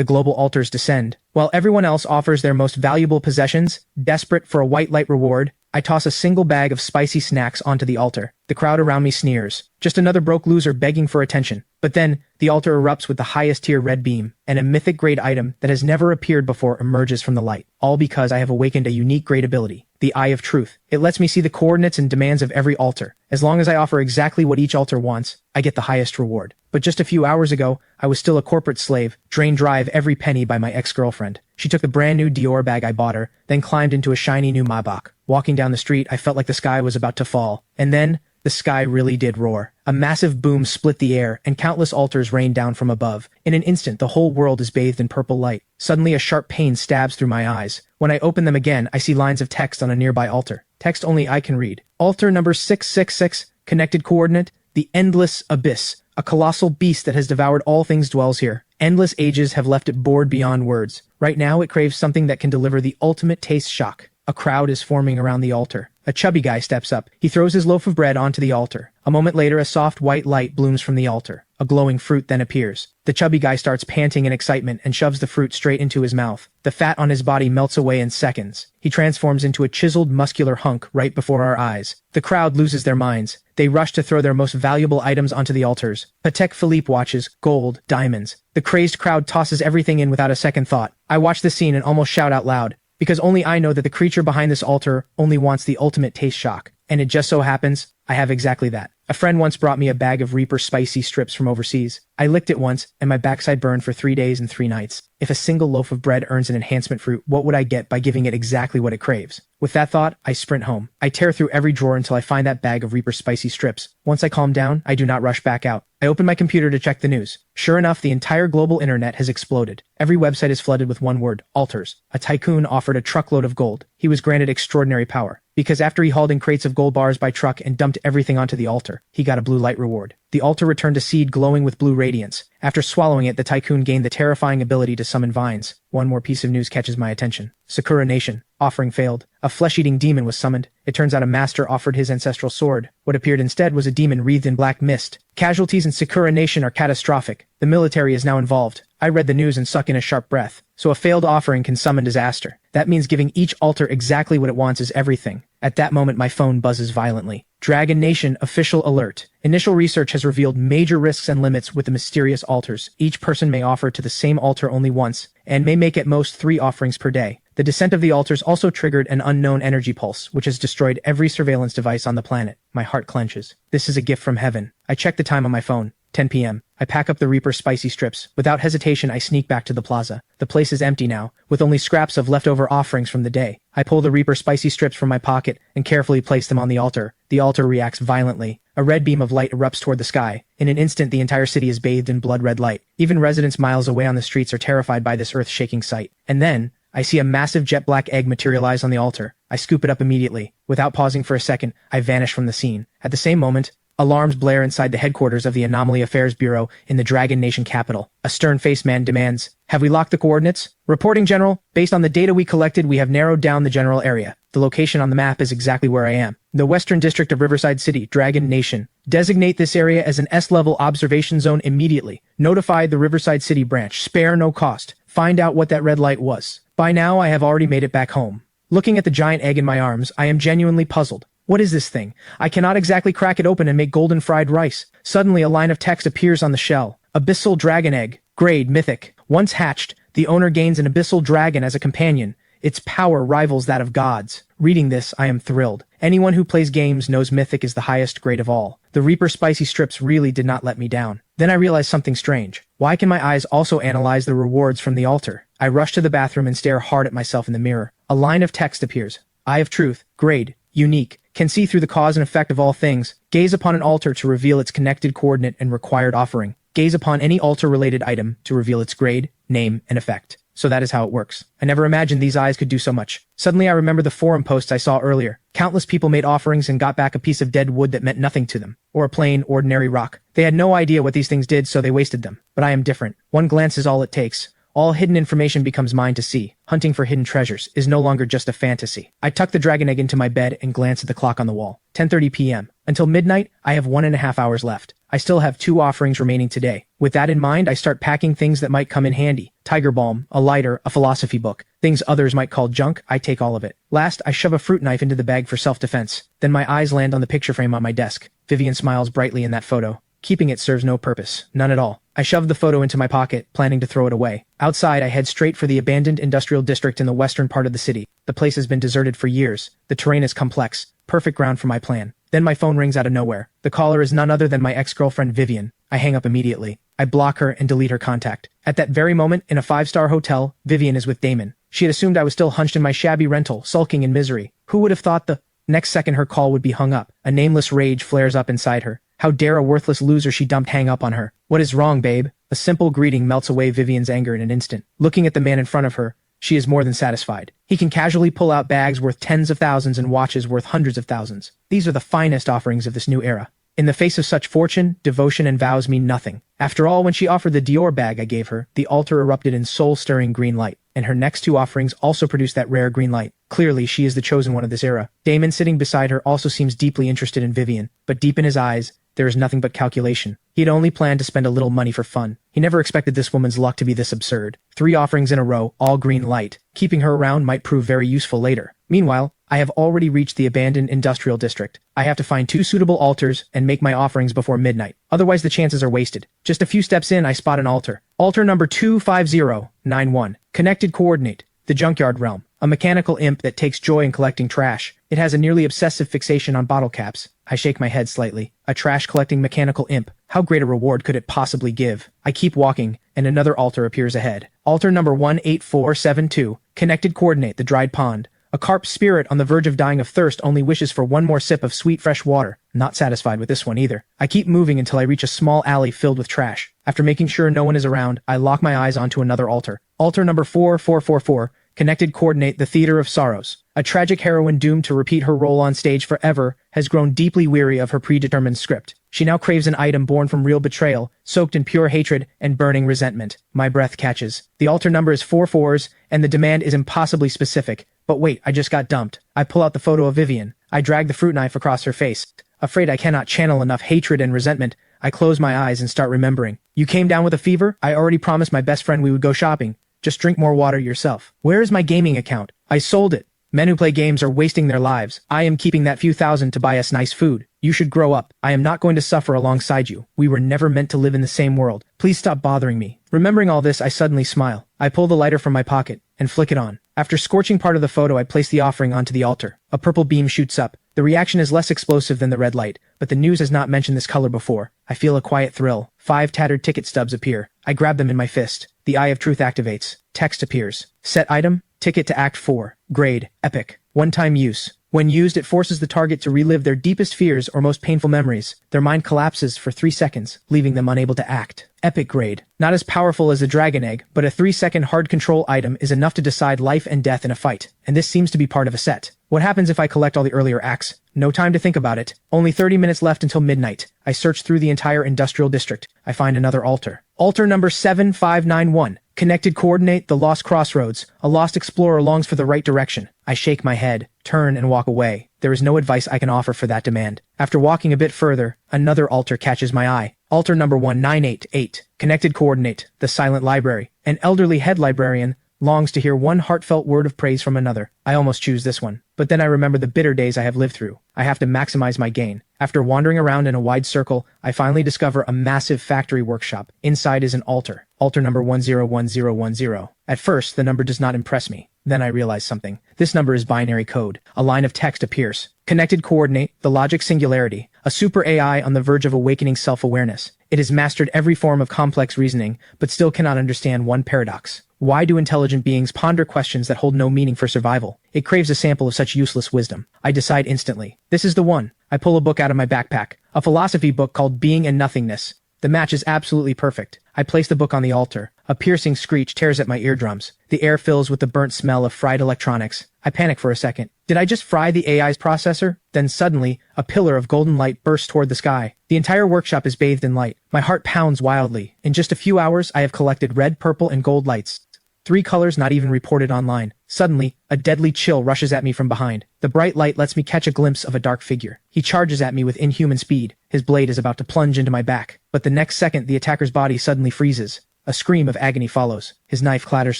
the global altars descend. While everyone else offers their most valuable possessions, desperate for a white light reward, I toss a single bag of spicy snacks onto the altar. The crowd around me sneers. Just another broke loser begging for attention. But then, the altar erupts with the highest tier red beam, and a mythic grade item that has never appeared before emerges from the light. All because I have awakened a unique grade ability, the Eye of Truth. It lets me see the coordinates and demands of every altar. As long as I offer exactly what each altar wants, I get the highest reward. But just a few hours ago, I was still a corporate slave, drained dry of every penny by my ex-girlfriend. She took the brand new Dior bag I bought her, then climbed into a shiny new Maybach. Walking down the street, I felt like the sky was about to fall. And then, the sky really did roar. A massive boom split the air, and countless altars rained down from above. In an instant, the whole world is bathed in purple light. Suddenly, a sharp pain stabs through my eyes. When I open them again, I see lines of text on a nearby altar. Text only I can read. Altar number 666, connected coordinate, the Endless Abyss. A colossal beast that has devoured all things dwells here. Endless ages have left it bored beyond words. Right now, it craves something that can deliver the ultimate taste shock. A crowd is forming around the altar. A chubby guy steps up. He throws his loaf of bread onto the altar. A moment later, a soft white light blooms from the altar. A glowing fruit then appears. The chubby guy starts panting in excitement and shoves the fruit straight into his mouth. The fat on his body melts away in seconds. He transforms into a chiseled, muscular hunk right before our eyes. The crowd loses their minds. They rush to throw their most valuable items onto the altars. Patek Philippe watches, gold, diamonds. The crazed crowd tosses everything in without a second thought. I watch the scene and almost shout out loud, because only I know that the creature behind this altar only wants the ultimate taste shock. And it just so happens, I have exactly that. A friend once brought me a bag of Reaper spicy strips from overseas. I licked it once, and my backside burned for 3 days and 3 nights. If a single loaf of bread earns an enhancement fruit, what would I get by giving it exactly what it craves? With that thought, I sprint home. I tear through every drawer until I find that bag of Reaper spicy strips. Once I calm down, I do not rush back out. I open my computer to check the news. Sure enough, the entire global internet has exploded. Every website is flooded with one word, altars. A tycoon offered a truckload of gold. He was granted extraordinary power, because after he hauled in crates of gold bars by truck and dumped everything onto the altar, he got a blue light reward. The altar returned a seed glowing with blue radiance. After swallowing it, the tycoon gained the terrifying ability to summon vines. One more piece of news catches my attention. Sakura Nation. Offering failed. A flesh-eating demon was summoned. It turns out a master offered his ancestral sword. What appeared instead was a demon wreathed in black mist. Casualties in Sakura Nation are catastrophic. The military is now involved. I read the news and suck in a sharp breath. So a failed offering can summon disaster. That means giving each altar exactly what it wants is everything. At that moment, my phone buzzes violently. Dragon Nation official alert. Initial research has revealed major risks and limits with the mysterious altars. Each person may offer to the same altar only once, and may make at most 3 offerings per day. The descent of the altars also triggered an unknown energy pulse, which has destroyed every surveillance device on the planet. My heart clenches. This is a gift from heaven. I check the time on my phone. 10 p.m. I pack up the Reaper spicy strips. Without hesitation, I sneak back to the plaza. The place is empty now, with only scraps of leftover offerings from the day. I pull the Reaper spicy strips from my pocket and carefully place them on the altar. The altar reacts violently. A red beam of light erupts toward the sky. In an instant, the entire city is bathed in blood-red light. Even residents miles away on the streets are terrified by this earth-shaking sight. And then, I see a massive jet-black egg materialize on the altar. I scoop it up immediately. Without pausing for a second, I vanish from the scene. At the same moment, alarms blare inside the headquarters of the Anomaly Affairs Bureau in the Dragon Nation capital. A stern-faced man demands, "Have we locked the coordinates?" "Reporting, General. Based on the data we collected, we have narrowed down the general area. The location on the map is exactly where I am. The Western District of Riverside City, Dragon Nation. Designate this area as an S-level observation zone immediately. Notify the Riverside City branch. Spare no cost. Find out what that red light was." By now, I have already made it back home. Looking at the giant egg in my arms, I am genuinely puzzled. What is this thing? I cannot exactly crack it open and make golden fried rice. Suddenly, a line of text appears on the shell. Abyssal Dragon Egg. Grade Mythic. Once hatched, the owner gains an abyssal dragon as a companion. Its power rivals that of gods. Reading this, I am thrilled. Anyone who plays games knows Mythic is the highest grade of all. The Reaper spicy strips really did not let me down. Then I realized something strange. Why can my eyes also analyze the rewards from the altar? I rush to the bathroom and stare hard at myself in the mirror. A line of text appears. Eye of Truth. Grade. Unique. Can see through the cause and effect of all things. Gaze upon an altar to reveal its connected coordinate and required offering. Gaze upon any altar-related item to reveal its grade, name, and effect. So that is how it works. I never imagined these eyes could do so much. Suddenly I remember the forum posts I saw earlier. Countless people made offerings and got back a piece of dead wood that meant nothing to them, or a plain, ordinary rock. They had no idea what these things did, so they wasted them. But I am different. One glance is all it takes. All hidden information becomes mine to see. Hunting for hidden treasures is no longer just a fantasy. I tuck the dragon egg into my bed and glance at the clock on the wall. 10:30 p.m. Until midnight, I have 1.5 hours left. I still have 2 offerings remaining today. With that in mind, I start packing things that might come in handy. Tiger balm, a lighter, a philosophy book. Things others might call junk, I take all of it. Last, I shove a fruit knife into the bag for self-defense. Then my eyes land on the picture frame on my desk. Vivian smiles brightly in that photo. Keeping it serves no purpose. None at all. I shoved the photo into my pocket, planning to throw it away. Outside, I head straight for the abandoned industrial district in the western part of the city. The place has been deserted for years. The terrain is complex. Perfect ground for my plan. Then my phone rings out of nowhere. The caller is none other than my ex-girlfriend Vivian. I hang up immediately. I block her and delete her contact. At that very moment, in a 5-star hotel, Vivian is with Damon. She had assumed I was still hunched in my shabby rental, sulking in misery. Who would have thought the next second her call would be hung up? A nameless rage flares up inside her. How dare a worthless loser she dumped hang up on her? What is wrong, babe? A simple greeting melts away Vivian's anger in an instant. Looking at the man in front of her, she is more than satisfied. He can casually pull out bags worth tens of thousands and watches worth hundreds of thousands. These are the finest offerings of this new era. In the face of such fortune, devotion and vows mean nothing. After all, when she offered the Dior bag I gave her, the altar erupted in soul-stirring green light, and her next 2 offerings also produced that rare green light. Clearly, she is the chosen one of this era. Damon sitting beside her also seems deeply interested in Vivian, but deep in his eyes, there is nothing but calculation. He had only planned to spend a little money for fun. He never expected this woman's luck to be this absurd. 3 offerings in a row, all green light. Keeping her around might prove very useful later. Meanwhile, I have already reached the abandoned industrial district. I have to find 2 suitable altars and make my offerings before midnight. Otherwise the chances are wasted. Just a few steps in, I spot an altar. Altar number 25091. Connected coordinate. The Junkyard Realm. A mechanical imp that takes joy in collecting trash. It has a nearly obsessive fixation on bottle caps. I shake my head slightly. A trash-collecting mechanical imp. How great a reward could it possibly give? I keep walking, and another altar appears ahead. Altar number 18472. Connected coordinate. The Dried Pond. A carp spirit on the verge of dying of thirst only wishes for one more sip of sweet fresh water. Not satisfied with this one either. I keep moving until I reach a small alley filled with trash. After making sure no one is around, I lock my eyes onto another altar. Altar number 4444. Connected coordinate. The Theater of Sorrows. A tragic heroine doomed to repeat her role on stage forever has grown deeply weary of her predetermined script. She now craves an item born from real betrayal, soaked in pure hatred and burning resentment. My breath catches. The altar number is 4 fours, and the demand is impossibly specific. But wait, I just got dumped. I pull out the photo of Vivian. I drag the fruit knife across her face. Afraid I cannot channel enough hatred and resentment, I close my eyes and start remembering. You came down with a fever? I already promised my best friend we would go shopping. Just drink more water yourself. Where is my gaming account? I sold it. Men who play games are wasting their lives. I am keeping that few thousand to buy us nice food. You should grow up. I am not going to suffer alongside you. We were never meant to live in the same world. Please stop bothering me. Remembering all this, I suddenly smile. I pull the lighter from my pocket and flick it on. After scorching part of the photo, I place the offering onto the altar. A purple beam shoots up. The reaction is less explosive than the red light, but the news has not mentioned this color before. I feel a quiet thrill. 5 tattered ticket stubs appear. I grab them in my fist. The Eye of Truth activates. Text appears. Set item, ticket to Act 4. Grade, epic. One-time use. When used, it forces the target to relive their deepest fears or most painful memories. Their mind collapses for 3 seconds, leaving them unable to act. Epic grade. Not as powerful as the Dragon Egg, but a 3-second hard control item is enough to decide life and death in a fight. And this seems to be part of a set. What happens if I collect all the earlier acts? No time to think about it. Only 30 minutes left until midnight. I search through the entire industrial district. I find another altar. Altar number 7591. Connected coordinate. The Lost Crossroads. A lost explorer longs for the right direction. I shake my head, turn and walk away. There is no advice I can offer for that demand. After walking a bit further, another altar catches my eye. Altar number 1988. Connected coordinate. The Silent Library. An elderly head librarian longs to hear one heartfelt word of praise from another. I almost choose this one. But then I remember the bitter days I have lived through. I have to maximize my gain. After wandering around in a wide circle, I finally discover a massive factory workshop. Inside is an altar. Altar number 101010. At first, the number does not impress me. Then I realize something. This number is binary code. A line of text appears. Connected coordinate. The Logic Singularity. A super AI on the verge of awakening self-awareness. It has mastered every form of complex reasoning, but still cannot understand one paradox. Why do intelligent beings ponder questions that hold no meaning for survival? It craves a sample of such useless wisdom. I decide instantly. This is the one. I pull a book out of my backpack. A philosophy book called Being and Nothingness. The match is absolutely perfect. I place the book on the altar. A piercing screech tears at my eardrums. The air fills with the burnt smell of fried electronics. I panic for a second. Did I just fry the AI's processor? Then suddenly, a pillar of golden light bursts toward the sky. The entire workshop is bathed in light. My heart pounds wildly. In just a few hours, I have collected red, purple, and gold lights. 3 colors not even reported online. Suddenly, a deadly chill rushes at me from behind. The bright light lets me catch a glimpse of a dark figure. He charges at me with inhuman speed. His blade is about to plunge into my back. But the next second, the attacker's body suddenly freezes. A scream of agony follows. His knife clatters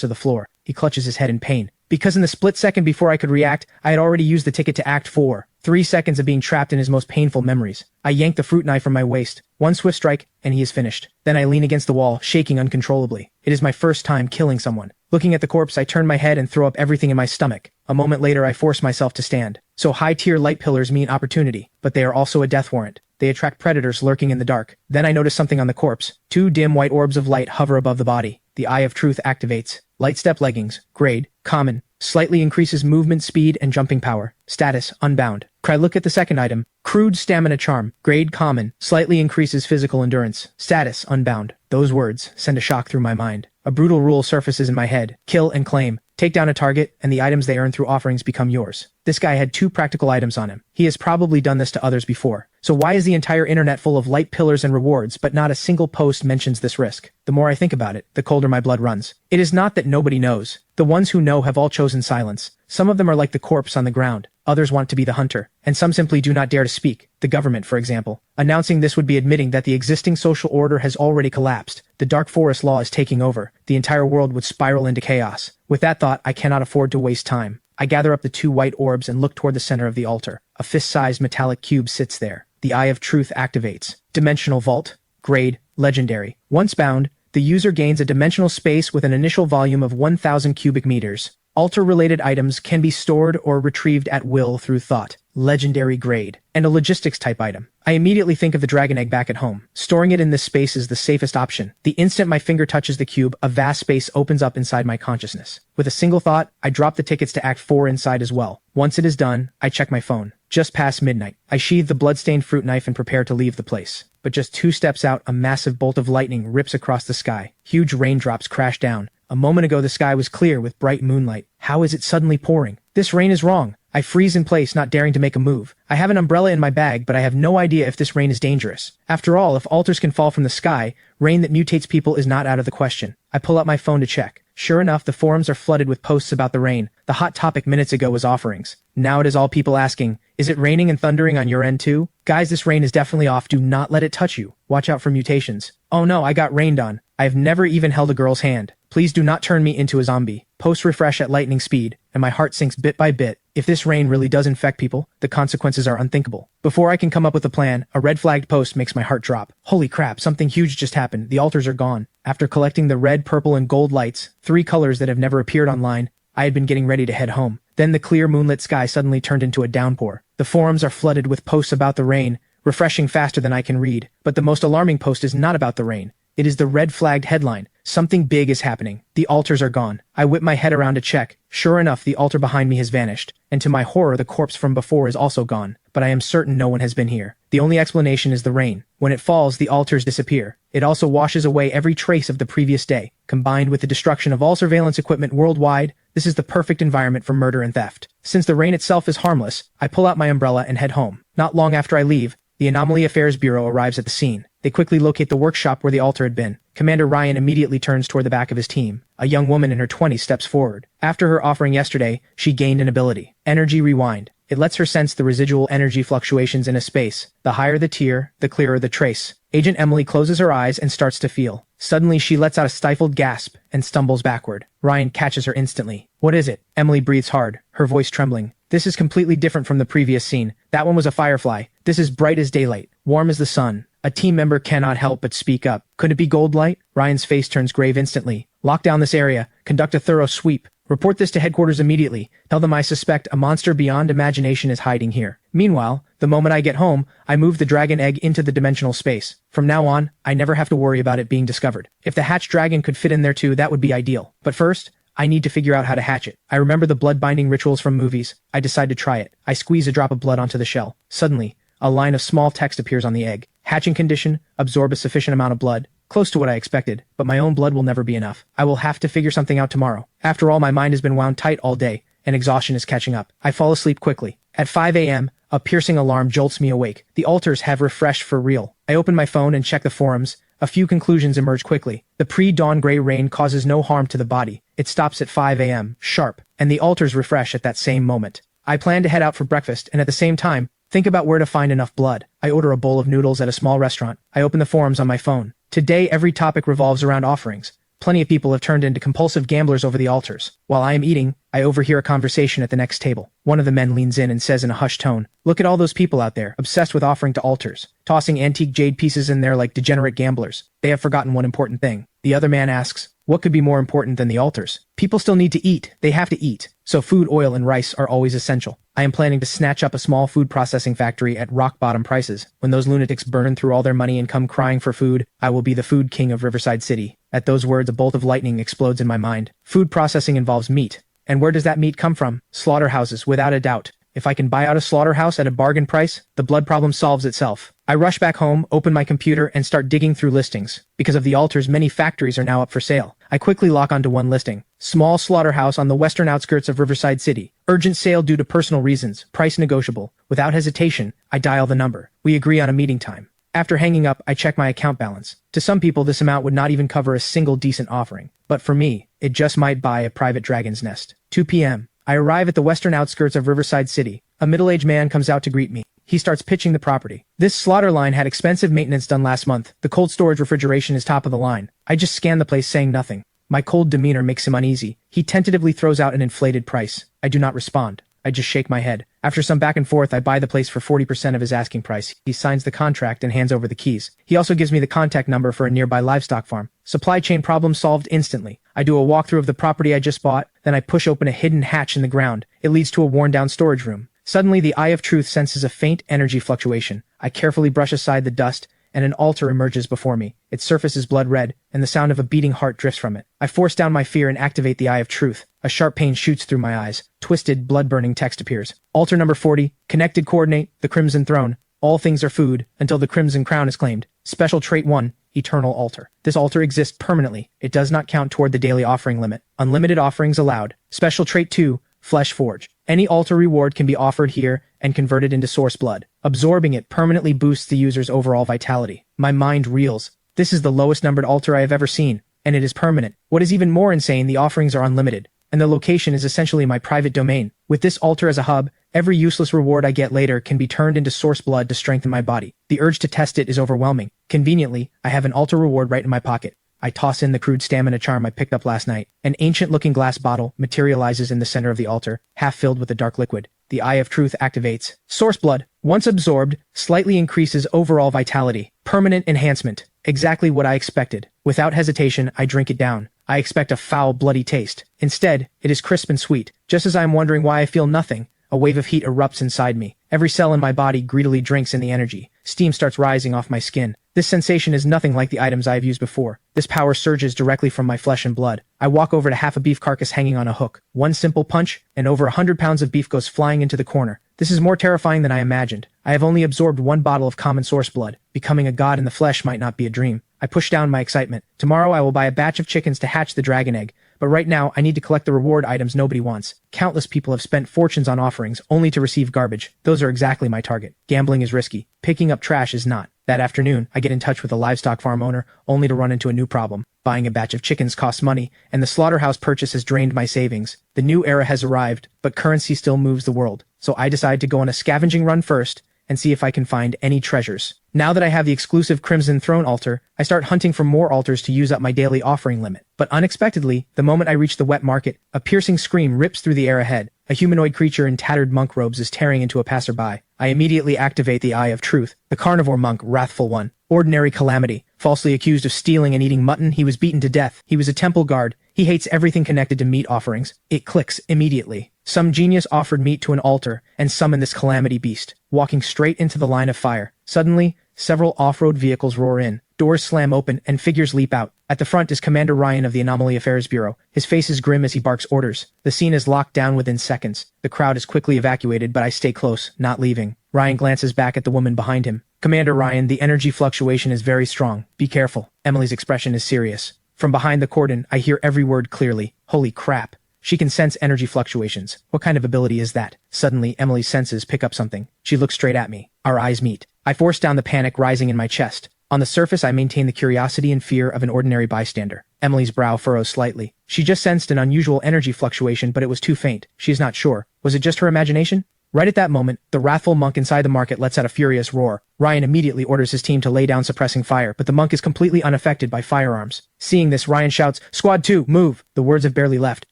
to the floor. He clutches his head in pain. Because in the split second before I could react, I had already used the ticket to Act 4. 3 seconds of being trapped in his most painful memories. I yank the fruit knife from my waist. One swift strike, and he is finished. Then I lean against the wall, shaking uncontrollably. It is my first time killing someone. Looking at the corpse, I turn my head and throw up everything in my stomach. A moment later, I force myself to stand. So high-tier light pillars mean opportunity, but they are also a death warrant. They attract predators lurking in the dark. Then I notice something on the corpse. 2 dim white orbs of light hover above the body. The Eye of Truth activates. Light step leggings. Grade. Common. Slightly increases movement speed and jumping power. Status. Unbound. I look at the second item. Crude Stamina Charm. Grade. Common. Slightly increases physical endurance. Status. Unbound. Those words send a shock through my mind. A brutal rule surfaces in my head. Kill and claim. Take down a target, and the items they earn through offerings become yours. This guy had 2 practical items on him. He has probably done this to others before. So why is the entire internet full of light pillars and rewards, but not a single post mentions this risk? The more I think about it, the colder my blood runs. It is not that nobody knows. The ones who know have all chosen silence. Some of them are like the corpse on the ground. Others want to be the hunter. And some simply do not dare to speak. The government, for example. Announcing this would be admitting that the existing social order has already collapsed. The Dark Forest law is taking over. The entire world would spiral into chaos. With that thought, I cannot afford to waste time. I gather up the 2 white orbs and look toward the center of the altar. A fist-sized metallic cube sits there. The Eye of Truth activates. Dimensional Vault. Grade. Legendary. Once bound, the user gains a dimensional space with an initial volume of 1,000 cubic meters. Altar-related items can be stored or retrieved at will through thought. Legendary grade. And a logistics-type item. I immediately think of the dragon egg back at home. Storing it in this space is the safest option. The instant my finger touches the cube, a vast space opens up inside my consciousness. With a single thought, I drop the tickets to Act 4 inside as well. Once it is done, I check my phone. Just past midnight. I sheathe the blood-stained fruit knife and prepare to leave the place. But just 2 steps out, a massive bolt of lightning rips across the sky. Huge raindrops crash down. A moment ago the sky was clear with bright moonlight. How is it suddenly pouring? This rain is wrong. I freeze in place, not daring to make a move. I have an umbrella in my bag, but I have no idea if this rain is dangerous. After all, if altars can fall from the sky, rain that mutates people is not out of the question. I pull out my phone to check. Sure enough, the forums are flooded with posts about the rain. The hot topic minutes ago was offerings. Now it is all people asking, is it raining and thundering on your end too? Guys, this rain is definitely off. Do not let it touch you. Watch out for mutations. Oh no, I got rained on. I have never even held a girl's hand. Please do not turn me into a zombie. Post refresh at lightning speed, and my heart sinks bit by bit. If this rain really does infect people, the consequences are unthinkable. Before I can come up with a plan, a red flagged post makes my heart drop. Holy crap, something huge just happened. The altars are gone. After collecting the red, purple, and gold lights, 3 colors that have never appeared online, I had been getting ready to head home. Then the clear moonlit sky suddenly turned into a downpour. The forums are flooded with posts about the rain, refreshing faster than I can read. But the most alarming post is not about the rain. It is the red-flagged headline. Something big is happening. The altars are gone. I whip my head around to check. Sure enough, the altar behind me has vanished. And to my horror, the corpse from before is also gone. But I am certain no one has been here. The only explanation is the rain. When it falls, the altars disappear. It also washes away every trace of the previous day. Combined with the destruction of all surveillance equipment worldwide, this is the perfect environment for murder and theft. Since the rain itself is harmless, I pull out my umbrella and head home. Not long after I leave, the Anomaly Affairs Bureau arrives at the scene. They quickly locate the workshop where the altar had been. Commander Ryan immediately turns toward the back of his team. A young woman in her 20s steps forward. After her offering yesterday, she gained an ability. Energy Rewind. It lets her sense the residual energy fluctuations in a space. The higher the tier, the clearer the trace. Agent Emily closes her eyes and starts to feel. Suddenly she lets out a stifled gasp and stumbles backward. Ryan catches her instantly. What is it? Emily breathes hard, her voice trembling. This is completely different from the previous scene. That one was a firefly. This is bright as daylight, warm as the sun. A team member cannot help but speak up. Could it be gold light? Ryan's face turns grave instantly. Lock down this area. Conduct a thorough sweep. Report this to headquarters immediately. Tell them I suspect a monster beyond imagination is hiding here. Meanwhile, the moment I get home, I move the dragon egg into the dimensional space. From now on, I never have to worry about it being discovered. If the hatched dragon could fit in there too, that would be ideal. But first, I need to figure out how to hatch it. I remember the blood binding rituals from movies. I decide to try it. I squeeze a drop of blood onto the shell. Suddenly, a line of small text appears on the egg. Hatching condition, absorb a sufficient amount of blood. Close to what I expected, but my own blood will never be enough. I will have to figure something out tomorrow. After all, my mind has been wound tight all day, and exhaustion is catching up. I fall asleep quickly. At 5 a.m., a piercing alarm jolts me awake. The altars have refreshed for real. I open my phone and check the forums. A few conclusions emerge quickly. The pre-dawn gray rain causes no harm to the body. It stops at 5 a.m. sharp, and the altars refresh at that same moment. I plan to head out for breakfast, and at the same time, think about where to find enough blood. I order a bowl of noodles at a small restaurant. I open the forums on my phone. Today, every topic revolves around offerings. Plenty of people have turned into compulsive gamblers over the altars. While I am eating, I overhear a conversation at the next table. One of the men leans in and says in a hushed tone, "Look at all those people out there, obsessed with offering to altars, tossing antique jade pieces in there like degenerate gamblers. They have forgotten one important thing." The other man asks, "What could be more important than the altars?" People still need to eat. They have to eat. So food, oil, and rice are always essential. I am planning to snatch up a small food processing factory at rock-bottom prices. When those lunatics burn through all their money and come crying for food, I will be the food king of Riverside City. At those words, a bolt of lightning explodes in my mind. Food processing involves meat. And where does that meat come from? Slaughterhouses, without a doubt. If I can buy out a slaughterhouse at a bargain price, the blood problem solves itself. I rush back home, open my computer, and start digging through listings. Because of the altars, many factories are now up for sale. I quickly lock onto one listing. Small slaughterhouse on the western outskirts of Riverside City. Urgent sale due to personal reasons. Price negotiable. Without hesitation, I dial the number. We agree on a meeting time. After hanging up, I check my account balance. To some people, this amount would not even cover a single decent offering. But for me, it just might buy a private dragon's nest. 2 p.m. I arrive at the western outskirts of Riverside City. A middle-aged man comes out to greet me. He starts pitching the property. This slaughter line had expensive maintenance done last month. The cold storage refrigeration is top of the line. I just scan the place saying nothing. My cold demeanor makes him uneasy. He tentatively throws out an inflated price. I do not respond. I just shake my head. After some back and forth, I buy the place for 40% of his asking price. He signs the contract and hands over the keys. He also gives me the contact number for a nearby livestock farm. Supply chain problem solved instantly. I do a walkthrough of the property I just bought, then I push open a hidden hatch in the ground. It leads to a worn-down storage room. Suddenly, the Eye of Truth senses a faint energy fluctuation. I carefully brush aside the dust, and an altar emerges before me. Its surface is blood red, and the sound of a beating heart drifts from it. I force down my fear and activate the Eye of Truth. A sharp pain shoots through my eyes. Twisted, blood-burning text appears. Altar number 40, connected coordinate, the Crimson Throne. All things are food, until the Crimson Crown is claimed. Special trait 1, Eternal Altar. This altar exists permanently. It does not count toward the daily offering limit. Unlimited offerings allowed. Special trait 2, Flesh Forge. Any altar reward can be offered here and converted into source blood. Absorbing it permanently boosts the user's overall vitality. My mind reels. This is the lowest numbered altar I have ever seen, and it is permanent. What is even more insane, the offerings are unlimited, and the location is essentially my private domain. With this altar as a hub, every useless reward I get later can be turned into source blood to strengthen my body. The urge to test it is overwhelming. Conveniently, I have an altar reward right in my pocket. I toss in the crude stamina charm I picked up last night. An ancient-looking glass bottle materializes in the center of the altar, half filled with a dark liquid. The Eye of Truth activates. Source blood, once absorbed, slightly increases overall vitality. Permanent enhancement. Exactly what I expected. Without hesitation, I drink it down. I expect a foul, bloody taste. Instead, it is crisp and sweet. Just as I am wondering why I feel nothing, a wave of heat erupts inside me. Every cell in my body greedily drinks in the energy. Steam starts rising off my skin. This sensation is nothing like the items I have used before. This power surges directly from my flesh and blood. I walk over to half a beef carcass hanging on a hook. One simple punch, and over 100 pounds of beef goes flying into the corner. This is more terrifying than I imagined. I have only absorbed one bottle of common source blood. Becoming a god in the flesh might not be a dream. I push down my excitement. Tomorrow I will buy a batch of chickens to hatch the dragon egg. But right now, I need to collect the reward items nobody wants. Countless people have spent fortunes on offerings, only to receive garbage. Those are exactly my target. Gambling is risky. Picking up trash is not. That afternoon, I get in touch with a livestock farm owner, only to run into a new problem. Buying a batch of chickens costs money, and the slaughterhouse purchase has drained my savings. The new era has arrived, but currency still moves the world. So I decide to go on a scavenging run first, and see if I can find any treasures. Now that I have the exclusive Crimson Throne altar, I start hunting for more altars to use up my daily offering limit. But unexpectedly, the moment I reach the wet market, a piercing scream rips through the air ahead. A humanoid creature in tattered monk robes is tearing into a passerby. I immediately activate the Eye of Truth. The carnivore monk, Wrathful One. Ordinary calamity. Falsely accused of stealing and eating mutton, he was beaten to death. He was a temple guard. He hates everything connected to meat offerings. It clicks immediately. Some genius offered meat to an altar and summoned this calamity beast, walking straight into the line of fire. Suddenly, several off-road vehicles roar in. Doors slam open and figures leap out. At the front is Commander Ryan of the Anomaly Affairs Bureau. His face is grim as he barks orders. The scene is locked down within seconds. The crowd is quickly evacuated, but I stay close, not leaving. Ryan glances back at the woman behind him. Commander Ryan, the energy fluctuation is very strong. Be careful. Emily's expression is serious. From behind the cordon, I hear every word clearly. Holy crap. She can sense energy fluctuations. What kind of ability is that? Suddenly, Emily's senses pick up something. She looks straight at me. Our eyes meet. I force down the panic rising in my chest. On the surface, I maintain the curiosity and fear of an ordinary bystander. Emily's brow furrows slightly. She just sensed an unusual energy fluctuation, but it was too faint. She is not sure. Was it just her imagination? Right at that moment, the wrathful monk inside the market lets out a furious roar. Ryan immediately orders his team to lay down suppressing fire, but the monk is completely unaffected by firearms. Seeing this, Ryan shouts, "Squad 2, move!" The words have barely left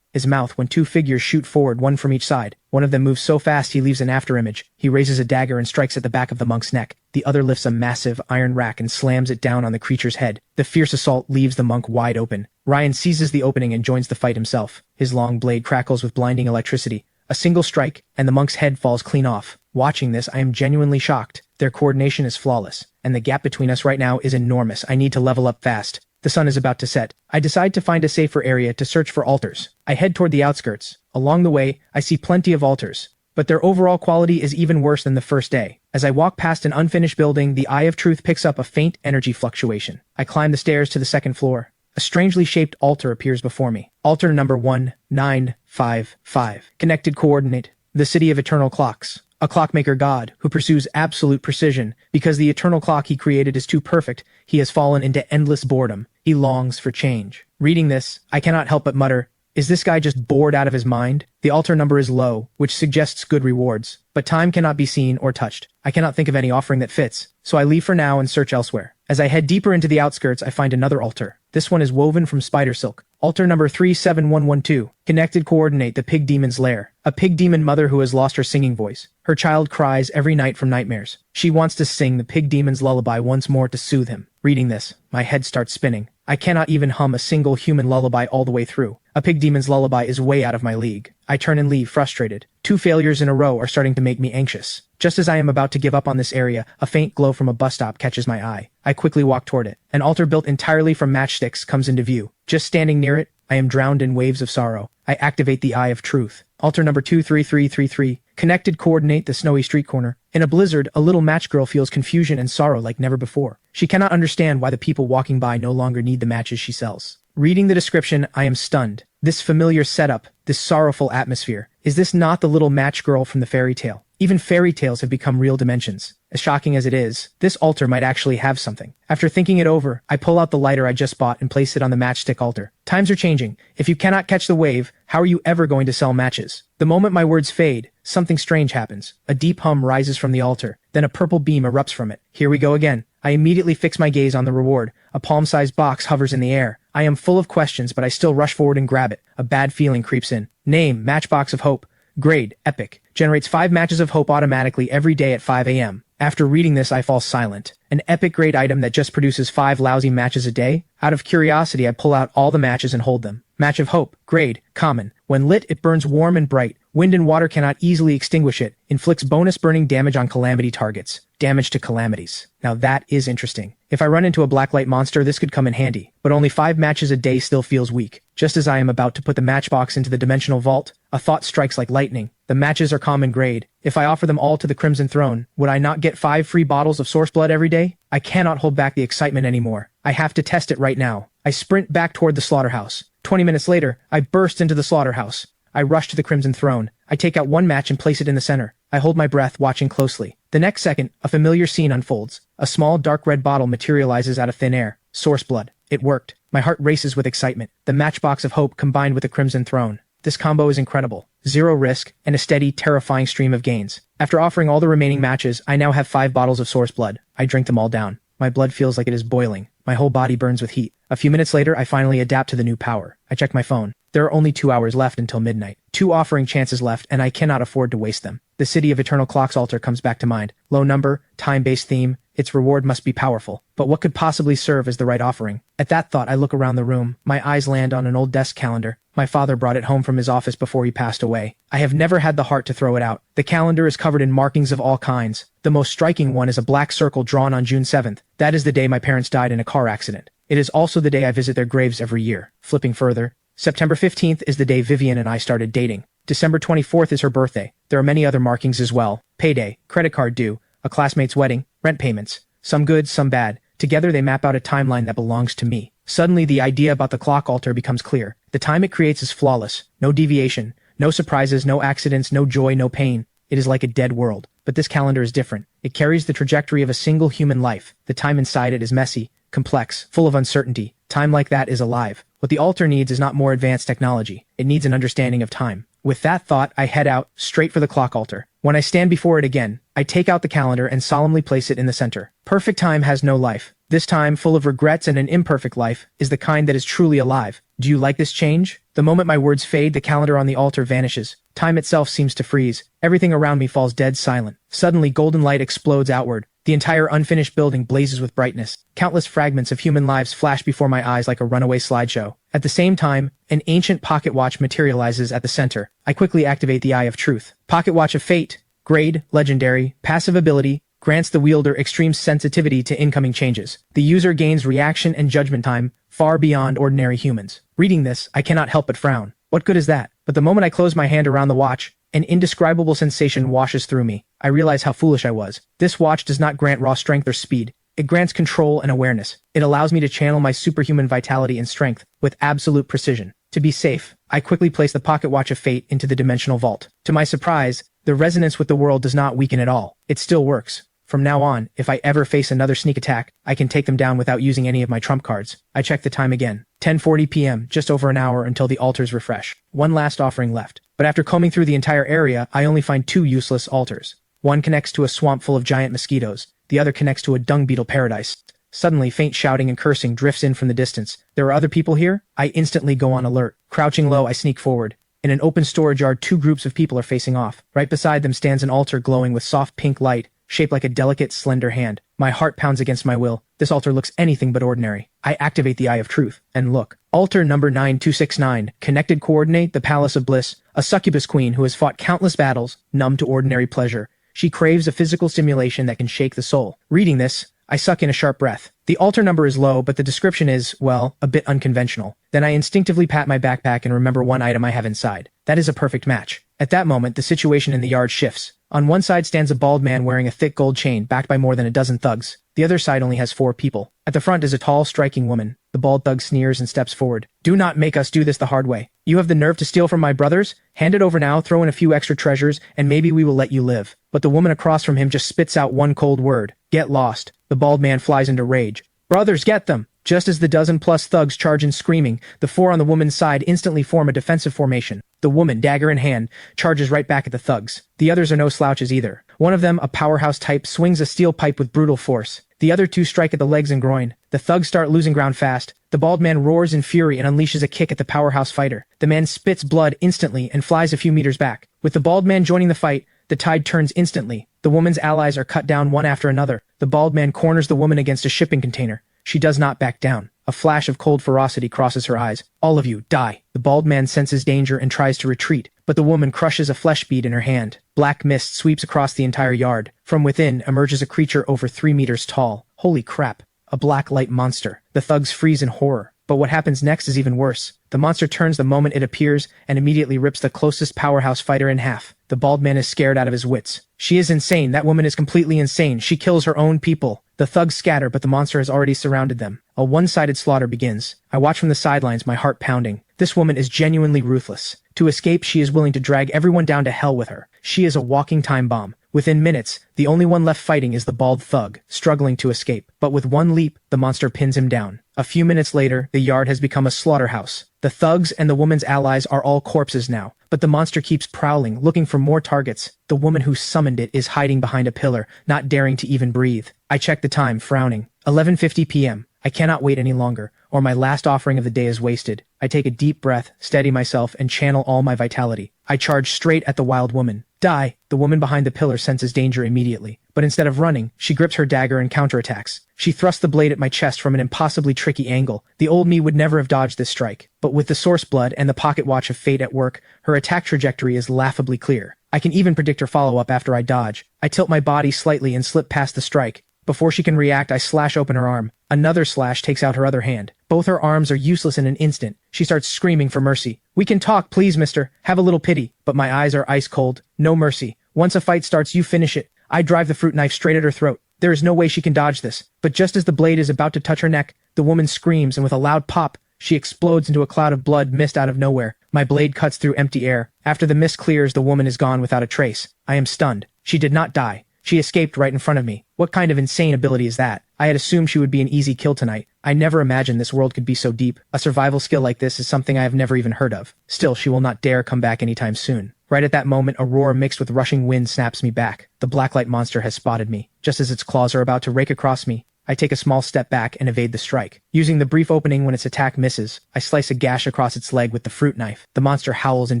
his mouth when two figures shoot forward, one from each side. One of them moves so fast he leaves an afterimage. He raises a dagger and strikes at the back of the monk's neck. The other lifts a massive iron rack and slams it down on the creature's head. The fierce assault leaves the monk wide open. Ryan seizes the opening and joins the fight himself. His long blade crackles with blinding electricity. A single strike, and the monk's head falls clean off. Watching this, I am genuinely shocked. Their coordination is flawless, and the gap between us right now is enormous. I need to level up fast. The sun is about to set. I decide to find a safer area to search for altars. I head toward the outskirts. Along the way, I see plenty of altars, but their overall quality is even worse than the first day. As I walk past an unfinished building, the Eye of Truth picks up a faint energy fluctuation. I climb the stairs to the second floor. A strangely shaped altar appears before me. Altar number 1955. Connected coordinate: the City of Eternal Clocks. A clockmaker god who pursues absolute precision. Because the eternal clock he created is too perfect, he has fallen into endless boredom. He longs for change. Reading this, I cannot help but mutter, is this guy just bored out of his mind? The altar number is low, which suggests good rewards, but time cannot be seen or touched. I cannot think of any offering that fits, so I leave for now and search elsewhere. As I head deeper into the outskirts, I find another altar. This one is woven from spider silk. Altar number 37112. Connected coordinate: the pig demon's lair. A pig demon mother who has lost her singing voice. Her child cries every night from nightmares. She wants to sing the pig demon's lullaby once more to soothe him. Reading this, my head starts spinning. I cannot even hum a single human lullaby all the way through. A pig demon's lullaby is way out of my league. I turn and leave, frustrated. 2 failures in a row are starting to make me anxious. Just as I am about to give up on this area, a faint glow from a bus stop catches my eye. I quickly walk toward it. An altar built entirely from matchsticks comes into view. Just standing near it, I am drowned in waves of sorrow. I activate the Eye of Truth. Altar number 23333. Connected coordinate: the snowy street corner. In a blizzard, a little match girl feels confusion and sorrow like never before. She cannot understand why the people walking by no longer need the matches she sells. Reading the description, I am stunned. This familiar setup, this sorrowful atmosphere. Is this not the little match girl from the fairy tale? Even fairy tales have become real dimensions. As shocking as it is, this altar might actually have something. After thinking it over, I pull out the lighter I just bought and place it on the matchstick altar. Times are changing. If you cannot catch the wave, how are you ever going to sell matches? The moment my words fade, something strange happens. A deep hum rises from the altar, then a purple beam erupts from it. Here we go again. I immediately fix my gaze on the reward. A palm-sized box hovers in the air. I am full of questions, but I still rush forward and grab it. A bad feeling creeps in. Name: Matchbox of Hope. Grade: Epic. Generates 5 matches of hope automatically every day at 5 a.m. After reading this, I fall silent. An epic grade item that just produces 5 lousy matches a day? Out of curiosity, I pull out all the matches and hold them. Match of Hope. Grade: Common. When lit, it burns warm and bright. Wind and water cannot easily extinguish it. Inflicts bonus burning damage on calamity targets. Damage to calamities. Now that is interesting. If I run into a blacklight monster, this could come in handy. But only 5 matches a day still feels weak. Just as I am about to put the matchbox into the dimensional vault, a thought strikes like lightning. The matches are common grade. If I offer them all to the Crimson Throne, would I not get 5 free bottles of source blood every day? I cannot hold back the excitement anymore. I have to test it right now. I sprint back toward the slaughterhouse. 20 minutes later, I burst into the slaughterhouse. I rush to the Crimson Throne. I take out one match and place it in the center. I hold my breath, watching closely. The next second, a familiar scene unfolds. A small dark red bottle materializes out of thin air. Source blood. It worked. My heart races with excitement. The Matchbox of Hope combined with the Crimson Throne. This combo is incredible. 0 risk, and a steady, terrifying stream of gains. After offering all the remaining matches, I now have 5 bottles of source blood. I drink them all down. My blood feels like it is boiling. My whole body burns with heat. A few minutes later, I finally adapt to the new power. I check my phone. There are only 2 hours left until midnight. 2 offering chances left, and I cannot afford to waste them. The City of Eternal Clocks altar comes back to mind. Low number, time-based theme. Its reward must be powerful. But what could possibly serve as the right offering? At that thought, I look around the room. My eyes land on an old desk calendar. My father brought it home from his office before he passed away. I have never had the heart to throw it out. The calendar is covered in markings of all kinds. The most striking one is a black circle drawn on June 7th. That is the day my parents died in a car accident. It is also the day I visit their graves every year. Flipping further, September 15th is the day Vivian and I started dating. December 24th is her birthday. There are many other markings as well. Payday, credit card due, a classmate's wedding, rent payments. Some good, some bad. Together they map out a timeline that belongs to me. Suddenly the idea about the clock altar becomes clear. The time it creates is flawless. No deviation, no surprises, no accidents, no joy, no pain. It is like a dead world. But this calendar is different. It carries the trajectory of a single human life. The time inside it is messy, complex, full of uncertainty. Time like that is alive. What the altar needs is not more advanced technology. It needs an understanding of time. With that thought, I head out, straight for the clock altar. When I stand before it again, I take out the calendar and solemnly place it in the center. Perfect time has no life. This time, full of regrets and an imperfect life, is the kind that is truly alive. Do you like this change? The moment my words fade, the calendar on the altar vanishes. Time itself seems to freeze. Everything around me falls dead silent. Suddenly, golden light explodes outward. The entire unfinished building blazes with brightness. Countless fragments of human lives flash before my eyes like a runaway slideshow. At the same time, an ancient pocket watch materializes at the center. I quickly activate the Eye of Truth. Pocket Watch of Fate. Grade, Legendary. Passive ability. Grants the wielder extreme sensitivity to incoming changes. The user gains reaction and judgment time far beyond ordinary humans. Reading this, I cannot help but frown. What good is that? But the moment I close my hand around the watch, an indescribable sensation washes through me. I realize how foolish I was. This watch does not grant raw strength or speed. It grants control and awareness. It allows me to channel my superhuman vitality and strength with absolute precision. To be safe, I quickly place the Pocket Watch of Fate into the dimensional vault. To my surprise, the resonance with the world does not weaken at all. It still works. From now on, if I ever face another sneak attack, I can take them down without using any of my trump cards. I check the time again. 10:40 p.m., just over an hour until the altars refresh. One last offering left. But after combing through the entire area, I only find 2 useless altars. One connects to a swamp full of giant mosquitoes. The other connects to a dung beetle paradise. Suddenly, faint shouting and cursing drifts in from the distance. There are other people here? I instantly go on alert. Crouching low, I sneak forward. In an open storage yard, 2 groups of people are facing off. Right beside them stands an altar glowing with soft pink light, shaped like a delicate, slender hand. My heart pounds against my will. This altar looks anything but ordinary. I activate the Eye of Truth, and look. Altar number 9269. Connected coordinate, the Palace of Bliss. A succubus queen who has fought countless battles, numb to ordinary pleasure. She craves a physical stimulation that can shake the soul. Reading this, I suck in a sharp breath. The altar number is low, but the description is, well, a bit unconventional. Then I instinctively pat my backpack and remember one item I have inside. That is a perfect match. At that moment, the situation in the yard shifts. On one side stands a bald man wearing a thick gold chain, backed by more than a dozen thugs. The other side only has 4 people. At the front is a tall, striking woman. The bald thug sneers and steps forward. Do not make us do this the hard way. You have the nerve to steal from my brothers? Hand it over now, throw in a few extra treasures, and maybe we will let you live. But the woman across from him just spits out one cold word. Get lost. The bald man flies into rage. Brothers, get them! Just as the dozen-plus thugs charge in screaming, the 4 on the woman's side instantly form a defensive formation. The woman, dagger in hand, charges right back at the thugs. The others are no slouches either. One of them, a powerhouse type, swings a steel pipe with brutal force. The other 2 strike at the legs and groin. The thugs start losing ground fast. The bald man roars in fury and unleashes a kick at the powerhouse fighter. The man spits blood instantly and flies a few meters back. With the bald man joining the fight, the tide turns instantly. The woman's allies are cut down one after another. The bald man corners the woman against a shipping container. She does not back down. A flash of cold ferocity crosses her eyes. All of you, die. The bald man senses danger and tries to retreat, but the woman crushes a flesh bead in her hand. Black mist sweeps across the entire yard. From within emerges a creature over 3 meters tall. Holy crap. A black light monster. The thugs freeze in horror. But what happens next is even worse. The monster turns the moment it appears and immediately rips the closest powerhouse fighter in half. The bald man is scared out of his wits. She is insane. That woman is completely insane. She kills her own people. The thugs scatter, but the monster has already surrounded them. A one-sided slaughter begins. I watch from the sidelines, my heart pounding. This woman is genuinely ruthless. To escape, she is willing to drag everyone down to hell with her. She is a walking time bomb. Within minutes, the only one left fighting is the bald thug, struggling to escape. But with one leap, the monster pins him down. A few minutes later, the yard has become a slaughterhouse. The thugs and the woman's allies are all corpses now. But the monster keeps prowling, looking for more targets. The woman who summoned it is hiding behind a pillar, not daring to even breathe. I check the time, frowning. 11:50 p.m. I cannot wait any longer, or my last offering of the day is wasted. I take a deep breath, steady myself, and channel all my vitality. I charge straight at the wild woman. Die! The woman behind the pillar senses danger immediately. But instead of running, she grips her dagger and counterattacks. She thrusts the blade at my chest from an impossibly tricky angle. The old me would never have dodged this strike. But with the source blood and the pocket watch of fate at work, her attack trajectory is laughably clear. I can even predict her follow-up after I dodge. I tilt my body slightly and slip past the strike. Before she can react, I slash open her arm. Another slash takes out her other hand. Both her arms are useless in an instant. She starts screaming for mercy. We can talk, please, mister. Have a little pity. But my eyes are ice cold. No mercy. Once a fight starts, you finish it. I drive the fruit knife straight at her throat. There is no way she can dodge this. But just as the blade is about to touch her neck, the woman screams, and with a loud pop, she explodes into a cloud of blood mist out of nowhere. My blade cuts through empty air. After the mist clears, the woman is gone without a trace. I am stunned. She did not die. She escaped right in front of me. What kind of insane ability is that? I had assumed she would be an easy kill tonight. I never imagined this world could be so deep. A survival skill like this is something I have never even heard of. Still, she will not dare come back anytime soon. Right at that moment, a roar mixed with rushing wind snaps me back. The blacklight monster has spotted me. Just as its claws are about to rake across me, I take a small step back and evade the strike. Using the brief opening when its attack misses, I slice a gash across its leg with the fruit knife. The monster howls in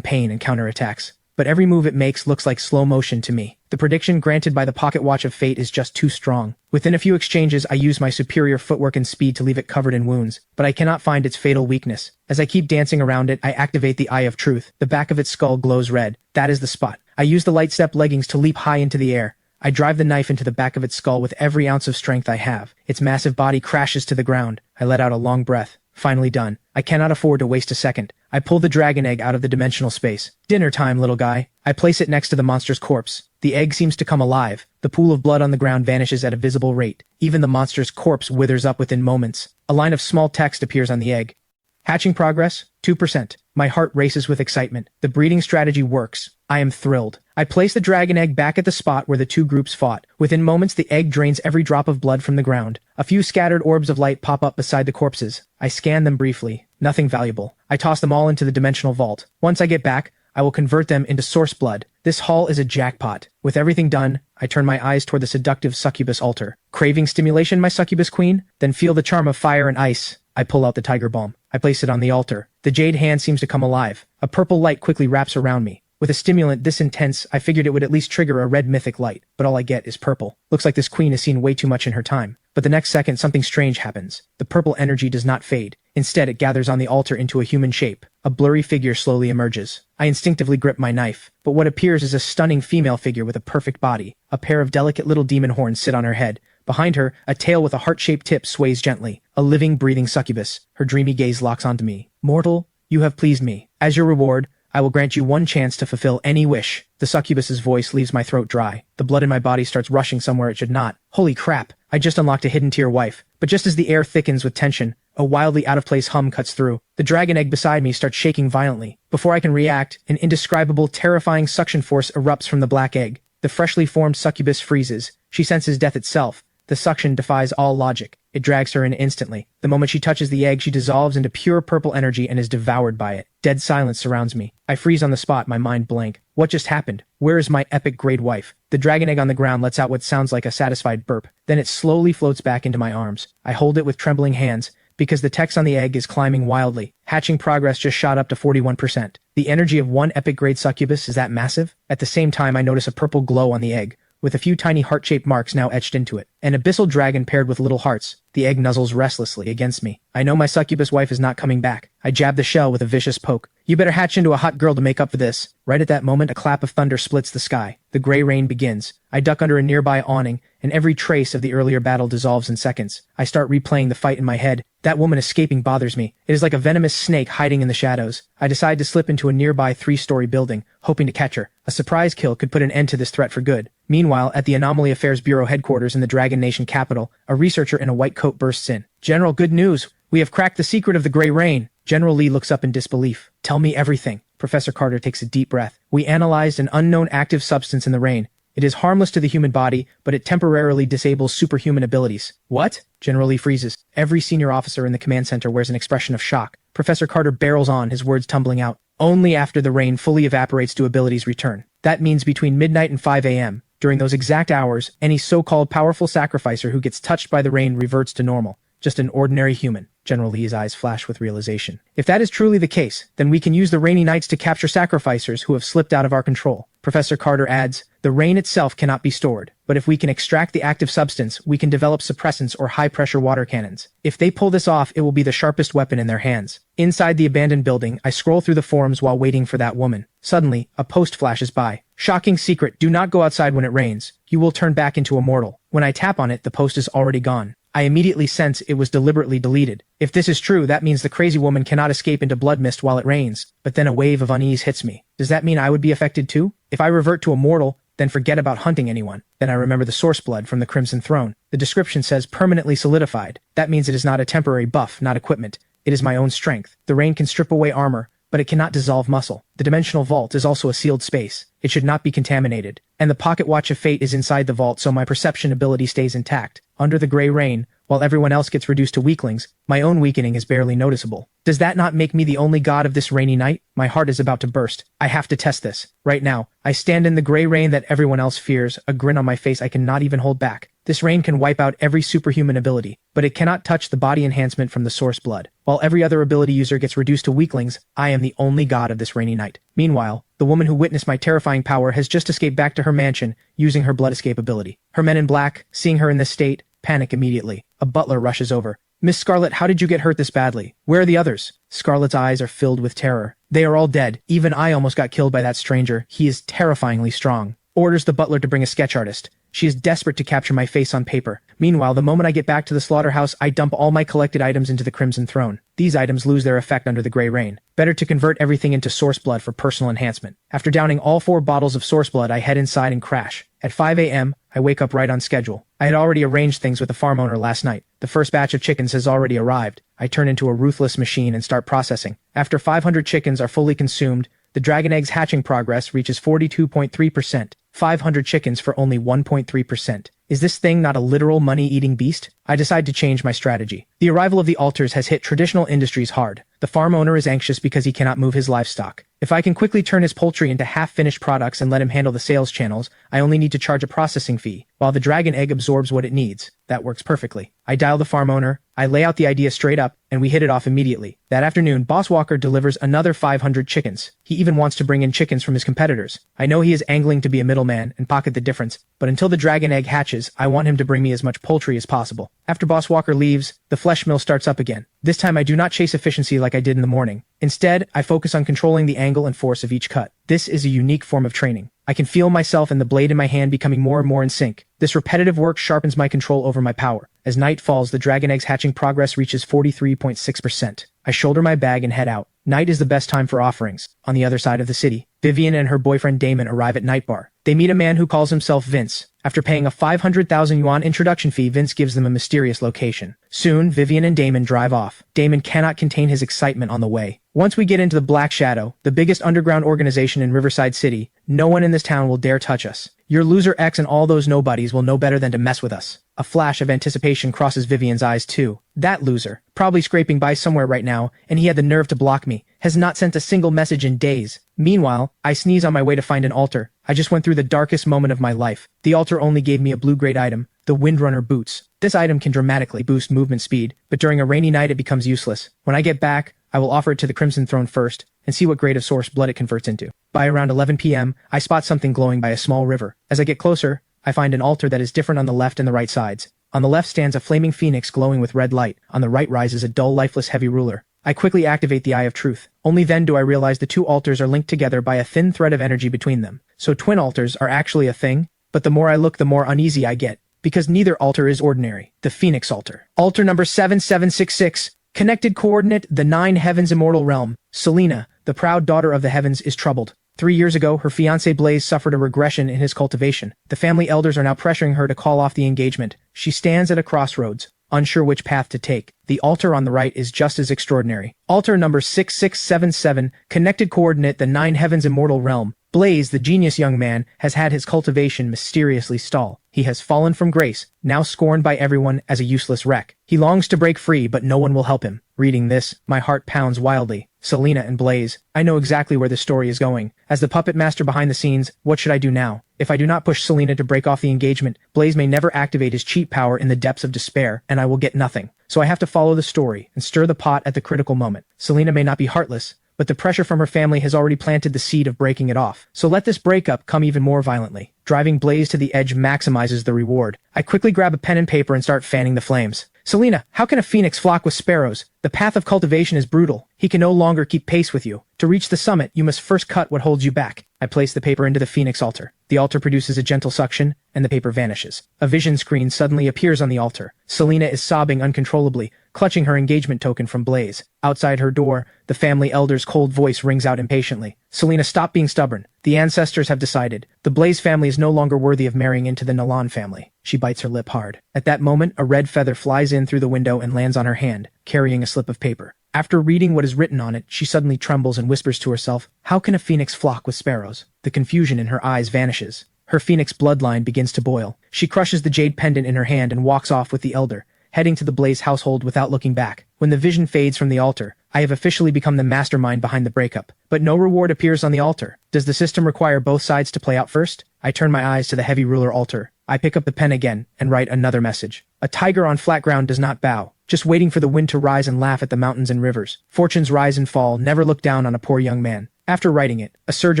pain and counterattacks. But every move it makes looks like slow motion to me. The prediction granted by the pocket watch of fate is just too strong. Within a few exchanges, I use my superior footwork and speed to leave it covered in wounds, but I cannot find its fatal weakness. As I keep dancing around it, I activate the Eye of Truth. The back of its skull glows red. That is the spot. I use the light step leggings to leap high into the air. I drive the knife into the back of its skull with every ounce of strength I have. Its massive body crashes to the ground. I let out a long breath. Finally done. I cannot afford to waste a second. I pull the dragon egg out of the dimensional space. Dinner time, little guy. I place it next to the monster's corpse. The egg seems to come alive. The pool of blood on the ground vanishes at a visible rate. Even the monster's corpse withers up within moments. A line of small text appears on the egg. Hatching progress, 2%. My heart races with excitement. The breeding strategy works. I am thrilled. I place the dragon egg back at the spot where the two groups fought. Within moments, the egg drains every drop of blood from the ground. A few scattered orbs of light pop up beside the corpses. I scan them briefly. Nothing valuable. I toss them all into the dimensional vault. Once I get back, I will convert them into source blood. This haul is a jackpot. With everything done, I turn my eyes toward the seductive succubus altar. Craving stimulation, my succubus queen? Then feel the charm of fire and ice. I pull out the tiger balm. I place it on the altar. The jade hand seems to come alive. A purple light quickly wraps around me. With a stimulant this intense, I figured it would at least trigger a red mythic light, but all I get is purple. Looks like this queen has seen way too much in her time. But the next second, something strange happens. The purple energy does not fade. Instead, it gathers on the altar into a human shape. A blurry figure slowly emerges. I instinctively grip my knife, but what appears is a stunning female figure with a perfect body. A pair of delicate little demon horns sit on her head. Behind her, a tail with a heart-shaped tip sways gently. A living, breathing succubus. Her dreamy gaze locks onto me. Mortal, you have pleased me. As your reward, I will grant you one chance to fulfill any wish. The succubus's voice leaves my throat dry. The blood in my body starts rushing somewhere it should not. Holy crap, I just unlocked a hidden tier wife. But just as the air thickens with tension, a wildly out-of-place hum cuts through. The dragon egg beside me starts shaking violently. Before I can react, an indescribable, terrifying suction force erupts from the black egg. The freshly formed succubus freezes. She senses death itself. The suction defies all logic. It drags her in instantly. The moment she touches the egg, she dissolves into pure purple energy and is devoured by it. Dead silence surrounds me. I freeze on the spot, my mind blank. What just happened? Where is my epic grade wife? The dragon egg on the ground lets out what sounds like a satisfied burp. Then it slowly floats back into my arms. I hold it with trembling hands, because the text on the egg is climbing wildly. Hatching progress just shot up to 41%. The energy of one epic grade succubus is that massive? At the same time, I notice a purple glow on the egg, with a few tiny heart-shaped marks now etched into it. An abyssal dragon paired with little hearts. The egg nuzzles restlessly against me. I know my succubus wife is not coming back. I jab the shell with a vicious poke. You better hatch into a hot girl to make up for this. Right at that moment, a clap of thunder splits the sky. The gray rain begins. I duck under a nearby awning, and every trace of the earlier battle dissolves in seconds. I start replaying the fight in my head. That woman escaping bothers me. It is like a venomous snake hiding in the shadows. I decide to slip into a nearby 3-story building, hoping to catch her. A surprise kill could put an end to this threat for good. Meanwhile, at the Anomaly Affairs Bureau headquarters in the Dragon Nation capital, a researcher in a white coat bursts in. General, good news. We have cracked the secret of the Gray Rain. General Lee looks up in disbelief. Tell me everything. Professor Carter takes a deep breath. We analyzed an unknown active substance in the rain. It is harmless to the human body, but it temporarily disables superhuman abilities. What? General Lee freezes. Every senior officer in the command center wears an expression of shock. Professor Carter barrels on, his words tumbling out. Only after the rain fully evaporates do abilities return. That means between midnight and 5 a.m. During those exact hours, any so-called powerful sacrificer who gets touched by the rain reverts to normal. Just an ordinary human. General Lee's eyes flash with realization. If that is truly the case, then we can use the rainy nights to capture sacrificers who have slipped out of our control. Professor Carter adds, the rain itself cannot be stored, but if we can extract the active substance, we can develop suppressants or high-pressure water cannons. If they pull this off, it will be the sharpest weapon in their hands. Inside the abandoned building, I scroll through the forums while waiting for that woman. Suddenly, a post flashes by. Shocking secret, do not go outside when it rains. You will turn back into a mortal. When I tap on it, the post is already gone. I immediately sense it was deliberately deleted. If this is true, that means the crazy woman cannot escape into blood mist while it rains. But then a wave of unease hits me. Does that mean I would be affected too? If I revert to a mortal, then forget about hunting anyone. Then I remember the source blood from the Crimson Throne. The description says permanently solidified. That means it is not a temporary buff, not equipment. It is my own strength. The rain can strip away armor, but it cannot dissolve muscle. The dimensional vault is also a sealed space. It should not be contaminated. And the pocket watch of fate is inside the vault, so my perception ability stays intact. Under the gray rain, while everyone else gets reduced to weaklings, my own weakening is barely noticeable. Does that not make me the only god of this rainy night? My heart is about to burst. I have to test this. Right now, I stand in the gray rain that everyone else fears, a grin on my face I cannot even hold back. This rain can wipe out every superhuman ability, but it cannot touch the body enhancement from the source blood. While every other ability user gets reduced to weaklings, I am the only god of this rainy night. Meanwhile, the woman who witnessed my terrifying power has just escaped back to her mansion using her blood escape ability. Her men in black, seeing her in this state, panic immediately. A butler rushes over. "Miss Scarlet, how did you get hurt this badly? Where are the others?" Scarlet's eyes are filled with terror. "They are all dead. Even I almost got killed by that stranger. He is terrifyingly strong." Orders the butler to bring a sketch artist. She is desperate to capture my face on paper. Meanwhile, the moment I get back to the slaughterhouse, I dump all my collected items into the Crimson Throne. These items lose their effect under the gray rain. Better to convert everything into source blood for personal enhancement. After downing all 4 bottles of source blood, I head inside and crash. At 5 a.m., I wake up right on schedule. I had already arranged things with the farm owner last night. The first batch of chickens has already arrived. I turn into a ruthless machine and start processing. After 500 chickens are fully consumed, the dragon egg's hatching progress reaches 42.3%. 500 chickens for only 1.3%. Is this thing not a literal money-eating beast? I decide to change my strategy. The arrival of the altars has hit traditional industries hard. The farm owner is anxious because he cannot move his livestock. If I can quickly turn his poultry into half-finished products and let him handle the sales channels, I only need to charge a processing fee, while the dragon egg absorbs what it needs. That works perfectly. I dial the farm owner, I lay out the idea straight up, and we hit it off immediately. That afternoon, Boss Walker delivers another 500 chickens. He even wants to bring in chickens from his competitors. I know he is angling to be a middleman and pocket the difference, but until the dragon egg hatches, I want him to bring me as much poultry as possible. After Boss Walker leaves, the flesh mill starts up again. This time I do not chase efficiency like I did in the morning. Instead, I focus on controlling the angle and force of each cut. This is a unique form of training. I can feel myself and the blade in my hand becoming more and more in sync. This repetitive work sharpens my control over my power. As night falls, the dragon egg's hatching progress reaches 43.6%. I shoulder my bag and head out. Night is the best time for offerings. On the other side of the city, Vivian and her boyfriend Damon arrive at Night Bar. They meet a man who calls himself Vince. After paying a 500,000 yuan introduction fee, Vince gives them a mysterious location. Soon, Vivian and Damon drive off. Damon cannot contain his excitement on the way. Once we get into the Black Shadow, the biggest underground organization in Riverside City, no one in this town will dare touch us. Your loser X and all those nobodies will know better than to mess with us. A flash of anticipation crosses Vivian's eyes too. That loser, probably scraping by somewhere right now, and he had the nerve to block me, has not sent a single message in days. Meanwhile, I sneeze on my way to find an altar. I just went through the darkest moment of my life. The altar only gave me a blue-grade item, the Windrunner boots. This item can dramatically boost movement speed, but during a rainy night it becomes useless. When I get back, I will offer it to the Crimson Throne first, and see what grade of source blood it converts into. By around 11 p.m., I spot something glowing by a small river. As I get closer, I find an altar that is different on the left and the right sides. On the left stands a flaming phoenix glowing with red light. On the right rises a dull, lifeless heavy ruler. I quickly activate the Eye of Truth. Only then do I realize the two altars are linked together by a thin thread of energy between them. So twin altars are actually a thing? But the more I look, the more uneasy I get, because neither altar is ordinary. The Phoenix Altar. Altar number 7766. Connected coordinate, the 9 heavens immortal realm. Selena, the proud daughter of the heavens, is troubled. 3 years ago, her fiancé Blaze suffered a regression in his cultivation. The family elders are now pressuring her to call off the engagement. She stands at a crossroads, unsure which path to take. The altar on the right is just as extraordinary. Altar number 6677, connected coordinate, the 9 heavens immortal realm. Blaze, the genius young man, has had his cultivation mysteriously stall. He has fallen from grace, now scorned by everyone as a useless wreck. He longs to break free, but no one will help him. Reading this, my heart pounds wildly. Selena and Blaze. I know exactly where this story is going. As the puppet master behind the scenes, what should I do now? If I do not push Selena to break off the engagement, Blaze may never activate his cheat power in the depths of despair, and I will get nothing. So I have to follow the story and stir the pot at the critical moment. Selena may not be heartless, but the pressure from her family has already planted the seed of breaking it off. So let this breakup come even more violently. Driving Blaze to the edge maximizes the reward. I quickly grab a pen and paper and start fanning the flames. Selena, how can a phoenix flock with sparrows? The path of cultivation is brutal. He can no longer keep pace with you. To reach the summit, you must first cut what holds you back. I place the paper into the phoenix altar. The altar produces a gentle suction, and the paper vanishes. A vision screen suddenly appears on the altar. Selena is sobbing uncontrollably, clutching her engagement token from Blaze. Outside her door, the family elder's cold voice rings out impatiently. Selena, stop being stubborn. The ancestors have decided. The Blaze family is no longer worthy of marrying into the Nalan family. She bites her lip hard. At that moment, a red feather flies in through the window and lands on her hand, carrying a slip of paper. After reading what is written on it, she suddenly trembles and whispers to herself, "How can a phoenix flock with sparrows?" The confusion in her eyes vanishes. Her phoenix bloodline begins to boil. She crushes the jade pendant in her hand and walks off with the elder, heading to the Blaze household without looking back. When the vision fades from the altar, I have officially become the mastermind behind the breakup. But no reward appears on the altar. Does the system require both sides to play out first? I turn my eyes to the heavy ruler altar. I pick up the pen again and write another message. A tiger on flat ground does not bow, just waiting for the wind to rise and laugh at the mountains and rivers. Fortunes rise and fall, never look down on a poor young man. After writing it, a surge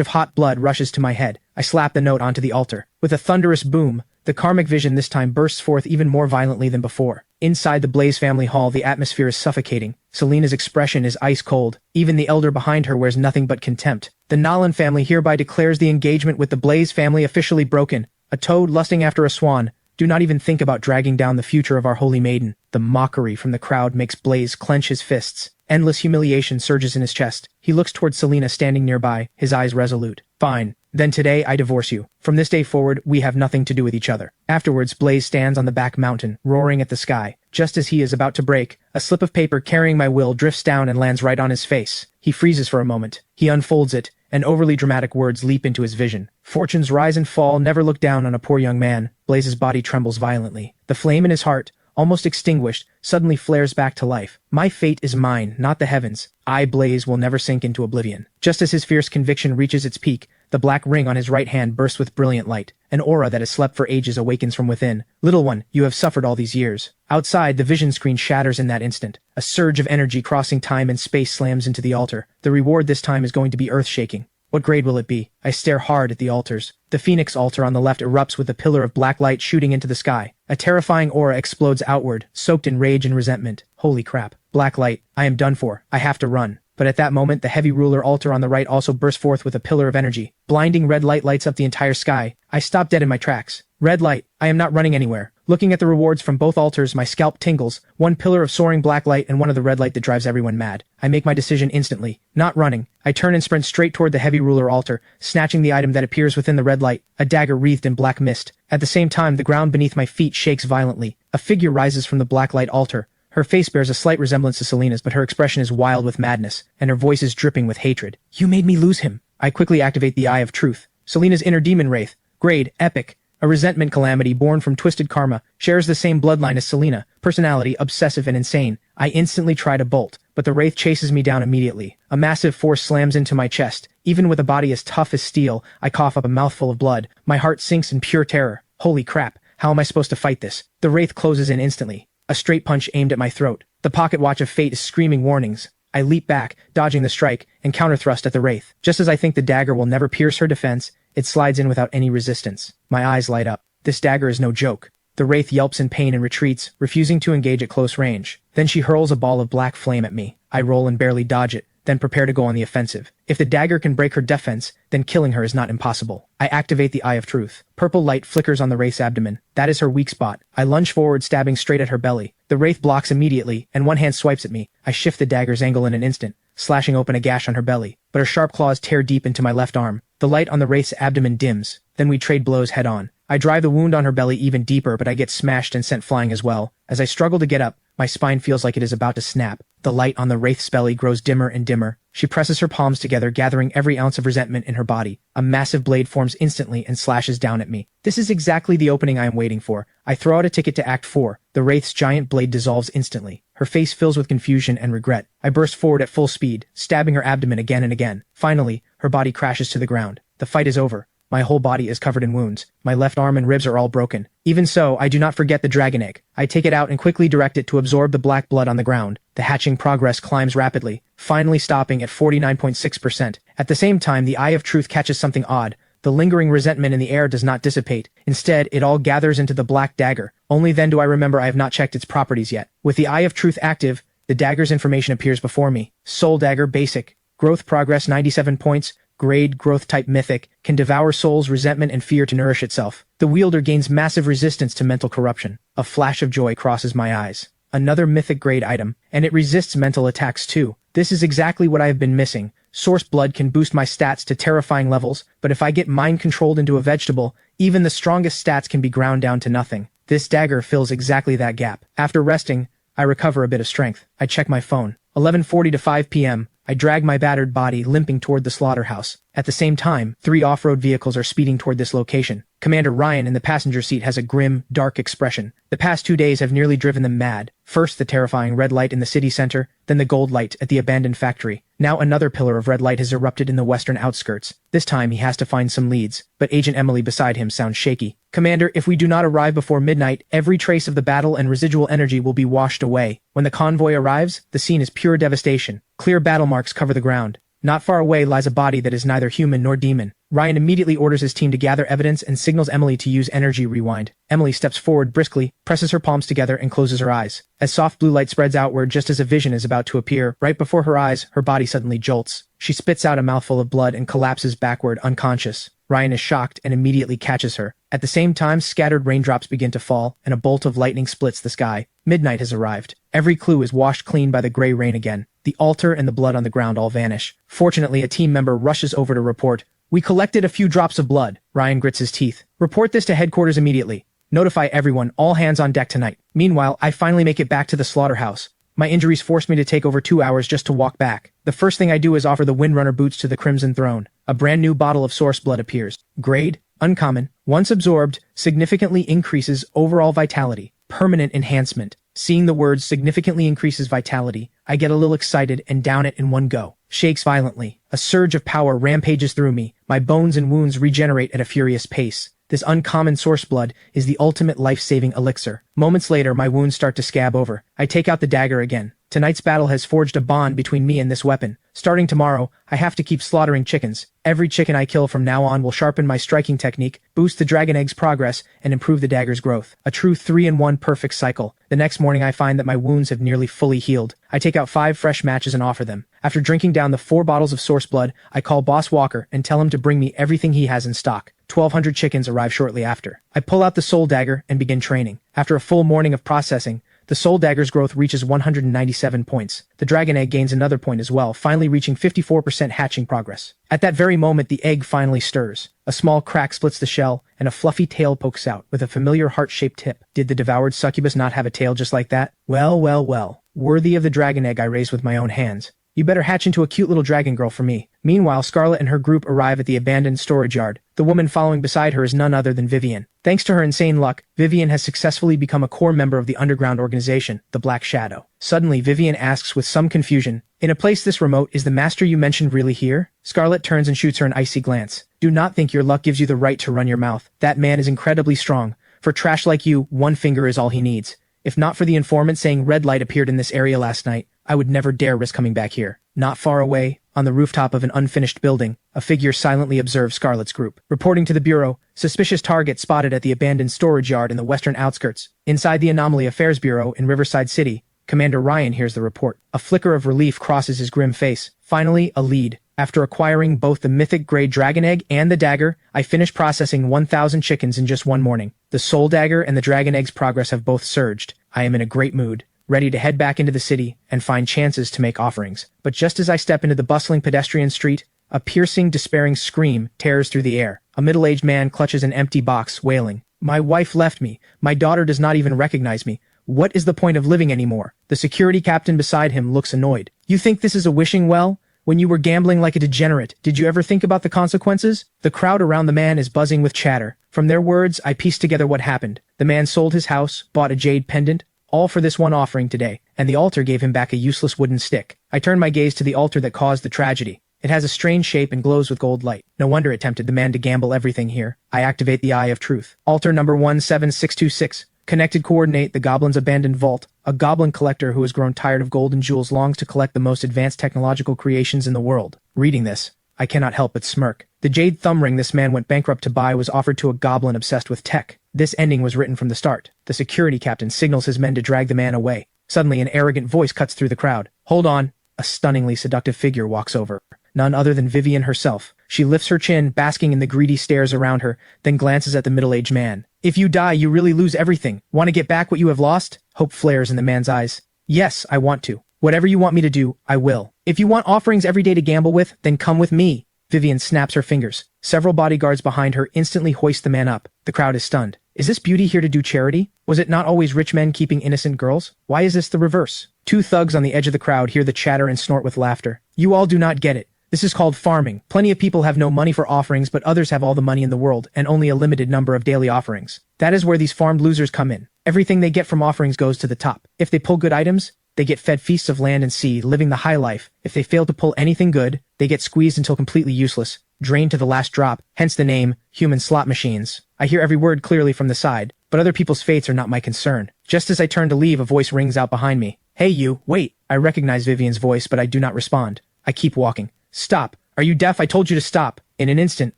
of hot blood rushes to my head. I slap the note onto the altar. With a thunderous boom, the karmic vision this time bursts forth even more violently than before. Inside the Blaze family hall, the atmosphere is suffocating. Selena's expression is ice cold. Even the elder behind her wears nothing but contempt. The Nolan family hereby declares the engagement with the Blaze family officially broken. A toad lusting after a swan. Do not even think about dragging down the future of our holy maiden. The mockery from the crowd makes Blaze clench his fists. Endless humiliation surges in his chest. He looks towards Selena standing nearby, his eyes resolute. Fine. Then today I divorce you. From this day forward, we have nothing to do with each other. Afterwards, Blaze stands on the back mountain, roaring at the sky. Just as he is about to break, a slip of paper carrying my will drifts down and lands right on his face. He freezes for a moment. He unfolds it, and overly dramatic words leap into his vision. Fortunes rise and fall, never look down on a poor young man. Blaze's body trembles violently. The flame in his heart, almost extinguished, suddenly flares back to life. My fate is mine, not the heavens. I, Blaze, will never sink into oblivion. Just as his fierce conviction reaches its peak, the black ring on his right hand bursts with brilliant light. An aura that has slept for ages awakens from within. Little one, you have suffered all these years. Outside, the vision screen shatters in that instant. A surge of energy crossing time and space slams into the altar. The reward this time is going to be earth-shaking. What grade will it be? I stare hard at the altars. The Phoenix altar on the left erupts with a pillar of black light shooting into the sky. A terrifying aura explodes outward, soaked in rage and resentment. Holy crap. Black light. I am done for. I have to run. But at that moment, the heavy ruler altar on the right also bursts forth with a pillar of energy. Blinding red light lights up the entire sky. I stop dead in my tracks. Red light. I am not running anywhere. Looking at the rewards from both altars, my scalp tingles. One pillar of soaring black light and one of the red light that drives everyone mad. I make my decision instantly. Not running. I turn and sprint straight toward the heavy ruler altar, snatching the item that appears within the red light, a dagger wreathed in black mist. At the same time, the ground beneath my feet shakes violently. A figure rises from the black light altar. Her face bears a slight resemblance to Selena's, but her expression is wild with madness, and her voice is dripping with hatred. You made me lose him. I quickly activate the Eye of Truth. Selena's inner demon wraith. Grade, epic. A resentment calamity born from twisted karma, shares the same bloodline as Selena. Personality, obsessive and insane. I instantly try to bolt, but the wraith chases me down immediately. A massive force slams into my chest. Even with a body as tough as steel, I cough up a mouthful of blood. My heart sinks in pure terror. Holy crap, how am I supposed to fight this? The wraith closes in instantly. A straight punch aimed at my throat. The pocket watch of fate is screaming warnings. I leap back, dodging the strike, and counterthrust at the wraith. Just as I think the dagger will never pierce her defense, it slides in without any resistance. My eyes light up. This dagger is no joke. The wraith yelps in pain and retreats, refusing to engage at close range. Then she hurls a ball of black flame at me. I roll and barely dodge it, then prepare to go on the offensive. If the dagger can break her defense, then killing her is not impossible. I activate the Eye of Truth. Purple light flickers on the wraith's abdomen. That is her weak spot. I lunge forward, stabbing straight at her belly. The wraith blocks immediately, and one hand swipes at me. I shift the dagger's angle in an instant, slashing open a gash on her belly, but her sharp claws tear deep into my left arm. The light on the wraith's abdomen dims. Then we trade blows head on. I drive the wound on her belly even deeper, but I get smashed and sent flying as well. As I struggle to get up, my spine feels like it is about to snap. The light on the wraith's belly grows dimmer and dimmer. She presses her palms together, gathering every ounce of resentment in her body. A massive blade forms instantly and slashes down at me. This is exactly the opening I am waiting for. I throw out a ticket to Act 4. The wraith's giant blade dissolves instantly. Her face fills with confusion and regret. I burst forward at full speed, stabbing her abdomen again and again. Finally, her body crashes to the ground. The fight is over. My whole body is covered in wounds. My left arm and ribs are all broken. Even so, I do not forget the dragon egg. I take it out and quickly direct it to absorb the black blood on the ground. The hatching progress climbs rapidly, finally stopping at 49.6%. At the same time, the Eye of Truth catches something odd. The lingering resentment in the air does not dissipate. Instead, it all gathers into the black dagger. Only then do I remember I have not checked its properties yet. With the Eye of Truth active, the dagger's information appears before me. Soul Dagger Basic. Growth progress 97 points. Grade, growth type mythic, can devour souls, resentment, and fear to nourish itself. The wielder gains massive resistance to mental corruption. A flash of joy crosses my eyes. Another mythic grade item, and it resists mental attacks too. This is exactly what I have been missing. Source blood can boost my stats to terrifying levels, but if I get mind controlled into a vegetable, even the strongest stats can be ground down to nothing. This dagger fills exactly that gap. After resting, I recover a bit of strength. I check my phone. 11:40 to 5 p.m., I drag my battered body limping toward the slaughterhouse. At the same time, 3 off-road vehicles are speeding toward this location. Commander Ryan in the passenger seat has a grim, dark expression. The past 2 days have nearly driven them mad. First the terrifying red light in the city center, then the gold light at the abandoned factory. Now another pillar of red light has erupted in the western outskirts. This time he has to find some leads, but Agent Emily beside him sounds shaky. Commander, if we do not arrive before midnight, every trace of the battle and residual energy will be washed away. When the convoy arrives, the scene is pure devastation. Clear battle marks cover the ground. Not far away lies a body that is neither human nor demon. Ryan immediately orders his team to gather evidence and signals Emily to use energy rewind. Emily steps forward briskly, presses her palms together, and closes her eyes. As soft blue light spreads outward just as a vision is about to appear, right before her eyes, her body suddenly jolts. She spits out a mouthful of blood and collapses backward, unconscious. Ryan is shocked and immediately catches her. At the same time, scattered raindrops begin to fall, and a bolt of lightning splits the sky. Midnight has arrived. Every clue is washed clean by the gray rain again. The altar and the blood on the ground all vanish. Fortunately, a team member rushes over to report. We collected a few drops of blood. Ryan grits his teeth. Report this to headquarters immediately. Notify everyone, all hands on deck tonight. Meanwhile, I finally make it back to the slaughterhouse. My injuries forced me to take over 2 hours just to walk back. The first thing I do is offer the Windrunner boots to the Crimson Throne. A brand new bottle of source blood appears. Grade, uncommon. Once absorbed, significantly increases overall vitality. Permanent enhancement. Seeing the words significantly increases vitality, I get a little excited and down it in one go. Shakes violently. A surge of power rampages through me. My bones and wounds regenerate at a furious pace. This uncommon source blood is the ultimate life-saving elixir. Moments later, my wounds start to scab over. I take out the dagger again. Tonight's battle has forged a bond between me and this weapon. Starting tomorrow, I have to keep slaughtering chickens. Every chicken I kill from now on will sharpen my striking technique, boost the dragon egg's progress, and improve the dagger's growth. A true 3-in-1 perfect cycle. The next morning I find that my wounds have nearly fully healed. I take out 5 fresh matches and offer them. After drinking down the 4 bottles of source blood, I call Boss Walker and tell him to bring me everything he has in stock. 1,200 chickens arrive shortly after. I pull out the soul dagger and begin training. After a full morning of processing, the soul dagger's growth reaches 197 points. The dragon egg gains another point as well, finally reaching 54% hatching progress. At that very moment, the egg finally stirs. A small crack splits the shell, and a fluffy tail pokes out, with a familiar heart-shaped tip. Did the devoured succubus not have a tail just like that? Well, well, well. Worthy of the dragon egg I raised with my own hands. You better hatch into a cute little dragon girl for me. Meanwhile, Scarlet and her group arrive at the abandoned storage yard. The woman following beside her is none other than Vivian. Thanks to her insane luck, Vivian has successfully become a core member of the underground organization, the Black Shadow. Suddenly, Vivian asks with some confusion, "In a place this remote, is the master you mentioned really here?" Scarlet turns and shoots her an icy glance. "Do not think your luck gives you the right to run your mouth. That man is incredibly strong. For trash like you, one finger is all he needs. If not for the informant saying red light appeared in this area last night, I would never dare risk coming back here." Not far away, on the rooftop of an unfinished building, a figure silently observes Scarlet's group. Reporting to the Bureau, suspicious target spotted at the abandoned storage yard in the western outskirts. Inside the Anomaly Affairs Bureau in Riverside City, Commander Ryan hears the report. A flicker of relief crosses his grim face. Finally, a lead. After acquiring both the mythic grade dragon egg and the dagger, I finished processing 1,000 chickens in just one morning. The soul dagger and the dragon egg's progress have both surged. I am in a great mood, ready to head back into the city and find chances to make offerings. But just as I step into the bustling pedestrian street, a piercing, despairing scream tears through the air. A middle-aged man clutches an empty box, wailing, "My wife left me. My daughter does not even recognize me. What is the point of living anymore?" The security captain beside him looks annoyed. "You think this is a wishing well? When you were gambling like a degenerate, did you ever think about the consequences?" The crowd around the man is buzzing with chatter. From their words, I piece together what happened. The man sold his house, bought a jade pendant, all for this one offering today, and the altar gave him back a useless wooden stick. I turn my gaze to the altar that caused the tragedy. It has a strange shape and glows with gold light. No wonder it tempted the man to gamble everything here. I activate the Eye of Truth. Altar number 17626. Connected coordinate the goblin's abandoned vault. A goblin collector who has grown tired of gold and jewels longs to collect the most advanced technological creations in the world. Reading this, I cannot help but smirk. The jade thumb ring this man went bankrupt to buy was offered to a goblin obsessed with tech. This ending was written from the start. The security captain signals his men to drag the man away. Suddenly, an arrogant voice cuts through the crowd. "Hold on." A stunningly seductive figure walks over. None other than Vivian herself. She lifts her chin, basking in the greedy stares around her, then glances at the middle-aged man. "If you die, you really lose everything. Want to get back what you have lost?" Hope flares in the man's eyes. "Yes, I want to. Whatever you want me to do, I will. If you want offerings every day to gamble with, then come with me." Vivian snaps her fingers. Several bodyguards behind her instantly hoist the man up. The crowd is stunned. Is this beauty here to do charity? Was it not always rich men keeping innocent girls? Why is this the reverse? Two thugs on the edge of the crowd hear the chatter and snort with laughter. You all do not get it. This is called farming. Plenty of people have no money for offerings, but others have all the money in the world, and only a limited number of daily offerings. That is where these farmed losers come in. Everything they get from offerings goes to the top. If they pull good items, they get fed feasts of land and sea, living the high life. If they fail to pull anything good, they get squeezed until completely useless, drained to the last drop, hence the name, human slot machines. I hear every word clearly from the side, but other people's fates are not my concern. Just as I turn to leave, a voice rings out behind me. Hey you, wait! I recognize Vivian's voice, but I do not respond. I keep walking. Stop! Are you deaf? I told you to stop! In an instant,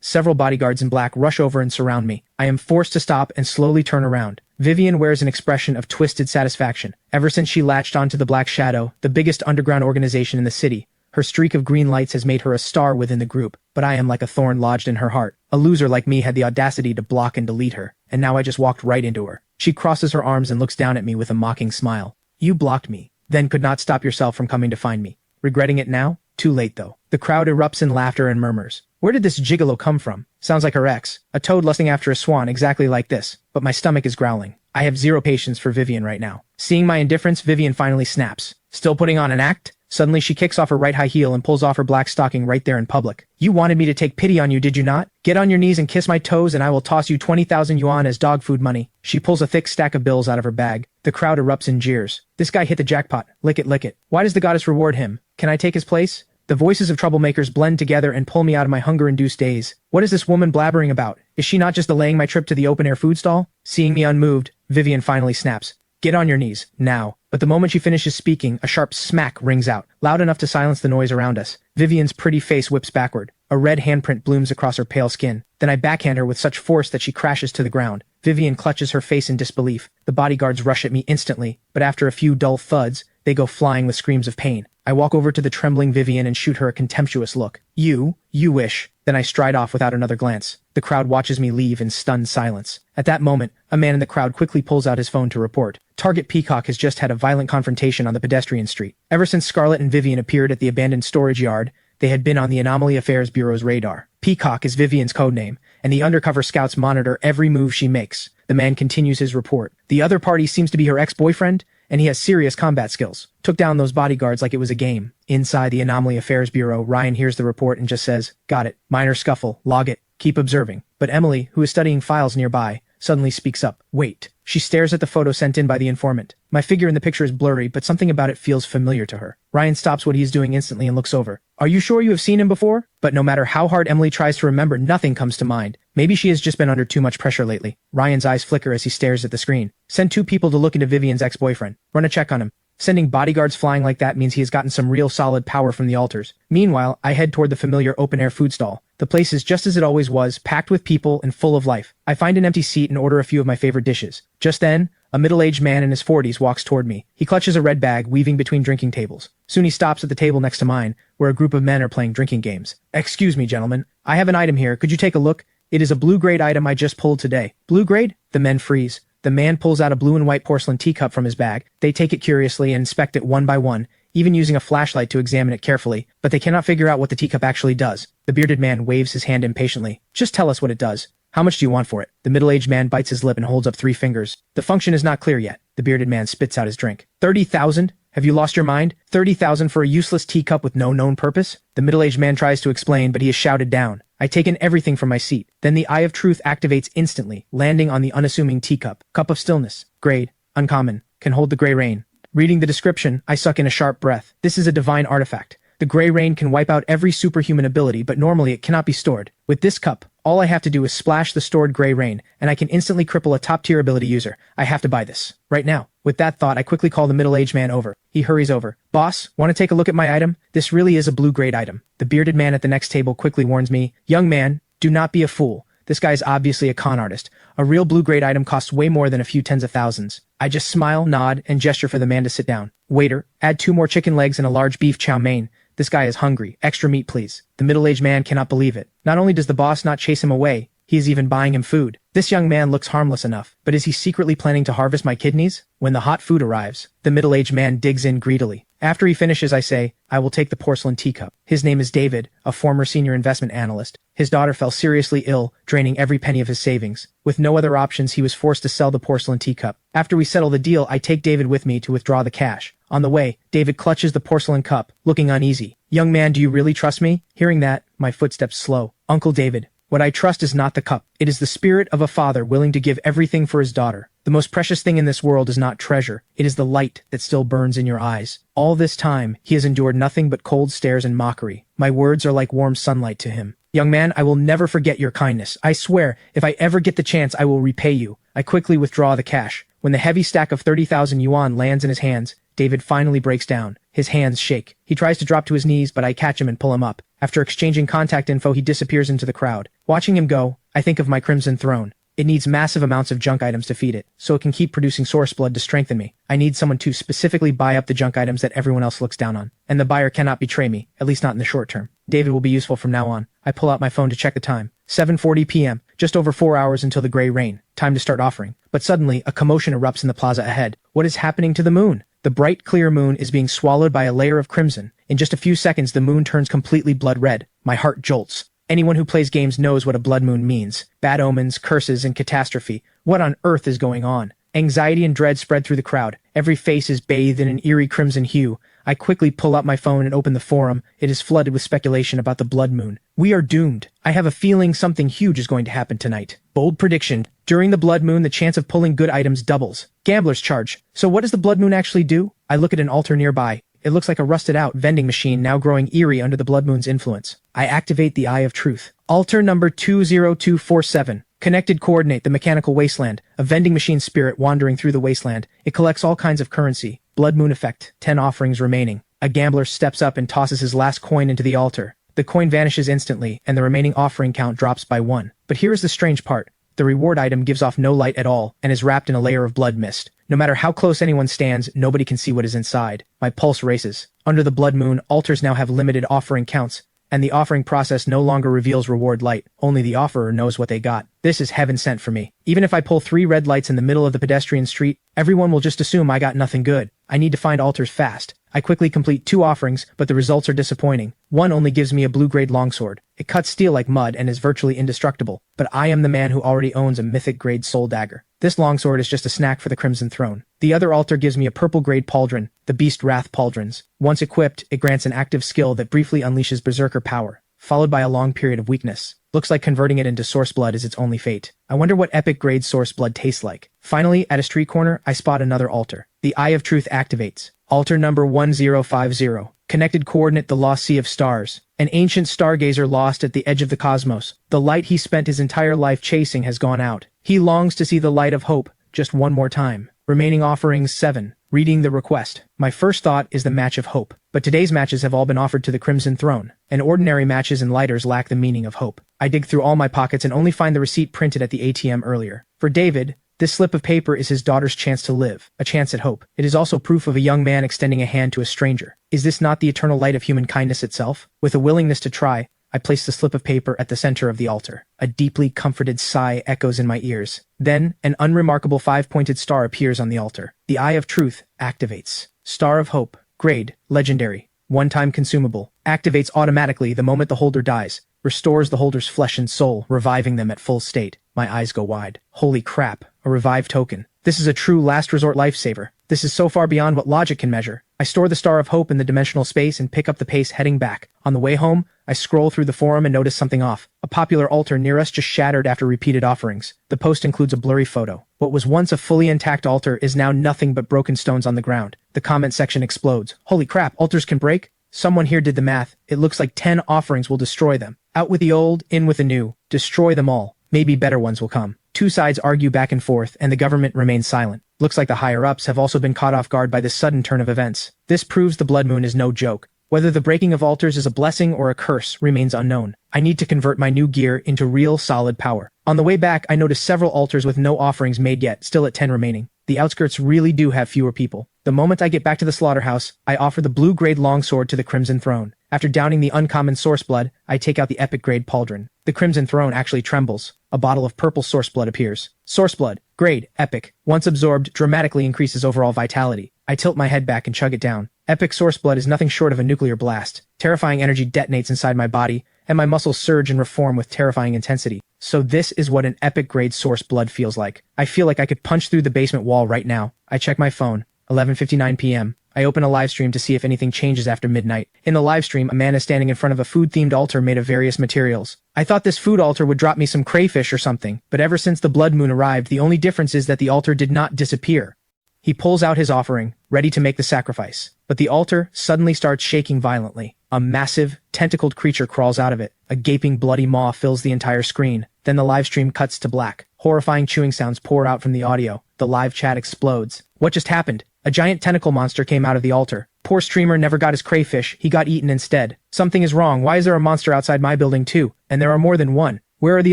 several bodyguards in black rush over and surround me. I am forced to stop and slowly turn around. Vivian wears an expression of twisted satisfaction. Ever since she latched onto the Black Shadow, the biggest underground organization in the city, her streak of green lights has made her a star within the group, but I am like a thorn lodged in her heart. A loser like me had the audacity to block and delete her, and now I just walked right into her. She crosses her arms and looks down at me with a mocking smile. You blocked me, then could not stop yourself from coming to find me. Regretting it now? Too late though. The crowd erupts in laughter and murmurs. Where did this gigolo come from? Sounds like her ex. A toad lusting after a swan exactly like this. But my stomach is growling. I have zero patience for Vivian right now. Seeing my indifference, Vivian finally snaps. Still putting on an act? Suddenly she kicks off her right high heel and pulls off her black stocking right there in public. You wanted me to take pity on you, did you not? Get on your knees and kiss my toes and I will toss you 20,000 yuan as dog food money. She pulls a thick stack of bills out of her bag. The crowd erupts in jeers. This guy hit the jackpot. Lick it, lick it. Why does the goddess reward him? Can I take his place? The voices of troublemakers blend together and pull me out of my hunger-induced daze. What is this woman blabbering about? Is she not just delaying my trip to the open-air food stall? Seeing me unmoved, Vivian finally snaps. Get on your knees, now. But the moment she finishes speaking, a sharp smack rings out, loud enough to silence the noise around us. Vivian's pretty face whips backward. A red handprint blooms across her pale skin. Then I backhand her with such force that she crashes to the ground. Vivian clutches her face in disbelief. The bodyguards rush at me instantly, but after a few dull thuds, they go flying with screams of pain. I walk over to the trembling Vivian and shoot her a contemptuous look. You wish. Then I stride off without another glance. The crowd watches me leave in stunned silence. At that moment, a man in the crowd quickly pulls out his phone to report. Target Peacock has just had a violent confrontation on the pedestrian street. Ever since Scarlet and Vivian appeared at the abandoned storage yard, they had been on the Anomaly Affairs Bureau's radar. Peacock is Vivian's codename, and the undercover scouts monitor every move she makes. The man continues his report. The other party seems to be her ex-boyfriend, and he has serious combat skills. Took down those bodyguards like it was a game. Inside the Anomaly Affairs Bureau, Ryan hears the report and just says, got it. Minor scuffle. Log it. Keep observing. But Emily, who is studying files nearby, suddenly speaks up. Wait. She stares at the photo sent in by the informant. My figure in the picture is blurry, but something about it feels familiar to her. Ryan stops what he is doing instantly and looks over. Are you sure you have seen him before? But no matter how hard Emily tries to remember, nothing comes to mind. Maybe she has just been under too much pressure lately. Ryan's eyes flicker as he stares at the screen. Send 2 people to look into Vivian's ex-boyfriend. Run a check on him. Sending bodyguards flying like that means he has gotten some real solid power from the altars. Meanwhile, I head toward the familiar open-air food stall. The place is just as it always was, packed with people and full of life. I find an empty seat and order a few of my favorite dishes. Just then, a middle-aged man in his 40s walks toward me. He clutches a red bag, weaving between drinking tables. Soon he stops at the table next to mine, where a group of men are playing drinking games. Excuse me, gentlemen. I have an item here. Could you take a look? It is a blue-grade item I just pulled today. Blue-grade? The men freeze. The man pulls out a blue and white porcelain teacup from his bag. They take it curiously and inspect it one by one, even using a flashlight to examine it carefully, but they cannot figure out what the teacup actually does. The bearded man waves his hand impatiently. Just tell us what it does. How much do you want for it? The middle-aged man bites his lip and holds up 3 fingers. The function is not clear yet. The bearded man spits out his drink. 30,000? Have you lost your mind? 30,000 for a useless teacup with no known purpose? The middle-aged man tries to explain, but he is shouted down. I take in everything from my seat. Then the Eye of Truth activates instantly, landing on the unassuming teacup. Cup of Stillness. Grade. Uncommon. Can hold the gray rain. Reading the description, I suck in a sharp breath. This is a divine artifact. The gray rain can wipe out every superhuman ability, but normally it cannot be stored. With this cup, all I have to do is splash the stored gray rain, and I can instantly cripple a top-tier ability user. I have to buy this. Right now. With that thought, I quickly call the middle-aged man over. He hurries over. Boss, want to take a look at my item? This really is a blue-grade item. The bearded man at the next table quickly warns me, young man, do not be a fool. This guy is obviously a con artist. A real blue-grade item costs way more than a few tens of thousands. I just smile, nod, and gesture for the man to sit down. Waiter, add 2 more chicken legs and a large beef chow mein. This guy is hungry. Extra meat, please. The middle-aged man cannot believe it. Not only does the boss not chase him away, he is even buying him food. This young man looks harmless enough, but is he secretly planning to harvest my kidneys? When the hot food arrives, the middle-aged man digs in greedily. After he finishes, I say, I will take the porcelain teacup. His name is David, a former senior investment analyst. His daughter fell seriously ill, draining every penny of his savings. With no other options, he was forced to sell the porcelain teacup. After we settle the deal, I take David with me to withdraw the cash. On the way, David clutches the porcelain cup, looking uneasy. Young man, do you really trust me? Hearing that, my footsteps slow. Uncle David, what I trust is not the cup. It is the spirit of a father willing to give everything for his daughter. The most precious thing in this world is not treasure. It is the light that still burns in your eyes. All this time, he has endured nothing but cold stares and mockery. My words are like warm sunlight to him. Young man, I will never forget your kindness. I swear, if I ever get the chance, I will repay you. I quickly withdraw the cash. When the heavy stack of 30,000 yuan lands in his hands, David finally breaks down. His hands shake. He tries to drop to his knees, but I catch him and pull him up. After exchanging contact info, he disappears into the crowd. Watching him go, I think of my Crimson Throne. It needs massive amounts of junk items to feed it, so it can keep producing source blood to strengthen me. I need someone to specifically buy up the junk items that everyone else looks down on. And the buyer cannot betray me, at least not in the short term. David will be useful from now on. I pull out my phone to check the time. 7:40 p.m., just over 4 hours until the gray rain. Time to start offering. But suddenly, a commotion erupts in the plaza ahead. What is happening to the moon? The bright, clear moon is being swallowed by a layer of crimson. In just a few seconds, the moon turns completely blood red. My heart jolts. Anyone who plays games knows what a blood moon means. Bad omens, curses, and catastrophe. What on earth is going on? Anxiety and dread spread through the crowd. Every face is bathed in an eerie crimson hue. I quickly pull out my phone and open the forum. It is flooded with speculation about the blood moon. We are doomed. I have a feeling something huge is going to happen tonight. Bold prediction. During the blood moon, the chance of pulling good items doubles. Gambler's charge. So what does the blood moon actually do? I look at an altar nearby. It looks like a rusted-out vending machine now growing eerie under the blood moon's influence. I activate the Eye of Truth. Altar number 20247. Connected coordinate the mechanical wasteland, a vending machine spirit wandering through the wasteland. It collects all kinds of currency. Blood moon effect. 10 offerings remaining. A gambler steps up and tosses his last coin into the altar. The coin vanishes instantly, and the remaining offering count drops by 1. But here is the strange part. The reward item gives off no light at all, and is wrapped in a layer of blood mist. No matter how close anyone stands, nobody can see what is inside. My pulse races. Under the blood moon, altars now have limited offering counts, and the offering process no longer reveals reward light. Only the offerer knows what they got. This is heaven sent for me. Even if I pull 3 red lights in the middle of the pedestrian street, everyone will just assume I got nothing good. I need to find altars fast. I quickly complete 2 offerings, but the results are disappointing. One only gives me a blue-grade longsword. It cuts steel like mud and is virtually indestructible, but I am the man who already owns a mythic-grade soul dagger. This longsword is just a snack for the Crimson Throne. The other altar gives me a purple-grade pauldron, the Beast Wrath Pauldrons. Once equipped, it grants an active skill that briefly unleashes berserker power, followed by a long period of weakness. Looks like converting it into source blood is its only fate. I wonder what epic-grade source blood tastes like. Finally, at a street corner, I spot another altar. The Eye of Truth activates. Altar number 1050. Connected coordinate the lost sea of stars. An ancient stargazer lost at the edge of the cosmos. The light he spent his entire life chasing has gone out. He longs to see the light of hope just one more time. Remaining offerings 7. Reading the request. My first thought is the match of hope. But today's matches have all been offered to the Crimson Throne, and ordinary matches and lighters lack the meaning of hope. I dig through all my pockets and only find the receipt printed at the ATM earlier. For David, this slip of paper is his daughter's chance to live, a chance at hope. It is also proof of a young man extending a hand to a stranger. Is this not the eternal light of human kindness itself? With a willingness to try, I place the slip of paper at the center of the altar. A deeply comforted sigh echoes in my ears. Then, an unremarkable 5-pointed star appears on the altar. The Eye of Truth activates. Star of Hope. Grade. Legendary. One-time consumable. Activates automatically the moment the holder dies. Restores the holder's flesh and soul, reviving them at full state. My eyes go wide. Holy crap. A revive token. This is a true last resort lifesaver. This is so far beyond what logic can measure. I store the Star of Hope in the dimensional space and pick up the pace heading back. On the way home, I scroll through the forum and notice something off. A popular altar near us just shattered after repeated offerings. The post includes a blurry photo. What was once a fully intact altar is now nothing but broken stones on the ground. The comment section explodes. Holy crap, altars can break? Someone here did the math. It looks like 10 offerings will destroy them. Out with the old, in with the new. Destroy them all. Maybe better ones will come. Two sides argue back and forth, and the government remains silent. Looks like the higher-ups have also been caught off guard by this sudden turn of events. This proves the blood moon is no joke. Whether the breaking of altars is a blessing or a curse remains unknown. I need to convert my new gear into real solid power. On the way back, I noticed several altars with no offerings made yet, still at 10 remaining. The outskirts really do have fewer people. The moment I get back to the slaughterhouse, I offer the blue-grade longsword to the Crimson Throne. After downing the uncommon source blood, I take out the epic-grade pauldron. The Crimson Throne actually trembles. A bottle of purple source blood appears. Source blood. Grade. Epic. Once absorbed, dramatically increases overall vitality. I tilt my head back and chug it down. Epic source blood is nothing short of a nuclear blast. Terrifying energy detonates inside my body, and my muscles surge and reform with terrifying intensity. So this is what an epic grade source blood feels like. I feel like I could punch through the basement wall right now. I check my phone. 11:59 p.m. I open a live stream to see if anything changes after midnight. In the live stream, a man is standing in front of a food-themed altar made of various materials. I thought this food altar would drop me some crayfish or something, but ever since the blood moon arrived, the only difference is that the altar did not disappear. He pulls out his offering, ready to make the sacrifice. But the altar suddenly starts shaking violently. A massive, tentacled creature crawls out of it. A gaping, bloody maw fills the entire screen. Then the live stream cuts to black. Horrifying chewing sounds pour out from the audio. The live chat explodes. What just happened? A giant tentacle monster came out of the altar. Poor streamer never got his crayfish, he got eaten instead. Something is wrong, why is there a monster outside my building too? And there are more than one. Where are the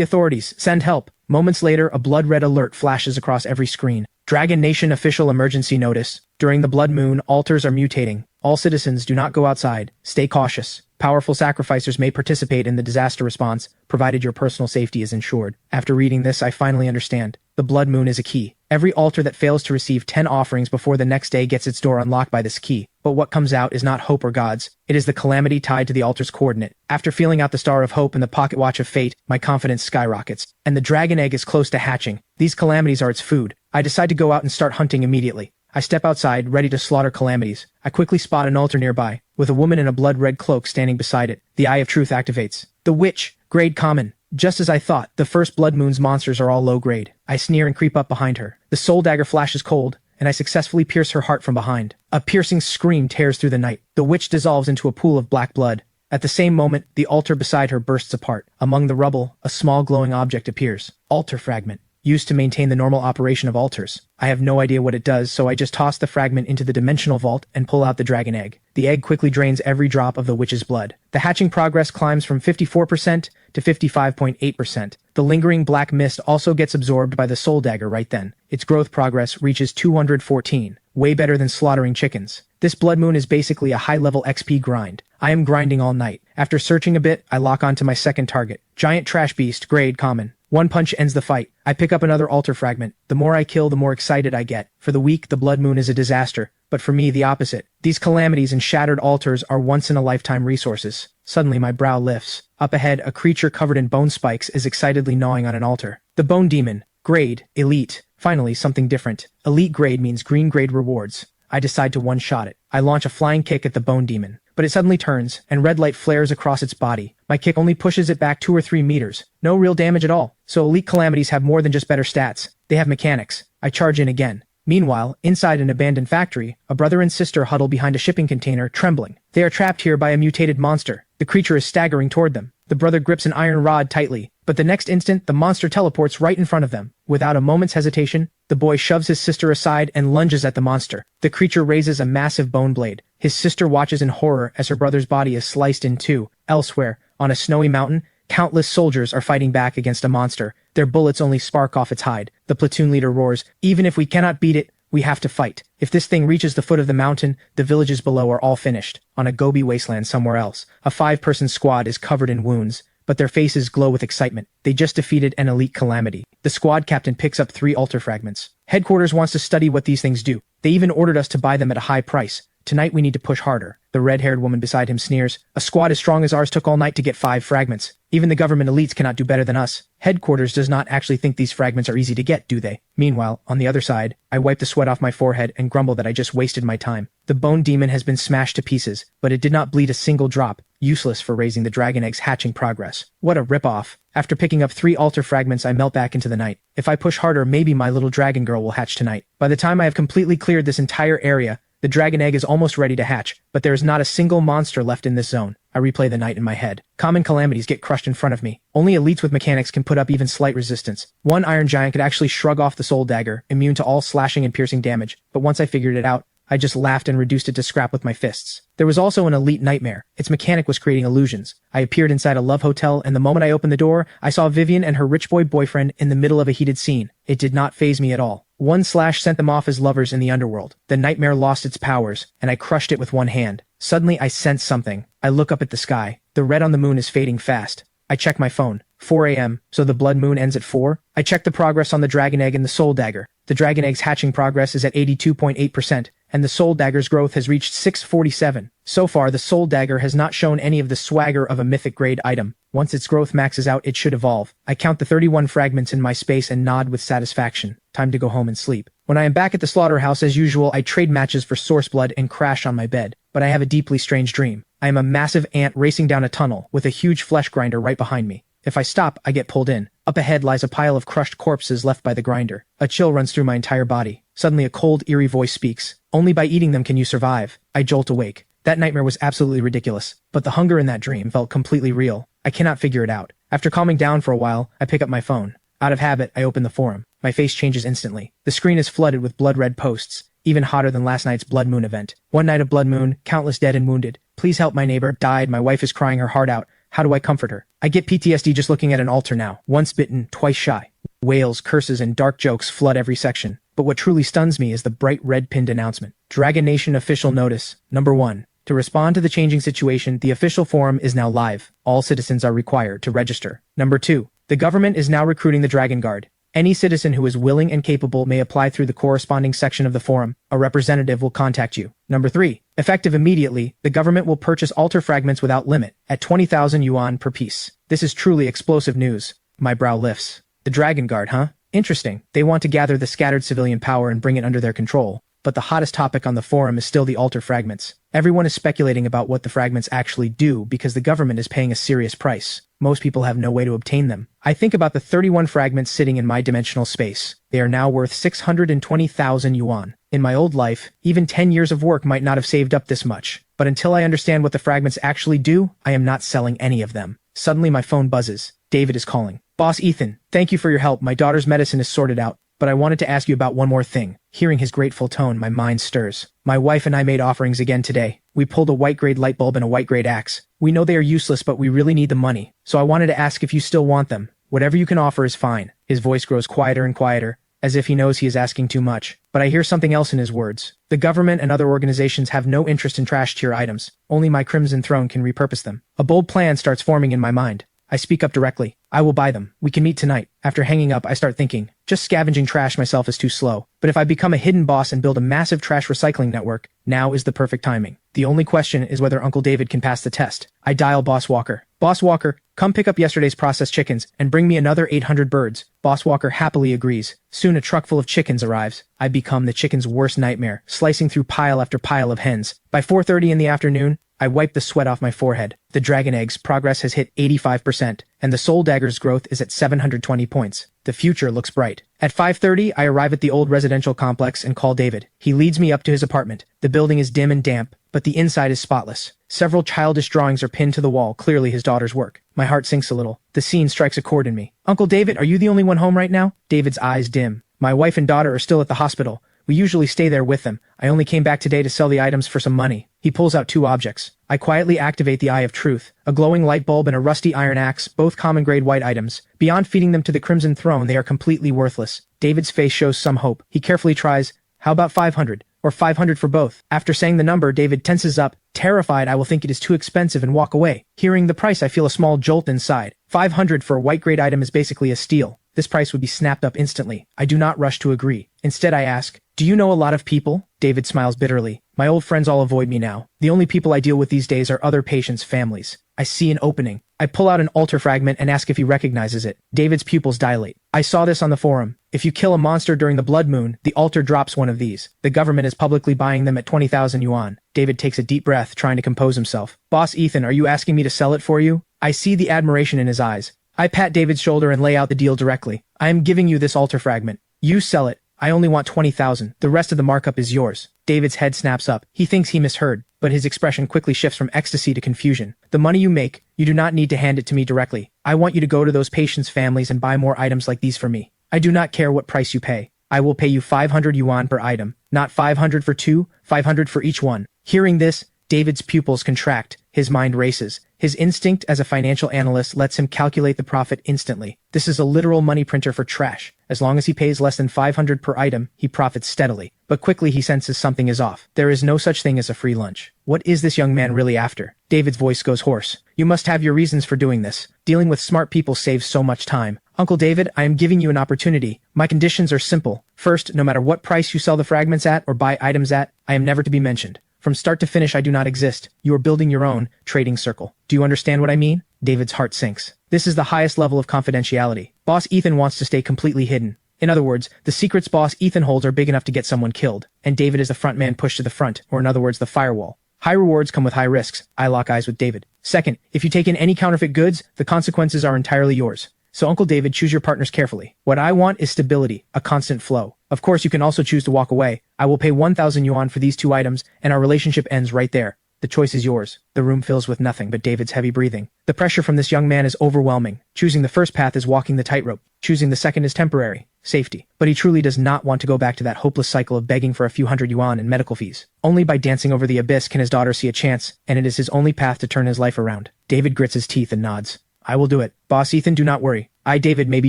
authorities? Send help. Moments later, a blood-red alert flashes across every screen. Dragon Nation official emergency notice. During the blood moon, altars are mutating. All citizens do not go outside. Stay cautious. Powerful sacrificers may participate in the disaster response, provided your personal safety is ensured. After reading this, I finally understand. The blood moon is a key. Every altar that fails to receive 10 offerings before the next day gets its door unlocked by this key. But what comes out is not hope or gods. It is the calamity tied to the altar's coordinate. After feeling out the star of hope and the pocket watch of fate, my confidence skyrockets. And the dragon egg is close to hatching. These calamities are its food. I decide to go out and start hunting immediately. I step outside, ready to slaughter calamities. I quickly spot an altar nearby, with a woman in a blood-red cloak standing beside it. The Eye of Truth activates. The Witch, grade common. Just as I thought, the first blood moon's monsters are all low grade. I sneer and creep up behind her. The soul dagger flashes cold, and I successfully pierce her heart from behind. A piercing scream tears through the night. The witch dissolves into a pool of black blood. At the same moment, the altar beside her bursts apart. Among the rubble, a small glowing object appears. Altar fragment. Used to maintain the normal operation of altars. I have no idea what it does, so I just toss the fragment into the dimensional vault and pull out the dragon egg. The egg quickly drains every drop of the witch's blood. The hatching progress climbs from 54% to 55.8%. The lingering black mist also gets absorbed by the soul dagger right then. Its growth progress reaches 214. Way better than slaughtering chickens. This blood moon is basically a high-level XP grind. I am grinding all night. After searching a bit, I lock onto my second target. Giant trash beast, grade common. One punch ends the fight. I pick up another altar fragment. The more I kill, the more excited I get. For the weak, the blood moon is a disaster. But for me, the opposite. These calamities and shattered altars are once-in-a-lifetime resources. Suddenly, my brow lifts. Up ahead, a creature covered in bone spikes is excitedly gnawing on an altar. The Bone Demon. Grade. Elite. Finally, something different. Elite grade means green grade rewards. I decide to one-shot it. I launch a flying kick at the Bone Demon. But it suddenly turns, and red light flares across its body. My kick only pushes it back 2 or 3 meters. No real damage at all. So elite calamities have more than just better stats. They have mechanics. I charge in again. Meanwhile, inside an abandoned factory, a brother and sister huddle behind a shipping container, trembling. They are trapped here by a mutated monster. The creature is staggering toward them. The brother grips an iron rod tightly, but the next instant, the monster teleports right in front of them. Without a moment's hesitation, the boy shoves his sister aside and lunges at the monster. The creature raises a massive bone blade. His sister watches in horror as her brother's body is sliced in two. Elsewhere, on a snowy mountain, countless soldiers are fighting back against a monster. Their bullets only spark off its hide. The platoon leader roars, "Even if we cannot beat it, we have to fight. If this thing reaches the foot of the mountain, the villages below are all finished." On a Gobi wasteland somewhere else, a 5-person squad is covered in wounds, but their faces glow with excitement. They just defeated an elite calamity. The squad captain picks up 3 altar fragments. Headquarters wants to study what these things do. They even ordered us to buy them at a high price. Tonight we need to push harder. The red-haired woman beside him sneers. A squad as strong as ours took all night to get 5 fragments. Even the government elites cannot do better than us. Headquarters does not actually think these fragments are easy to get, do they? Meanwhile, on the other side, I wipe the sweat off my forehead and grumble that I just wasted my time. The bone demon has been smashed to pieces, but it did not bleed a single drop. Useless for raising the dragon egg's hatching progress. What a rip-off. After picking up 3 altar fragments, I melt back into the night. If I push harder, maybe my little dragon girl will hatch tonight. By the time I have completely cleared this entire area, the dragon egg is almost ready to hatch, but there is not a single monster left in this zone. I replay the night in my head. Common calamities get crushed in front of me. Only elites with mechanics can put up even slight resistance. One iron giant could actually shrug off the soul dagger, immune to all slashing and piercing damage, but once I figured it out, I just laughed and reduced it to scrap with my fists. There was also an elite nightmare. Its mechanic was creating illusions. I appeared inside a love hotel, and the moment I opened the door, I saw Vivian and her rich boy boyfriend in the middle of a heated scene. It did not faze me at all. One slash sent them off as lovers in the underworld. The nightmare lost its powers, and I crushed it with one hand. Suddenly, I sense something. I look up at the sky. The red on the moon is fading fast. I check my phone. 4 a.m., so the blood moon ends at 4. I check the progress on the dragon egg and the soul dagger. The dragon egg's hatching progress is at 82.8%, and the soul dagger's growth has reached 647. So far, the soul dagger has not shown any of the swagger of a mythic grade item. Once its growth maxes out, it should evolve. I count the 31 fragments in my space and nod with satisfaction. Time to go home and sleep. When I am back at the slaughterhouse as usual, I trade matches for source blood and crash on my bed. But I have a deeply strange dream. I am a massive ant racing down a tunnel with a huge flesh grinder right behind me. If I stop, I get pulled in. Up ahead lies a pile of crushed corpses left by the grinder. A chill runs through my entire body. Suddenly a cold, eerie voice speaks. Only by eating them can you survive. I jolt awake. That nightmare was absolutely ridiculous, but the hunger in that dream felt completely real. I cannot figure it out. After calming down for a while, I pick up my phone. Out of habit, I open the forum. My face changes instantly. The screen is flooded with blood-red posts, even hotter than last night's Blood Moon event. One night of Blood Moon, countless dead and wounded. Please help, my neighbor died, my wife is crying her heart out. How do I comfort her? I get PTSD just looking at an altar now. Once bitten, twice shy. Wails, curses, and dark jokes flood every section. But what truly stuns me is the bright red pinned announcement. Dragon Nation official notice. Number 1. To respond to the changing situation, the official forum is now live. All citizens are required to register. Number 2. The government is now recruiting the Dragon Guard. Any citizen who is willing and capable may apply through the corresponding section of the forum. A representative will contact you. Number 3. Effective immediately, the government will purchase altar fragments without limit, at 20,000 yuan per piece. This is truly explosive news. My brow lifts. The Dragon Guard, huh? Interesting. They want to gather the scattered civilian power and bring it under their control. But the hottest topic on the forum is still the altar fragments. Everyone is speculating about what the fragments actually do because the government is paying a serious price. Most people have no way to obtain them. I think about the 31 fragments sitting in my dimensional space. They are now worth 620,000 yuan. In my old life, even 10 years of work might not have saved up this much. But until I understand what the fragments actually do, I am not selling any of them. Suddenly my phone buzzes. David is calling. Boss Ethan, thank you for your help. My daughter's medicine is sorted out. But I wanted to ask you about one more thing. Hearing his grateful tone, my mind stirs. My wife and I made offerings again today. We pulled a white-grade light bulb and a white-grade axe. We know they are useless, but we really need the money. So I wanted to ask if you still want them. Whatever you can offer is fine. His voice grows quieter and quieter, as if he knows he is asking too much. But I hear something else in his words. The government and other organizations have no interest in trash-tier items. Only my Crimson Throne can repurpose them. A bold plan starts forming in my mind. I speak up directly. I will buy them. We can meet tonight. After hanging up, I start thinking. Just scavenging trash myself is too slow. But if I become a hidden boss and build a massive trash recycling network, now is the perfect timing. The only question is whether Uncle David can pass the test. I dial Boss Walker. Boss Walker, come pick up yesterday's processed chickens and bring me another 800 birds. Boss Walker happily agrees. Soon a truck full of chickens arrives. I become the chicken's worst nightmare, slicing through pile after pile of hens. By 4:30 in the afternoon, I wipe the sweat off my forehead. The dragon egg's progress has hit 85%, and the soul dagger's growth is at 720 points. The future looks bright. At 5:30, I arrive at the old residential complex and call David. He leads me up to his apartment. The building is dim and damp, but the inside is spotless. Several childish drawings are pinned to the wall, clearly his daughter's work. My heart sinks a little. The scene strikes a chord in me. Uncle David, are you the only one home right now? David's eyes dim. My wife and daughter are still at the hospital. We usually stay there with them. I only came back today to sell the items for some money. He pulls out 2 objects. I quietly activate the Eye of Truth, a glowing light bulb and a rusty iron axe, both common grade white items. Beyond feeding them to the Crimson Throne, they are completely worthless. David's face shows some hope. He carefully tries, how about 500? Or 500 for both. After saying the number, David tenses up. Terrified, I will think it is too expensive and walk away. Hearing the price, I feel a small jolt inside. 500 for a white grade item is basically a steal. This price would be snapped up instantly. I do not rush to agree. Instead, I ask, do you know a lot of people? David smiles bitterly. My old friends all avoid me now. The only people I deal with these days are other patients' families. I see an opening. I pull out an altar fragment and ask if he recognizes it. David's pupils dilate. I saw this on the forum. If you kill a monster during the blood moon, the altar drops one of these. The government is publicly buying them at 20,000 yuan. David takes a deep breath, trying to compose himself. Boss Ethan, are you asking me to sell it for you? I see the admiration in his eyes. I pat David's shoulder and lay out the deal directly. I am giving you this altar fragment. You sell it. I only want 20,000. The rest of the markup is yours. David's head snaps up. He thinks he misheard, but his expression quickly shifts from ecstasy to confusion. The money you make, you do not need to hand it to me directly. I want you to go to those patients' families and buy more items like these for me. I do not care what price you pay. I will pay you 500 yuan per item. Not 500 for 2, 500 for each one. Hearing this, David's pupils contract. His mind races. His instinct as a financial analyst lets him calculate the profit instantly. This is a literal money printer for trash. As long as he pays less than 500 per item, he profits steadily. But quickly he senses something is off. There is no such thing as a free lunch. What is this young man really after? David's voice goes hoarse. You must have your reasons for doing this. Dealing with smart people saves so much time. Uncle David, I am giving you an opportunity. My conditions are simple. First, no matter what price you sell the fragments at or buy items at, I am never to be mentioned. From start to finish, I do not exist. You are building your own trading circle. Do you understand what I mean? David's heart sinks. This is the highest level of confidentiality. Boss Ethan wants to stay completely hidden. In other words, the secrets boss Ethan holds are big enough to get someone killed, and David is the front man pushed to the front, or in other words, the firewall. High rewards come with high risks. I lock eyes with David. Second, if you take in any counterfeit goods, the consequences are entirely yours. So Uncle David, choose your partners carefully. What I want is stability, a constant flow. Of course, you can also choose to walk away. I will pay 1,000 yuan for these 2 items, and our relationship ends right there. The choice is yours. The room fills with nothing but David's heavy breathing. The pressure from this young man is overwhelming. Choosing the first path is walking the tightrope. Choosing the second is temporary. Safety. But he truly does not want to go back to that hopeless cycle of begging for a few hundred yuan in medical fees. Only by dancing over the abyss can his daughter see a chance, and it is his only path to turn his life around. David grits his teeth and nods. I will do it. Boss Ethan, do not worry. I, David, may be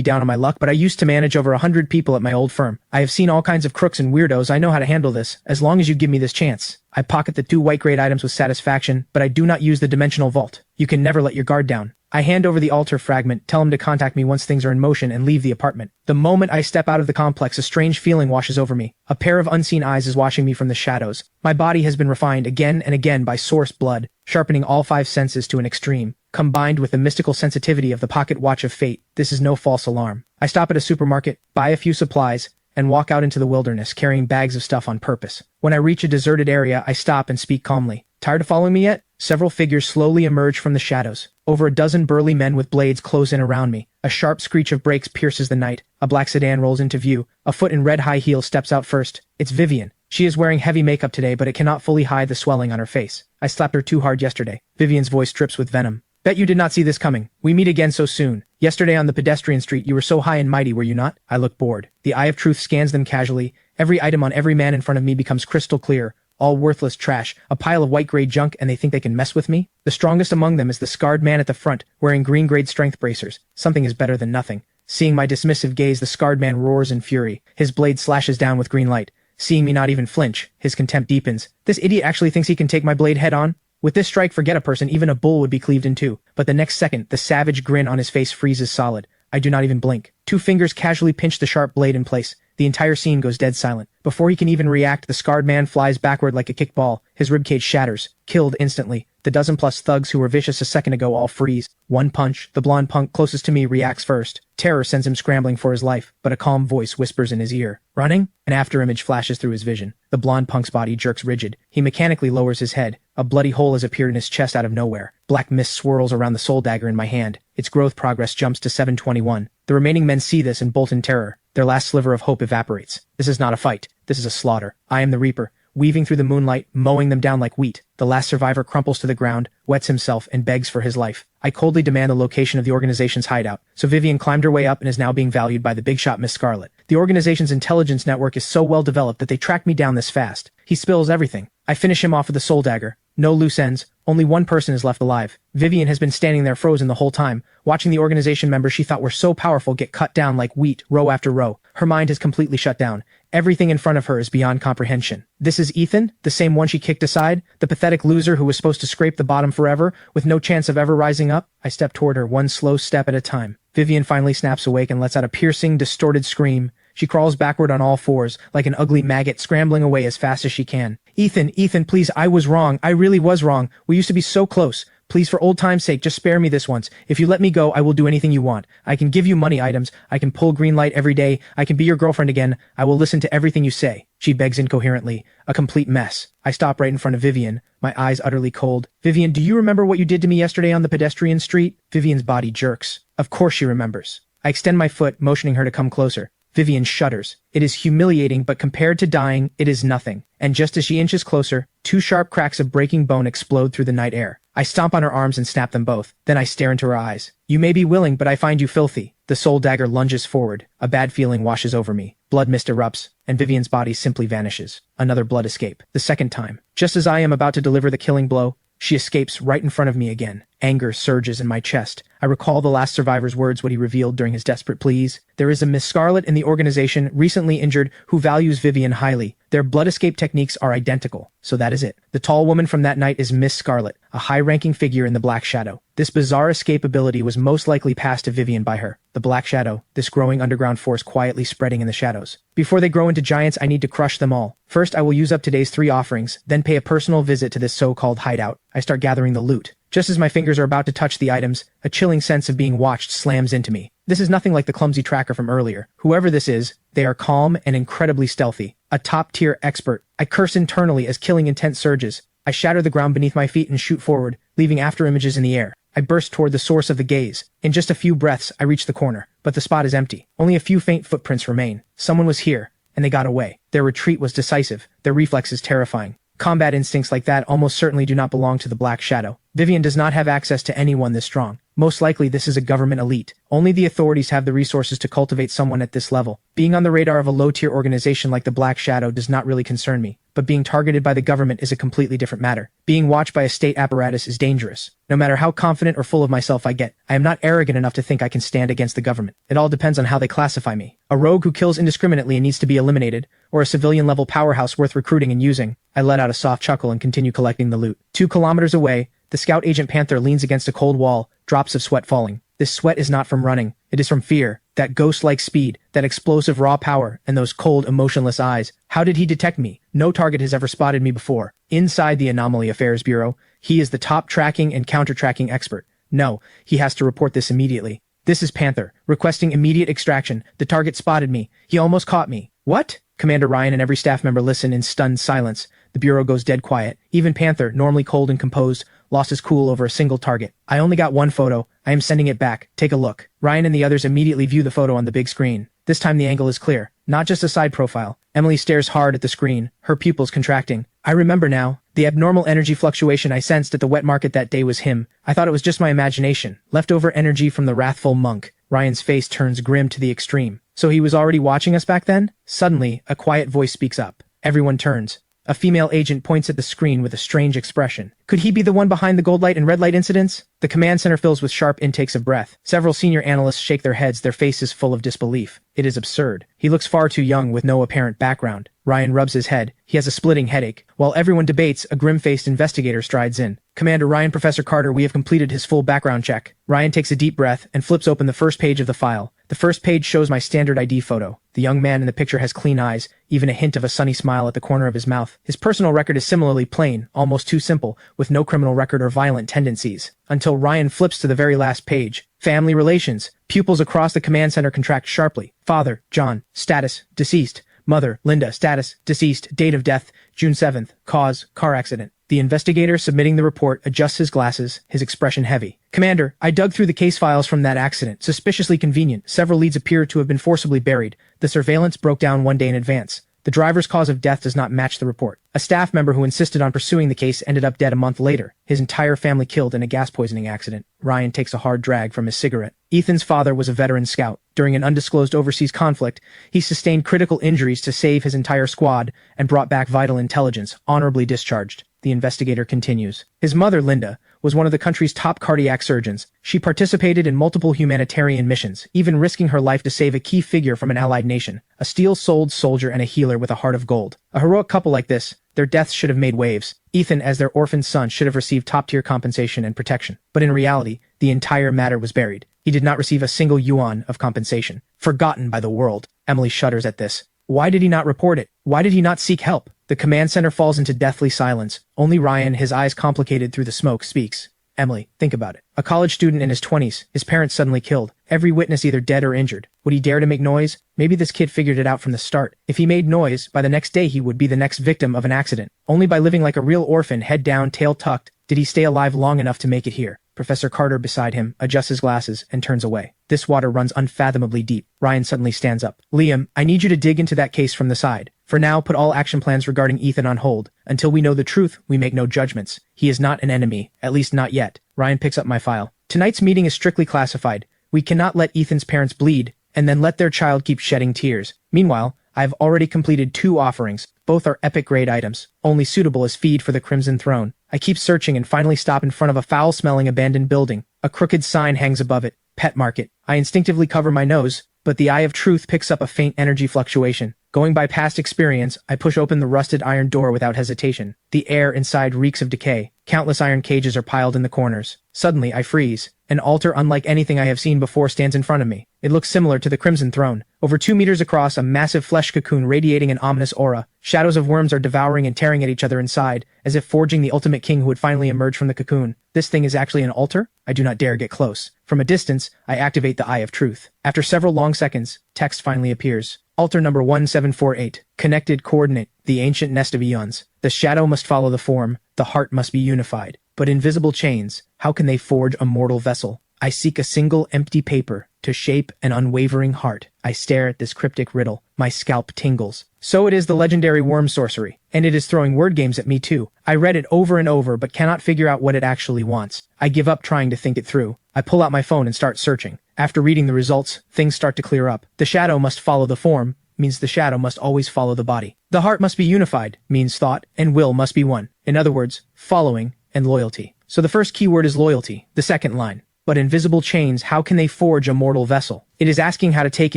down on my luck, but I used to manage over 100 people at my old firm. I have seen all kinds of crooks and weirdos. I know how to handle this, as long as you give me this chance. I pocket the 2 white-grade items with satisfaction, but I do not use the dimensional vault. You can never let your guard down. I hand over the altar fragment, tell him to contact me once things are in motion, and leave the apartment. The moment I step out of the complex, a strange feeling washes over me. A pair of unseen eyes is watching me from the shadows. My body has been refined again and again by source blood, sharpening all 5 senses to an extreme. Combined with the mystical sensitivity of the pocket watch of fate, this is no false alarm. I stop at a supermarket, buy a few supplies, and walk out into the wilderness, carrying bags of stuff on purpose. When I reach a deserted area, I stop and speak calmly. Tired of following me yet? Several figures slowly emerge from the shadows. Over a dozen burly men with blades close in around me. A sharp screech of brakes pierces the night. A black sedan rolls into view. A foot in red high heels steps out first. It's Vivian. She is wearing heavy makeup today, but it cannot fully hide the swelling on her face. I slapped her too hard yesterday. Vivian's voice drips with venom. Bet you did not see this coming. We meet again so soon. Yesterday on the pedestrian street, you were so high and mighty, were you not? I look bored. The eye of truth scans them casually. Every item on every man in front of me becomes crystal clear. All worthless trash, a pile of white-grade junk, and they think they can mess with me? The strongest among them is the scarred man at the front, wearing green-grade strength bracers. Something is better than nothing. Seeing my dismissive gaze, the scarred man roars in fury. His blade slashes down with green light. Seeing me not even flinch, his contempt deepens. This idiot actually thinks he can take my blade head-on? With this strike, forget a person, even a bull would be cleaved in two. But the next second, the savage grin on his face freezes solid. I do not even blink. 2 fingers casually pinch the sharp blade in place. The entire scene goes dead silent. Before he can even react, the scarred man flies backward like a kickball. His ribcage shatters. Killed instantly. The dozen-plus thugs who were vicious a second ago all freeze. One punch. The blonde punk closest to me reacts first. Terror sends him scrambling for his life, but a calm voice whispers in his ear. Running? An afterimage flashes through his vision. The blonde punk's body jerks rigid. He mechanically lowers his head. A bloody hole has appeared in his chest out of nowhere. Black mist swirls around the soul dagger in my hand. Its growth progress jumps to 721. The remaining men see this and bolt in terror. Their last sliver of hope evaporates. This is not a fight. This is a slaughter. I am the Reaper, weaving through the moonlight, mowing them down like wheat. The last survivor crumples to the ground, wets himself, and begs for his life. I coldly demand the location of the organization's hideout. So Vivian climbed her way up and is now being valued by the big shot Miss Scarlet. The organization's intelligence network is so well developed that they track me down this fast. He spills everything. I finish him off with the soul dagger. No loose ends. Only one person is left alive. Vivian has been standing there frozen the whole time, watching the organization members she thought were so powerful get cut down like wheat, row after row. Her mind has completely shut down. Everything in front of her is beyond comprehension. This is Ethan, the same one she kicked aside, the pathetic loser who was supposed to scrape the bottom forever, with no chance of ever rising up. I step toward her, one slow step at a time. Vivian finally snaps awake and lets out a piercing, distorted scream. She crawls backward on all fours, like an ugly maggot scrambling away as fast as she can. Ethan, please, I was wrong. I really was wrong. We used to be so close. Please, for old time's sake, just spare me this once. If you let me go, I will do anything you want. I can give you money items. I can pull green light every day. I can be your girlfriend again. I will listen to everything you say. She begs incoherently. A complete mess. I stop right in front of Vivian, my eyes utterly cold. Vivian, do you remember what you did to me yesterday on the pedestrian street? Vivian's body jerks. Of course she remembers. I extend my foot, motioning her to come closer. Vivian shudders. It is humiliating, but compared to dying, it is nothing. And just as she inches closer, 2 sharp cracks of breaking bone explode through the night air. I stomp on her arms and snap them both. Then I stare into her eyes. You may be willing, but I find you filthy. The soul dagger lunges forward. A bad feeling washes over me. Blood mist erupts, and Vivian's body simply vanishes. Another blood escape. The second time. Just as I am about to deliver the killing blow, she escapes right in front of me again. Anger surges in my chest. I recall the last survivor's words, what he revealed during his desperate pleas. There is a Miss Scarlet in the organization, recently injured, who values Vivian highly. Their blood escape techniques are identical. So that is it. The tall woman from that night is Miss Scarlet, a high-ranking figure in the Black Shadow. This bizarre escape ability was most likely passed to Vivian by her. The Black Shadow, this growing underground force quietly spreading in the shadows. Before they grow into giants, I need to crush them all. First, I will use up today's 3 offerings, then pay a personal visit to this so-called hideout. I start gathering the loot. Just as my fingers are about to touch the items, a chilling sense of being watched slams into me. This is nothing like the clumsy tracker from earlier. Whoever this is, they are calm and incredibly stealthy. A top-tier expert. I curse internally as killing intent surges. I shatter the ground beneath my feet and shoot forward, leaving after images in the air. I burst toward the source of the gaze. In just a few breaths, I reach the corner, but the spot is empty. Only a few faint footprints remain. Someone was here, and they got away. Their retreat was decisive, their reflexes terrifying. Combat instincts like that almost certainly do not belong to the Black Shadow. Vivian does not have access to anyone this strong. Most likely this is a government elite. Only the authorities have the resources to cultivate someone at this level. Being on the radar of a low-tier organization like the Black Shadow does not really concern me, but being targeted by the government is a completely different matter. Being watched by a state apparatus is dangerous. No matter how confident or full of myself I get, I am not arrogant enough to think I can stand against the government. It all depends on how they classify me. A rogue who kills indiscriminately and needs to be eliminated, or a civilian-level powerhouse worth recruiting and using. I let out a soft chuckle and continue collecting the loot. 2 kilometers away, the scout agent Panther leans against a cold wall, drops of sweat falling. This sweat is not from running. It is from fear. That ghost-like speed, that explosive raw power, and those cold, emotionless eyes. How did he detect me? No target has ever spotted me before. Inside the Anomaly Affairs Bureau, he is the top tracking and counter-tracking expert. No, he has to report this immediately. This is Panther, requesting immediate extraction. The target spotted me. He almost caught me. What? Commander Ryan and every staff member listen in stunned silence. The Bureau goes dead quiet. Even Panther, normally cold and composed, lost his cool over a single target. I only got 1 photo. I am sending it back. Take a look. Ryan and the others immediately view the photo on the big screen. This time the angle is clear, not just a side profile. Emily stares hard at the screen, her pupils contracting. I remember now. The abnormal energy fluctuation I sensed at the wet market that day was him. I thought it was just my imagination. Leftover energy from the wrathful monk. Ryan's face turns grim to the extreme. So he was already watching us back then? Suddenly, a quiet voice speaks up. Everyone turns. A female agent points at the screen with a strange expression. Could he be the one behind the gold light and red light incidents? The command center fills with sharp intakes of breath. Several senior analysts shake their heads, their faces full of disbelief. It is absurd. He looks far too young with no apparent background. Ryan rubs his head. He has a splitting headache. While everyone debates, a grim-faced investigator strides in. Commander Ryan, Professor Carter, we have completed his full background check. Ryan takes a deep breath and flips open the first page of the file. The first page shows my standard ID photo. The young man in the picture has clean eyes, even a hint of a sunny smile at the corner of his mouth. His personal record is similarly plain, almost too simple, with no criminal record or violent tendencies. Until Ryan flips to the very last page. Family relations. Pupils across the command center contract sharply. Father, John. Status, deceased. Mother, Linda. Status, deceased. Date of death, June 7th. Cause, car accident. The investigator submitting the report adjusts his glasses, his expression heavy. Commander, I dug through the case files from that accident. Suspiciously convenient. Several leads appear to have been forcibly buried. The surveillance broke down 1 day in advance. The driver's cause of death does not match the report. A staff member who insisted on pursuing the case ended up dead a month later. His entire family killed in a gas poisoning accident. Ryan takes a hard drag from his cigarette. Ethan's father was a veteran scout. During an undisclosed overseas conflict, he sustained critical injuries to save his entire squad and brought back vital intelligence, honorably discharged. The investigator continues. His mother, Linda, was one of the country's top cardiac surgeons. She participated in multiple humanitarian missions, even risking her life to save a key figure from an allied nation, a steel-souled soldier and a healer with a heart of gold. A heroic couple like this, their deaths should have made waves. Ethan, as their orphaned son, should have received top-tier compensation and protection. But in reality, the entire matter was buried. He did not receive a single yuan of compensation. Forgotten by the world. Emily shudders at this. Why did he not report it? Why did he not seek help? The command center falls into deathly silence. Only Ryan, his eyes complicated through the smoke, speaks. Emily, think about it. A college student in his 20s, his parents suddenly killed. Every witness either dead or injured. Would he dare to make noise? Maybe this kid figured it out from the start. If he made noise, by the next day he would be the next victim of an accident. Only by living like a real orphan, head down, tail tucked, did he stay alive long enough to make it here. Professor Carter beside him adjusts his glasses and turns away. This water runs unfathomably deep. Ryan suddenly stands up. Liam, I need you to dig into that case from the side. For now, put all action plans regarding Ethan on hold. Until we know the truth, we make no judgments. He is not an enemy, at least not yet. Ryan picks up my file. Tonight's meeting is strictly classified. We cannot let Ethan's parents bleed, and then let their child keep shedding tears. Meanwhile, I have already completed 2 offerings. Both are epic grade items, only suitable as feed for the Crimson Throne. I keep searching and finally stop in front of a foul-smelling abandoned building. A crooked sign hangs above it. Pet market. I instinctively cover my nose, but the eye of truth picks up a faint energy fluctuation. Going by past experience, I push open the rusted iron door without hesitation. The air inside reeks of decay. Countless iron cages are piled in the corners. Suddenly, I freeze. An altar unlike anything I have seen before stands in front of me. It looks similar to the Crimson Throne. Over 2 meters across, a massive flesh cocoon radiating an ominous aura. Shadows of worms are devouring and tearing at each other inside, as if forging the ultimate king who would finally emerge from the cocoon. This thing is actually an altar? I do not dare get close. From a distance, I activate the Eye of Truth. After several long seconds, text finally appears. Altar number 1748. Connected coordinate. The ancient nest of eons. The shadow must follow the form. The heart must be unified. But invisible chains, how can they forge a mortal vessel? I seek a single empty paper to shape an unwavering heart. I stare at this cryptic riddle. My scalp tingles. So it is the legendary worm sorcery. And it is throwing word games at me too. I read it over and over but cannot figure out what it actually wants. I give up trying to think it through. I pull out my phone and start searching. After reading the results, things start to clear up. The shadow must follow the form, means the shadow must always follow the body. The heart must be unified, means thought and will must be one. In other words, following and loyalty. So the first keyword is loyalty. The second line. But invisible chains, how can they forge a mortal vessel? It is asking how to take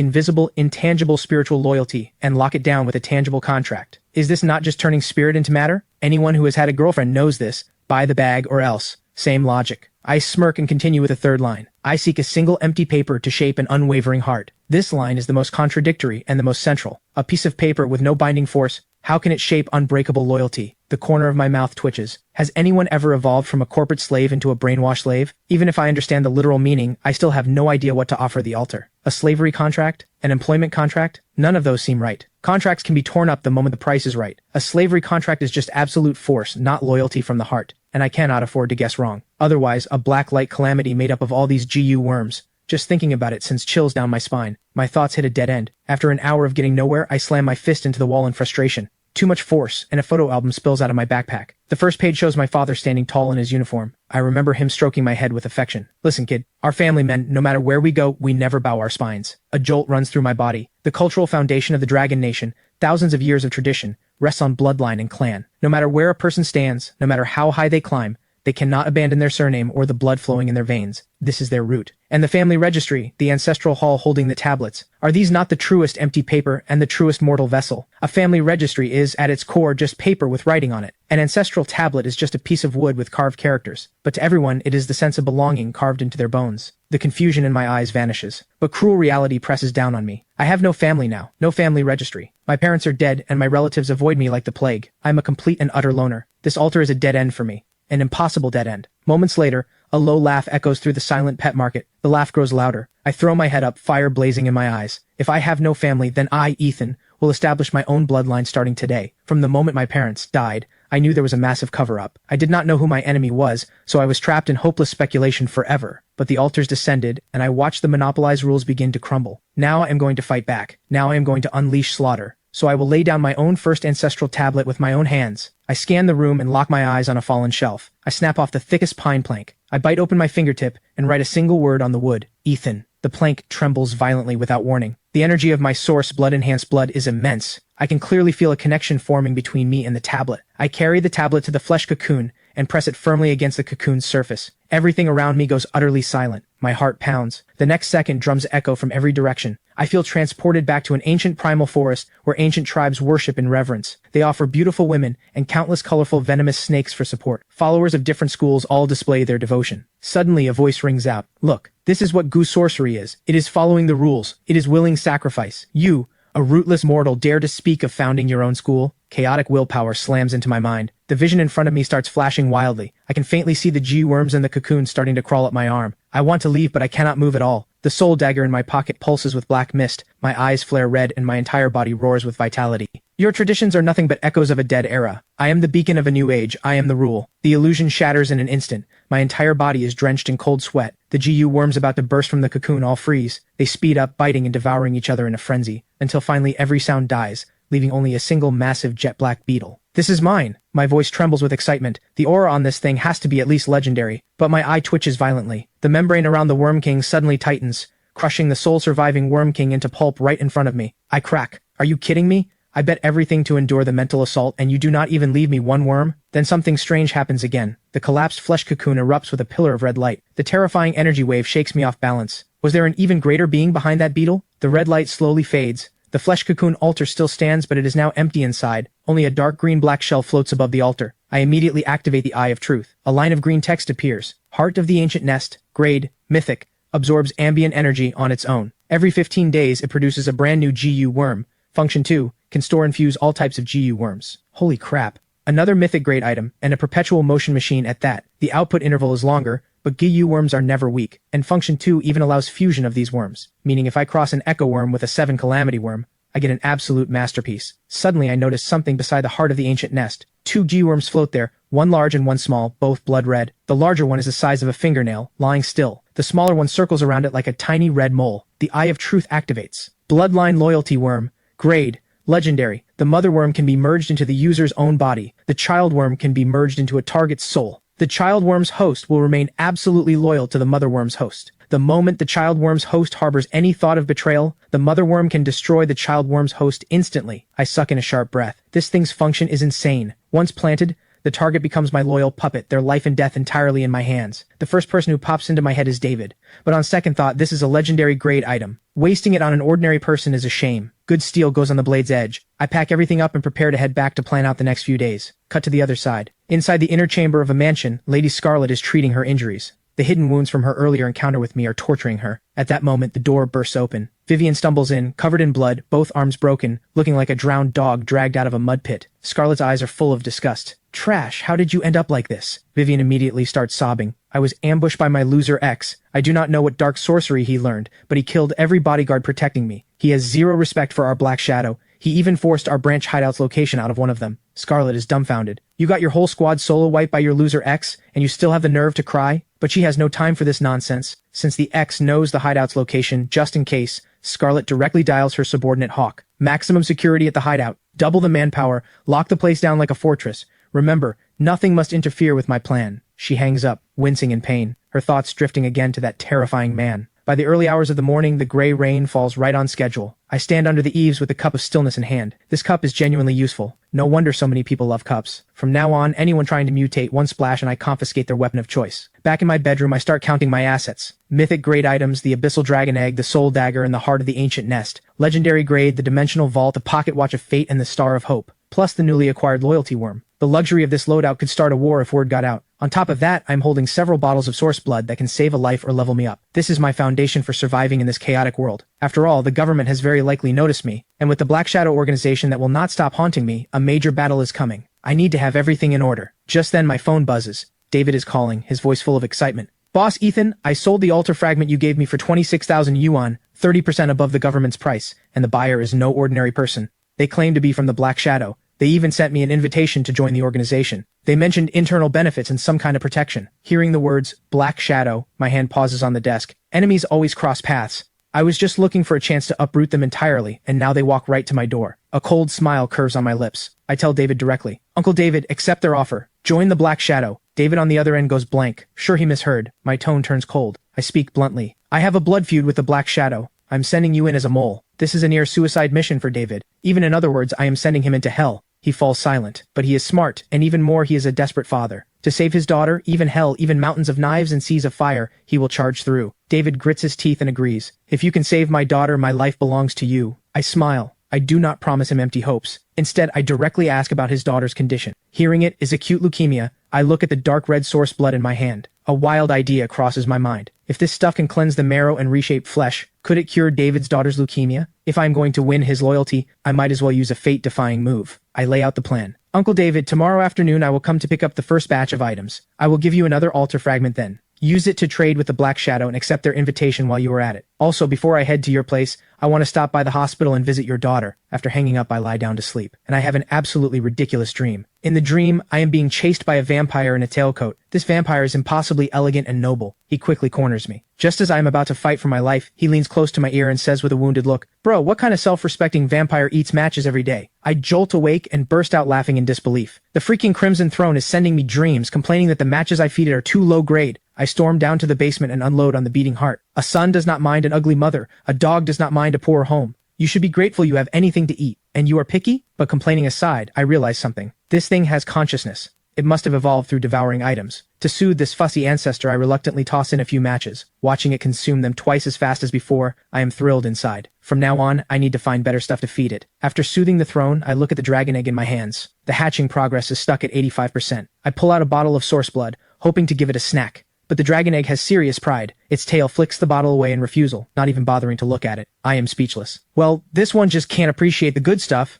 invisible, intangible spiritual loyalty and lock it down with a tangible contract. Is this not just turning spirit into matter? Anyone who has had a girlfriend knows this. Buy the bag or else. Same logic. I smirk and continue with the third line. I seek a single empty paper to shape an unwavering heart. This line is the most contradictory and the most central. A piece of paper with no binding force. How can it shape unbreakable loyalty? The corner of my mouth twitches. Has anyone ever evolved from a corporate slave into a brainwashed slave? Even if I understand the literal meaning, I still have no idea what to offer the altar. A slavery contract? An employment contract? None of those seem right. Contracts can be torn up the moment the price is right. A slavery contract is just absolute force, not loyalty from the heart. And I cannot afford to guess wrong. Otherwise, a black light calamity made up of all these GU worms. Just thinking about it sends chills down my spine. My thoughts hit a dead end. After an hour of getting nowhere, I slam my fist into the wall in frustration. Too much force, and a photo album spills out of my backpack. The first page shows my father standing tall in his uniform. I remember him stroking my head with affection. Listen, kid, our family men, no matter where we go, we never bow our spines. A jolt runs through my body. The cultural foundation of the Dragon Nation, thousands of years of tradition, rests on bloodline and clan. No matter where a person stands, no matter how high they climb, they cannot abandon their surname or the blood flowing in their veins. This is their root. And the family registry, the ancestral hall holding the tablets, are these not the truest empty paper and the truest mortal vessel? A family registry is, at its core, just paper with writing on it. An ancestral tablet is just a piece of wood with carved characters. But to everyone, it is the sense of belonging carved into their bones. The confusion in my eyes vanishes. But cruel reality presses down on me. I have no family now, no family registry. My parents are dead and my relatives avoid me like the plague. I am a complete and utter loner. This altar is a dead end for me. An impossible dead end. Moments later, a low laugh echoes through the silent pet market. The laugh grows louder. I throw my head up, fire blazing in my eyes. If I have no family, then I, Ethan, will establish my own bloodline starting today. From the moment my parents died, I knew there was a massive cover-up. I did not know who my enemy was, so I was trapped in hopeless speculation forever. But the altars descended, and I watched the monopolized rules begin to crumble. Now I am going to fight back. Now I am going to unleash slaughter. So I will lay down my own first ancestral tablet with my own hands. I scan the room and lock my eyes on a fallen shelf. I snap off the thickest pine plank. I bite open my fingertip and write a single word on the wood. Ethan. The plank trembles violently without warning. The energy of my source, blood-enhanced blood, is immense. I can clearly feel a connection forming between me and the tablet. I carry the tablet to the flesh cocoon and press it firmly against the cocoon's surface. Everything around me goes utterly silent. My heart pounds. The next second, drums echo from every direction. I feel transported back to an ancient primal forest where ancient tribes worship in reverence. They offer beautiful women and countless colorful venomous snakes for support. Followers of different schools all display their devotion. Suddenly, a voice rings out. Look, this is what Gu sorcery is. It is following the rules. It is willing sacrifice. You, a rootless mortal, dare to speak of founding your own school? Chaotic willpower slams into my mind. The vision in front of me starts flashing wildly. I can faintly see the G-worms in the cocoon starting to crawl up my arm. I want to leave, but I cannot move at all. The soul dagger in my pocket pulses with black mist. My eyes flare red and my entire body roars with vitality. Your traditions are nothing but echoes of a dead era. I am the beacon of a new age. I am the rule. The illusion shatters in an instant. My entire body is drenched in cold sweat. The GU worms about to burst from the cocoon all freeze. They speed up, biting and devouring each other in a frenzy, until finally every sound dies, leaving only a single massive jet-black beetle. This is mine. My voice trembles with excitement. The aura on this thing has to be at least legendary, but my eye twitches violently. The membrane around the Worm King suddenly tightens, crushing the sole surviving Worm King into pulp right in front of me. I crack. Are you kidding me? I bet everything to endure the mental assault and you do not even leave me one worm? Then something strange happens again. The collapsed flesh cocoon erupts with a pillar of red light. The terrifying energy wave shakes me off balance. Was there an even greater being behind that beetle? The red light slowly fades. The flesh cocoon altar still stands, but it is now empty inside. Only a dark green-black shell floats above the altar. I immediately activate the Eye of Truth. A line of green text appears. Heart of the Ancient Nest, grade, mythic, absorbs ambient energy on its own. Every 15 days, it produces a brand new GU worm. Function 2, can store and fuse all types of GU worms. Holy crap. Another mythic grade item, and a perpetual motion machine at that. The output interval is longer, but GU worms are never weak, and Function 2 even allows fusion of these worms, meaning if I cross an Echo worm with a 7 Calamity worm, I get an absolute masterpiece. Suddenly I notice something beside the heart of the ancient nest. 2 GU worms float there, one large and one small, both blood red. The larger one is the size of a fingernail, lying still. The smaller one circles around it like a tiny red mole. The Eye of Truth activates. Bloodline Loyalty Worm. Grade. Legendary. The mother worm can be merged into the user's own body. The child worm can be merged into a target's soul. The child worm's host will remain absolutely loyal to the mother worm's host. The moment the child worm's host harbors any thought of betrayal, the mother worm can destroy the child worm's host instantly. I suck in a sharp breath. This thing's function is insane. Once planted, the target becomes my loyal puppet, their life and death entirely in my hands. The first person who pops into my head is David. But on second thought, this is a legendary grade item. Wasting it on an ordinary person is a shame. Good steel goes on the blade's edge. I pack everything up and prepare to head back to plan out the next few days. Cut to the other side. Inside the inner chamber of a mansion, Lady Scarlet is treating her injuries. The hidden wounds from her earlier encounter with me are torturing her. At that moment, the door bursts open. Vivian stumbles in, covered in blood, both arms broken, looking like a drowned dog dragged out of a mud pit. Scarlet's eyes are full of disgust. Trash, how did you end up like this? Vivian immediately starts sobbing. I was ambushed by my loser ex. I do not know what dark sorcery he learned, but he killed every bodyguard protecting me. He has zero respect for our Black Shadow. He even forced our branch hideout's location out of one of them. Scarlet is dumbfounded. You got your whole squad solo wiped by your loser ex, and you still have the nerve to cry? But she has no time for this nonsense. Since the ex knows the hideout's location, just in case, Scarlet directly dials her subordinate Hawk. Maximum security at the hideout. Double the manpower. Lock the place down like a fortress. Remember, nothing must interfere with my plan. She hangs up, wincing in pain, her thoughts drifting again to that terrifying man. By the early hours of the morning, the gray rain falls right on schedule. I stand under the eaves with a cup of stillness in hand. This cup is genuinely useful. No wonder so many people love cups. From now on, anyone trying to mutate one splash and I confiscate their weapon of choice. Back in my bedroom, I start counting my assets. Mythic grade items, the Abyssal Dragon Egg, the Soul Dagger, and the Heart of the Ancient Nest. Legendary grade, the Dimensional Vault, the Pocket Watch of Fate, and the Star of Hope. Plus the newly acquired Loyalty Worm. The luxury of this loadout could start a war if word got out. On top of that, I'm holding several bottles of source blood that can save a life or level me up. This is my foundation for surviving in this chaotic world. After all, the government has very likely noticed me, and with the Black Shadow organization that will not stop haunting me, a major battle is coming. I need to have everything in order. Just then my phone buzzes. David is calling, his voice full of excitement. Boss Ethan, I sold the altar fragment you gave me for 26,000 yuan, 30% above the government's price, and the buyer is no ordinary person. They claim to be from the Black Shadow. They even sent me an invitation to join the organization. They mentioned internal benefits and some kind of protection. Hearing the words, Black Shadow, my hand pauses on the desk. Enemies always cross paths. I was just looking for a chance to uproot them entirely, and now they walk right to my door. A cold smile curves on my lips. I tell David directly, Uncle David, accept their offer. Join the Black Shadow. David on the other end goes blank. Sure he misheard. My tone turns cold. I speak bluntly. I have a blood feud with the Black Shadow. I'm sending you in as a mole. This is a near-suicide mission for David. Even in other words, I am sending him into hell. He falls silent, but he is smart, and even more he is a desperate father. To save his daughter, even hell, even mountains of knives and seas of fire, he will charge through. David grits his teeth and agrees. If you can save my daughter, my life belongs to you. I smile. I do not promise him empty hopes. Instead, I directly ask about his daughter's condition. Hearing it is acute leukemia, I look at the dark red source blood in my hand. A wild idea crosses my mind. If this stuff can cleanse the marrow and reshape flesh, could it cure David's daughter's leukemia? If I'm going to win his loyalty, I might as well use a fate-defying move. I lay out the plan. Uncle David, tomorrow afternoon I will come to pick up the first batch of items. I will give you another altar fragment then. Use it to trade with the Black Shadow and accept their invitation while you are at it. Also, before I head to your place, I want to stop by the hospital and visit your daughter. After hanging up, I lie down to sleep, and I have an absolutely ridiculous dream. In the dream, I am being chased by a vampire in a tailcoat. This vampire is impossibly elegant and noble. He quickly corners me. Just as I am about to fight for my life, he leans close to my ear and says with a wounded look, Bro, what kind of self-respecting vampire eats matches every day? I jolt awake and burst out laughing in disbelief. The freaking Crimson Throne is sending me dreams, complaining that the matches I feed it are too low grade. I storm down to the basement and unload on the beating heart. A son does not mind an ugly mother. A dog does not mind a poor home. You should be grateful you have anything to eat. And you are picky? But complaining aside, I realize something. This thing has consciousness. It must have evolved through devouring items. To soothe this fussy ancestor, I reluctantly toss in a few matches. Watching it consume them twice as fast as before, I am thrilled inside. From now on, I need to find better stuff to feed it. After soothing the throne, I look at the dragon egg in my hands. The hatching progress is stuck at 85%. I pull out a bottle of source blood, hoping to give it a snack. But the dragon egg has serious pride. Its tail flicks the bottle away in refusal, not even bothering to look at it. I am speechless. Well, this one just can't appreciate the good stuff.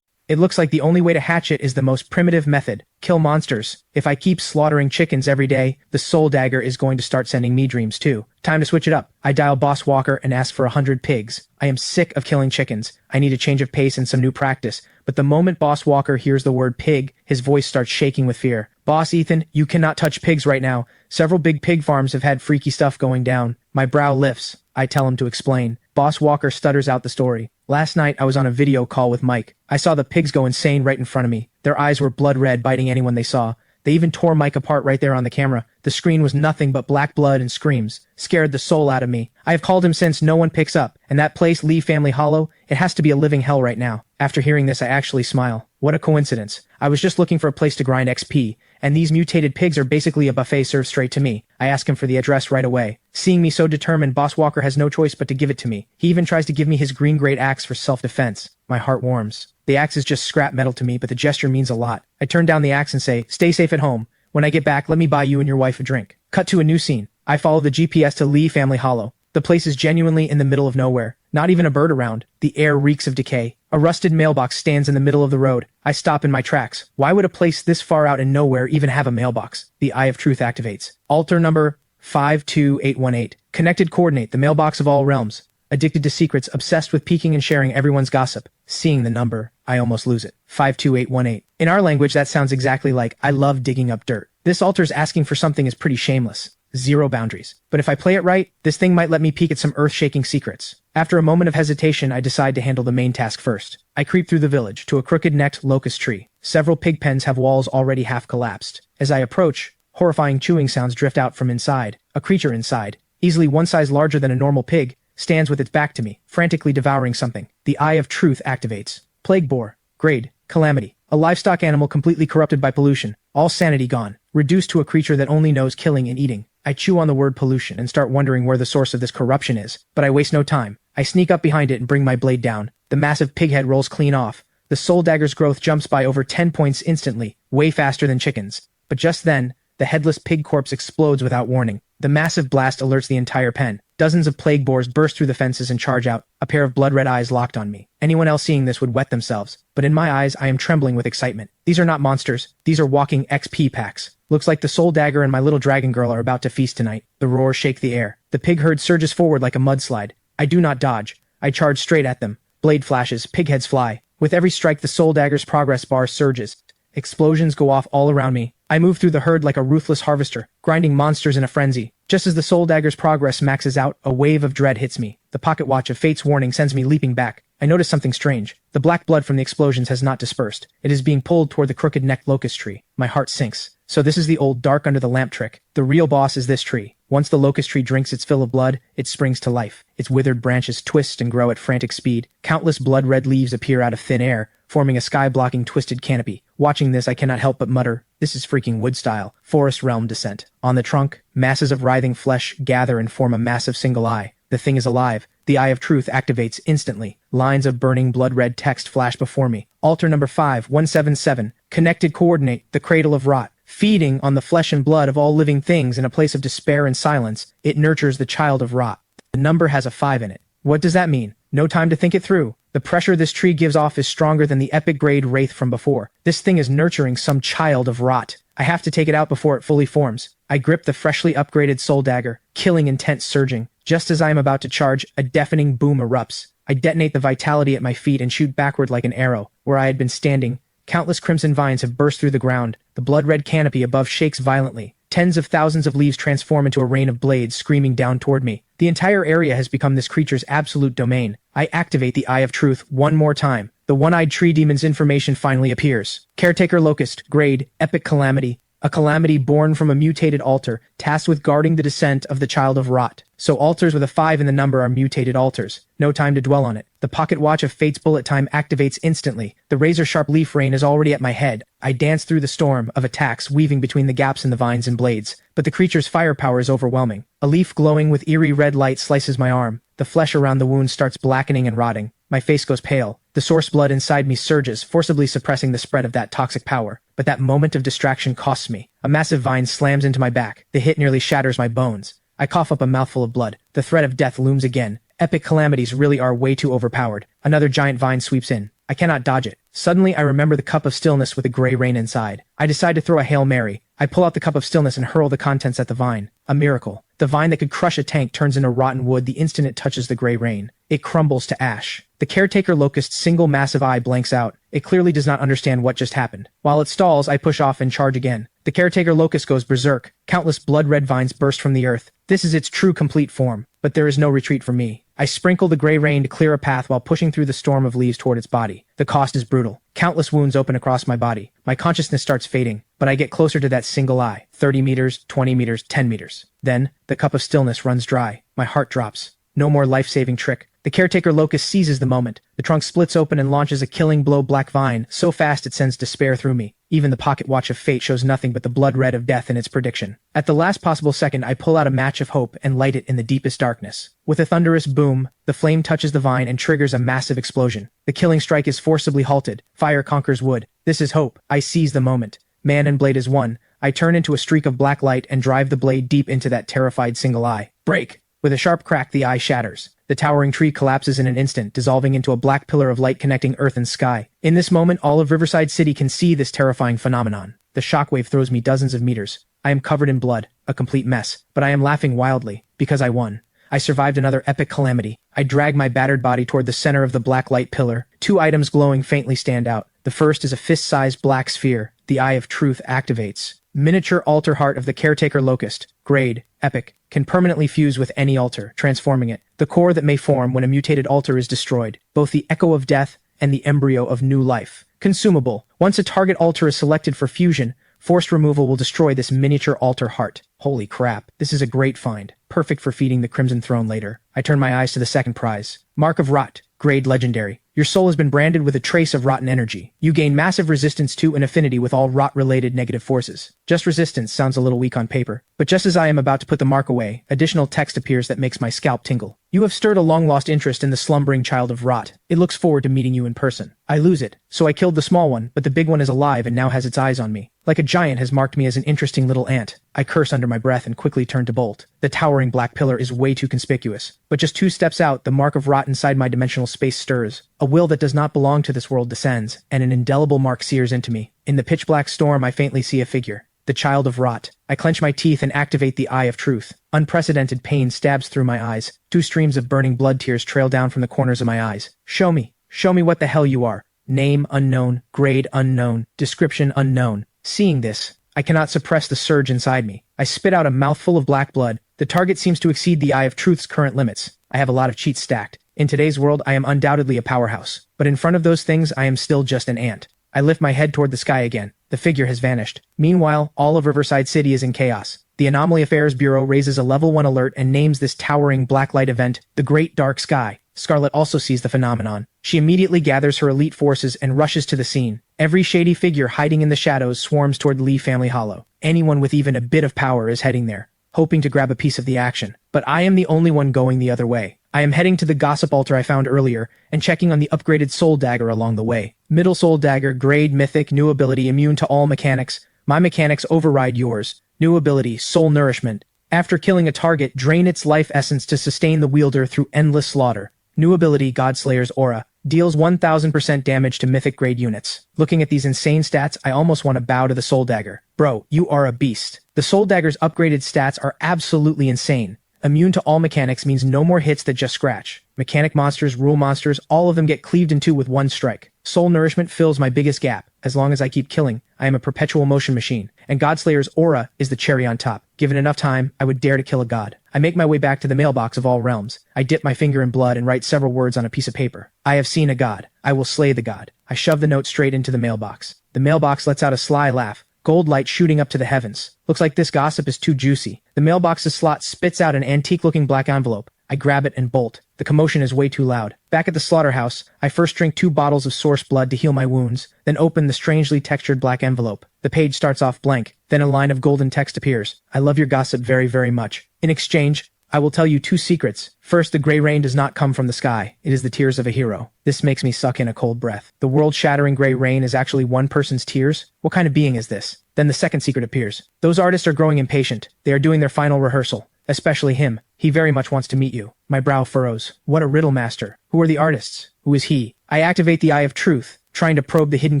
It looks like the only way to hatch it is the most primitive method. Kill monsters. If I keep slaughtering chickens every day, the soul dagger is going to start sending me dreams too. Time to switch it up. I dial Boss Walker and ask for 100 pigs. I am sick of killing chickens. I need a change of pace and some new practice. But the moment Boss Walker hears the word pig, his voice starts shaking with fear. Boss Ethan, you cannot touch pigs right now. Several big pig farms have had freaky stuff going down. My brow lifts. I tell him to explain. Boss Walker stutters out the story. Last night, I was on a video call with Mike. I saw the pigs go insane right in front of me. Their eyes were blood red, biting anyone they saw. They even tore Mike apart right there on the camera. The screen was nothing but black blood and screams. Scared the soul out of me. I have called him since no one picks up. And that place, Lee Family Hollow, it has to be a living hell right now. After hearing this, I actually smile. What a coincidence. I was just looking for a place to grind XP, and these mutated pigs are basically a buffet served straight to me. I ask him for the address right away. Seeing me so determined, Boss Walker has no choice but to give it to me. He even tries to give me his green great axe for self-defense. My heart warms. The axe is just scrap metal to me, but the gesture means a lot. I turn down the axe and say, "Stay safe at home. When I get back, let me buy you and your wife a drink." Cut to a new scene. I follow the GPS to Lee Family Hollow. The place is genuinely in the middle of nowhere. Not even a bird around. The air reeks of decay. A rusted mailbox stands in the middle of the road. I stop in my tracks. Why would a place this far out in nowhere even have a mailbox? The Eye of Truth activates. Altar number 52818. Connected coordinate, the mailbox of all realms. Addicted to secrets, obsessed with peeking and sharing everyone's gossip. Seeing the number, I almost lose it. 52818. In our language, that sounds exactly like, I love digging up dirt. This altar's asking for something is pretty shameless. Zero boundaries. But if I play it right, this thing might let me peek at some earth-shaking secrets. After a moment of hesitation, I decide to handle the main task first. I creep through the village to a crooked-necked locust tree. Several pig pens have walls already half collapsed. As I approach, horrifying chewing sounds drift out from inside. A creature inside, easily one size larger than a normal pig, stands with its back to me, frantically devouring something. The Eye of Truth activates. Plague boar. Grade. Calamity. A livestock animal completely corrupted by pollution. All sanity gone. Reduced to a creature that only knows killing and eating. I chew on the word pollution and start wondering where the source of this corruption is. But I waste no time. I sneak up behind it and bring my blade down. The massive pig head rolls clean off. The soul dagger's growth jumps by over 10 points instantly, way faster than chickens. But just then, the headless pig corpse explodes without warning. The massive blast alerts the entire pen. Dozens of plague boars burst through the fences and charge out, a pair of blood-red eyes locked on me. Anyone else seeing this would wet themselves, but in my eyes I am trembling with excitement. These are not monsters, these are walking XP packs. Looks like the soul dagger and my little dragon girl are about to feast tonight. The roars shake the air. The pig herd surges forward like a mudslide. I do not dodge. I charge straight at them. Blade flashes, pig heads fly. With every strike the soul dagger's progress bar surges. Explosions go off all around me. I move through the herd like a ruthless harvester, grinding monsters in a frenzy. Just as the soul dagger's progress maxes out, a wave of dread hits me. The pocket watch of Fate's warning sends me leaping back. I notice something strange. The black blood from the explosions has not dispersed. It is being pulled toward the crooked-necked locust tree. My heart sinks. So this is the old dark under the lamp trick. The real boss is this tree. Once the locust tree drinks its fill of blood, it springs to life. Its withered branches twist and grow at frantic speed. Countless blood-red leaves appear out of thin air, forming a sky-blocking twisted canopy. Watching this, I cannot help but mutter, this is freaking wood-style, forest realm descent. On the trunk, masses of writhing flesh gather and form a massive single eye. The thing is alive. The Eye of Truth activates instantly. Lines of burning blood-red text flash before me. Altar number 5177. Connected coordinate, the cradle of rot. Feeding on the flesh and blood of all living things in a place of despair and silence, it nurtures the child of rot. The number has a 5 in it. What does that mean? No time to think it through. The pressure this tree gives off is stronger than the epic grade wraith from before. This thing is nurturing some child of rot. I have to take it out before it fully forms. I grip the freshly upgraded soul dagger, killing intent surging. Just as I am about to charge, a deafening boom erupts. I detonate the vitality at my feet and shoot backward like an arrow. Where I had been standing, countless crimson vines have burst through the ground. The blood-red canopy above shakes violently. Tens of thousands of leaves transform into a rain of blades screaming down toward me. The entire area has become this creature's absolute domain. I activate the Eye of Truth one more time. The one-eyed tree demon's information finally appears. Caretaker Locust, grade, epic calamity. A calamity born from a mutated altar, tasked with guarding the descent of the child of Rot. So altars with a 5 in the number are mutated altars. No time to dwell on it. The pocket watch of Fate's bullet time activates instantly. The razor-sharp leaf rain is already at my head. I dance through the storm of attacks weaving between the gaps in the vines and blades. But the creature's firepower is overwhelming. A leaf glowing with eerie red light slices my arm. The flesh around the wound starts blackening and rotting. My face goes pale. The source blood inside me surges, forcibly suppressing the spread of that toxic power. But that moment of distraction costs me. A massive vine slams into my back. The hit nearly shatters my bones. I cough up a mouthful of blood. The threat of death looms again. Epic calamities really are way too overpowered. Another giant vine sweeps in. I cannot dodge it. Suddenly, I remember the cup of stillness with a gray rain inside. I decide to throw a Hail Mary. I pull out the cup of stillness and hurl the contents at the vine. A miracle. The vine that could crush a tank turns into rotten wood the instant it touches the gray rain. It crumbles to ash. The caretaker locust's single massive eye blanks out. It clearly does not understand what just happened. While it stalls, I push off and charge again. The caretaker locust goes berserk. Countless blood-red vines burst from the earth. This is its true complete form. But there is no retreat for me. I sprinkle the gray rain to clear a path while pushing through the storm of leaves toward its body. The cost is brutal. Countless wounds open across my body. My consciousness starts fading, but I get closer to that single eye. 30 meters, 20 meters, 10 meters. Then, the cup of stillness runs dry. My heart drops. No more life-saving trick. The caretaker locust seizes the moment. The trunk splits open and launches a killing blow black vine, so fast it sends despair through me. Even the pocket watch of fate shows nothing but the blood red of death in its prediction. At the last possible second, I pull out a match of hope and light it in the deepest darkness. With a thunderous boom, the flame touches the vine and triggers a massive explosion. The killing strike is forcibly halted. Fire conquers wood. This is hope. I seize the moment. Man and blade is one. I turn into a streak of black light and drive the blade deep into that terrified single eye. Break! With a sharp crack, the eye shatters. The towering tree collapses in an instant, dissolving into a black pillar of light connecting earth and sky. In this moment, all of Riverside City can see this terrifying phenomenon. The shockwave throws me dozens of meters. I am covered in blood, a complete mess, but I am laughing wildly, because I won. I survived another epic calamity. I drag my battered body toward the center of the black light pillar. 2 items glowing faintly stand out. The first is a fist-sized black sphere. The Eye of Truth activates. Miniature altar heart of the caretaker locust. Grade, epic. Can permanently fuse with any altar, transforming it. The core that may form when a mutated altar is destroyed. Both the echo of death and the embryo of new life. Consumable. Once a target altar is selected for fusion, forced removal will destroy this miniature altar heart. Holy crap, this is a great find. Perfect for feeding the Crimson Throne later. I turn my eyes to the second prize. Mark of Rot. Grade legendary. Your soul has been branded with a trace of rotten energy. You gain massive resistance to and affinity with all rot-related negative forces. Just resistance sounds a little weak on paper, but just as I am about to put the mark away, additional text appears that makes my scalp tingle. You have stirred a long-lost interest in the slumbering child of Rot. It looks forward to meeting you in person. I lose it, so I killed the small one, but the big one is alive and now has its eyes on me. Like a giant has marked me as an interesting little ant. I curse under my breath and quickly turn to bolt. The towering black pillar is way too conspicuous. But just 2 steps out, the mark of Rot inside my dimensional space stirs. A will that does not belong to this world descends, and an indelible mark sears into me. In the pitch-black storm, I faintly see a figure. The child of Rot. I clench my teeth and activate the Eye of Truth. Unprecedented pain stabs through my eyes. 2 streams of burning blood tears trail down from the corners of my eyes. Show me. Show me what the hell you are. Name unknown. Grade unknown. Description unknown. Seeing this, I cannot suppress the surge inside me. I spit out a mouthful of black blood. The target seems to exceed the Eye of Truth's current limits. I have a lot of cheats stacked. In today's world, I am undoubtedly a powerhouse. But in front of those things, I am still just an ant. I lift my head toward the sky again. The figure has vanished. Meanwhile, all of Riverside City is in chaos. The Anomaly Affairs Bureau raises a Level 1 alert and names this towering blacklight event the Great Dark Sky. Scarlet also sees the phenomenon. She immediately gathers her elite forces and rushes to the scene. Every shady figure hiding in the shadows swarms toward Lee Family Hollow. Anyone with even a bit of power is heading there, hoping to grab a piece of the action. But I am the only one going the other way. I am heading to the gossip altar I found earlier, and checking on the upgraded Soul Dagger along the way. Middle Soul Dagger, grade mythic, new ability, immune to all mechanics. My mechanics override yours. New ability, Soul Nourishment. After killing a target, drain its life essence to sustain the wielder through endless slaughter. New ability, Godslayer's Aura. Deals 1000% damage to mythic grade units. Looking at these insane stats, I almost want to bow to the Soul Dagger. Bro, you are a beast. The Soul Dagger's upgraded stats are absolutely insane. Immune to all mechanics means no more hits that just scratch. Mechanic monsters, rule monsters, all of them get cleaved in 2 with 1 strike. Soul Nourishment fills my biggest gap. As long as I keep killing, I am a perpetual motion machine. And Godslayer's Aura is the cherry on top. Given enough time, I would dare to kill a god. I make my way back to the mailbox of all realms. I dip my finger in blood and write several words on a piece of paper. I have seen a god. I will slay the god. I shove the note straight into the mailbox. The mailbox lets out a sly laugh. gold light shooting up to the heavens. Looks like this gossip is too juicy. The mailbox's slot spits out an antique-looking black envelope. I grab it and bolt. The commotion is way too loud. Back at the slaughterhouse, I first drink 2 bottles of source blood to heal my wounds, then open the strangely textured black envelope. The page starts off blank, then a line of golden text appears. I love your gossip very, very much. In exchange, I will tell you 2 secrets. First, the gray rain does not come from the sky. It is the tears of a hero. This makes me suck in a cold breath. The world-shattering gray rain is actually one person's tears? What kind of being is this? Then the second secret appears. Those artists are growing impatient. They are doing their final rehearsal. Especially him. He very much wants to meet you. My brow furrows. What a riddle master. Who are the artists? Who is he? I activate the Eye of Truth, trying to probe the hidden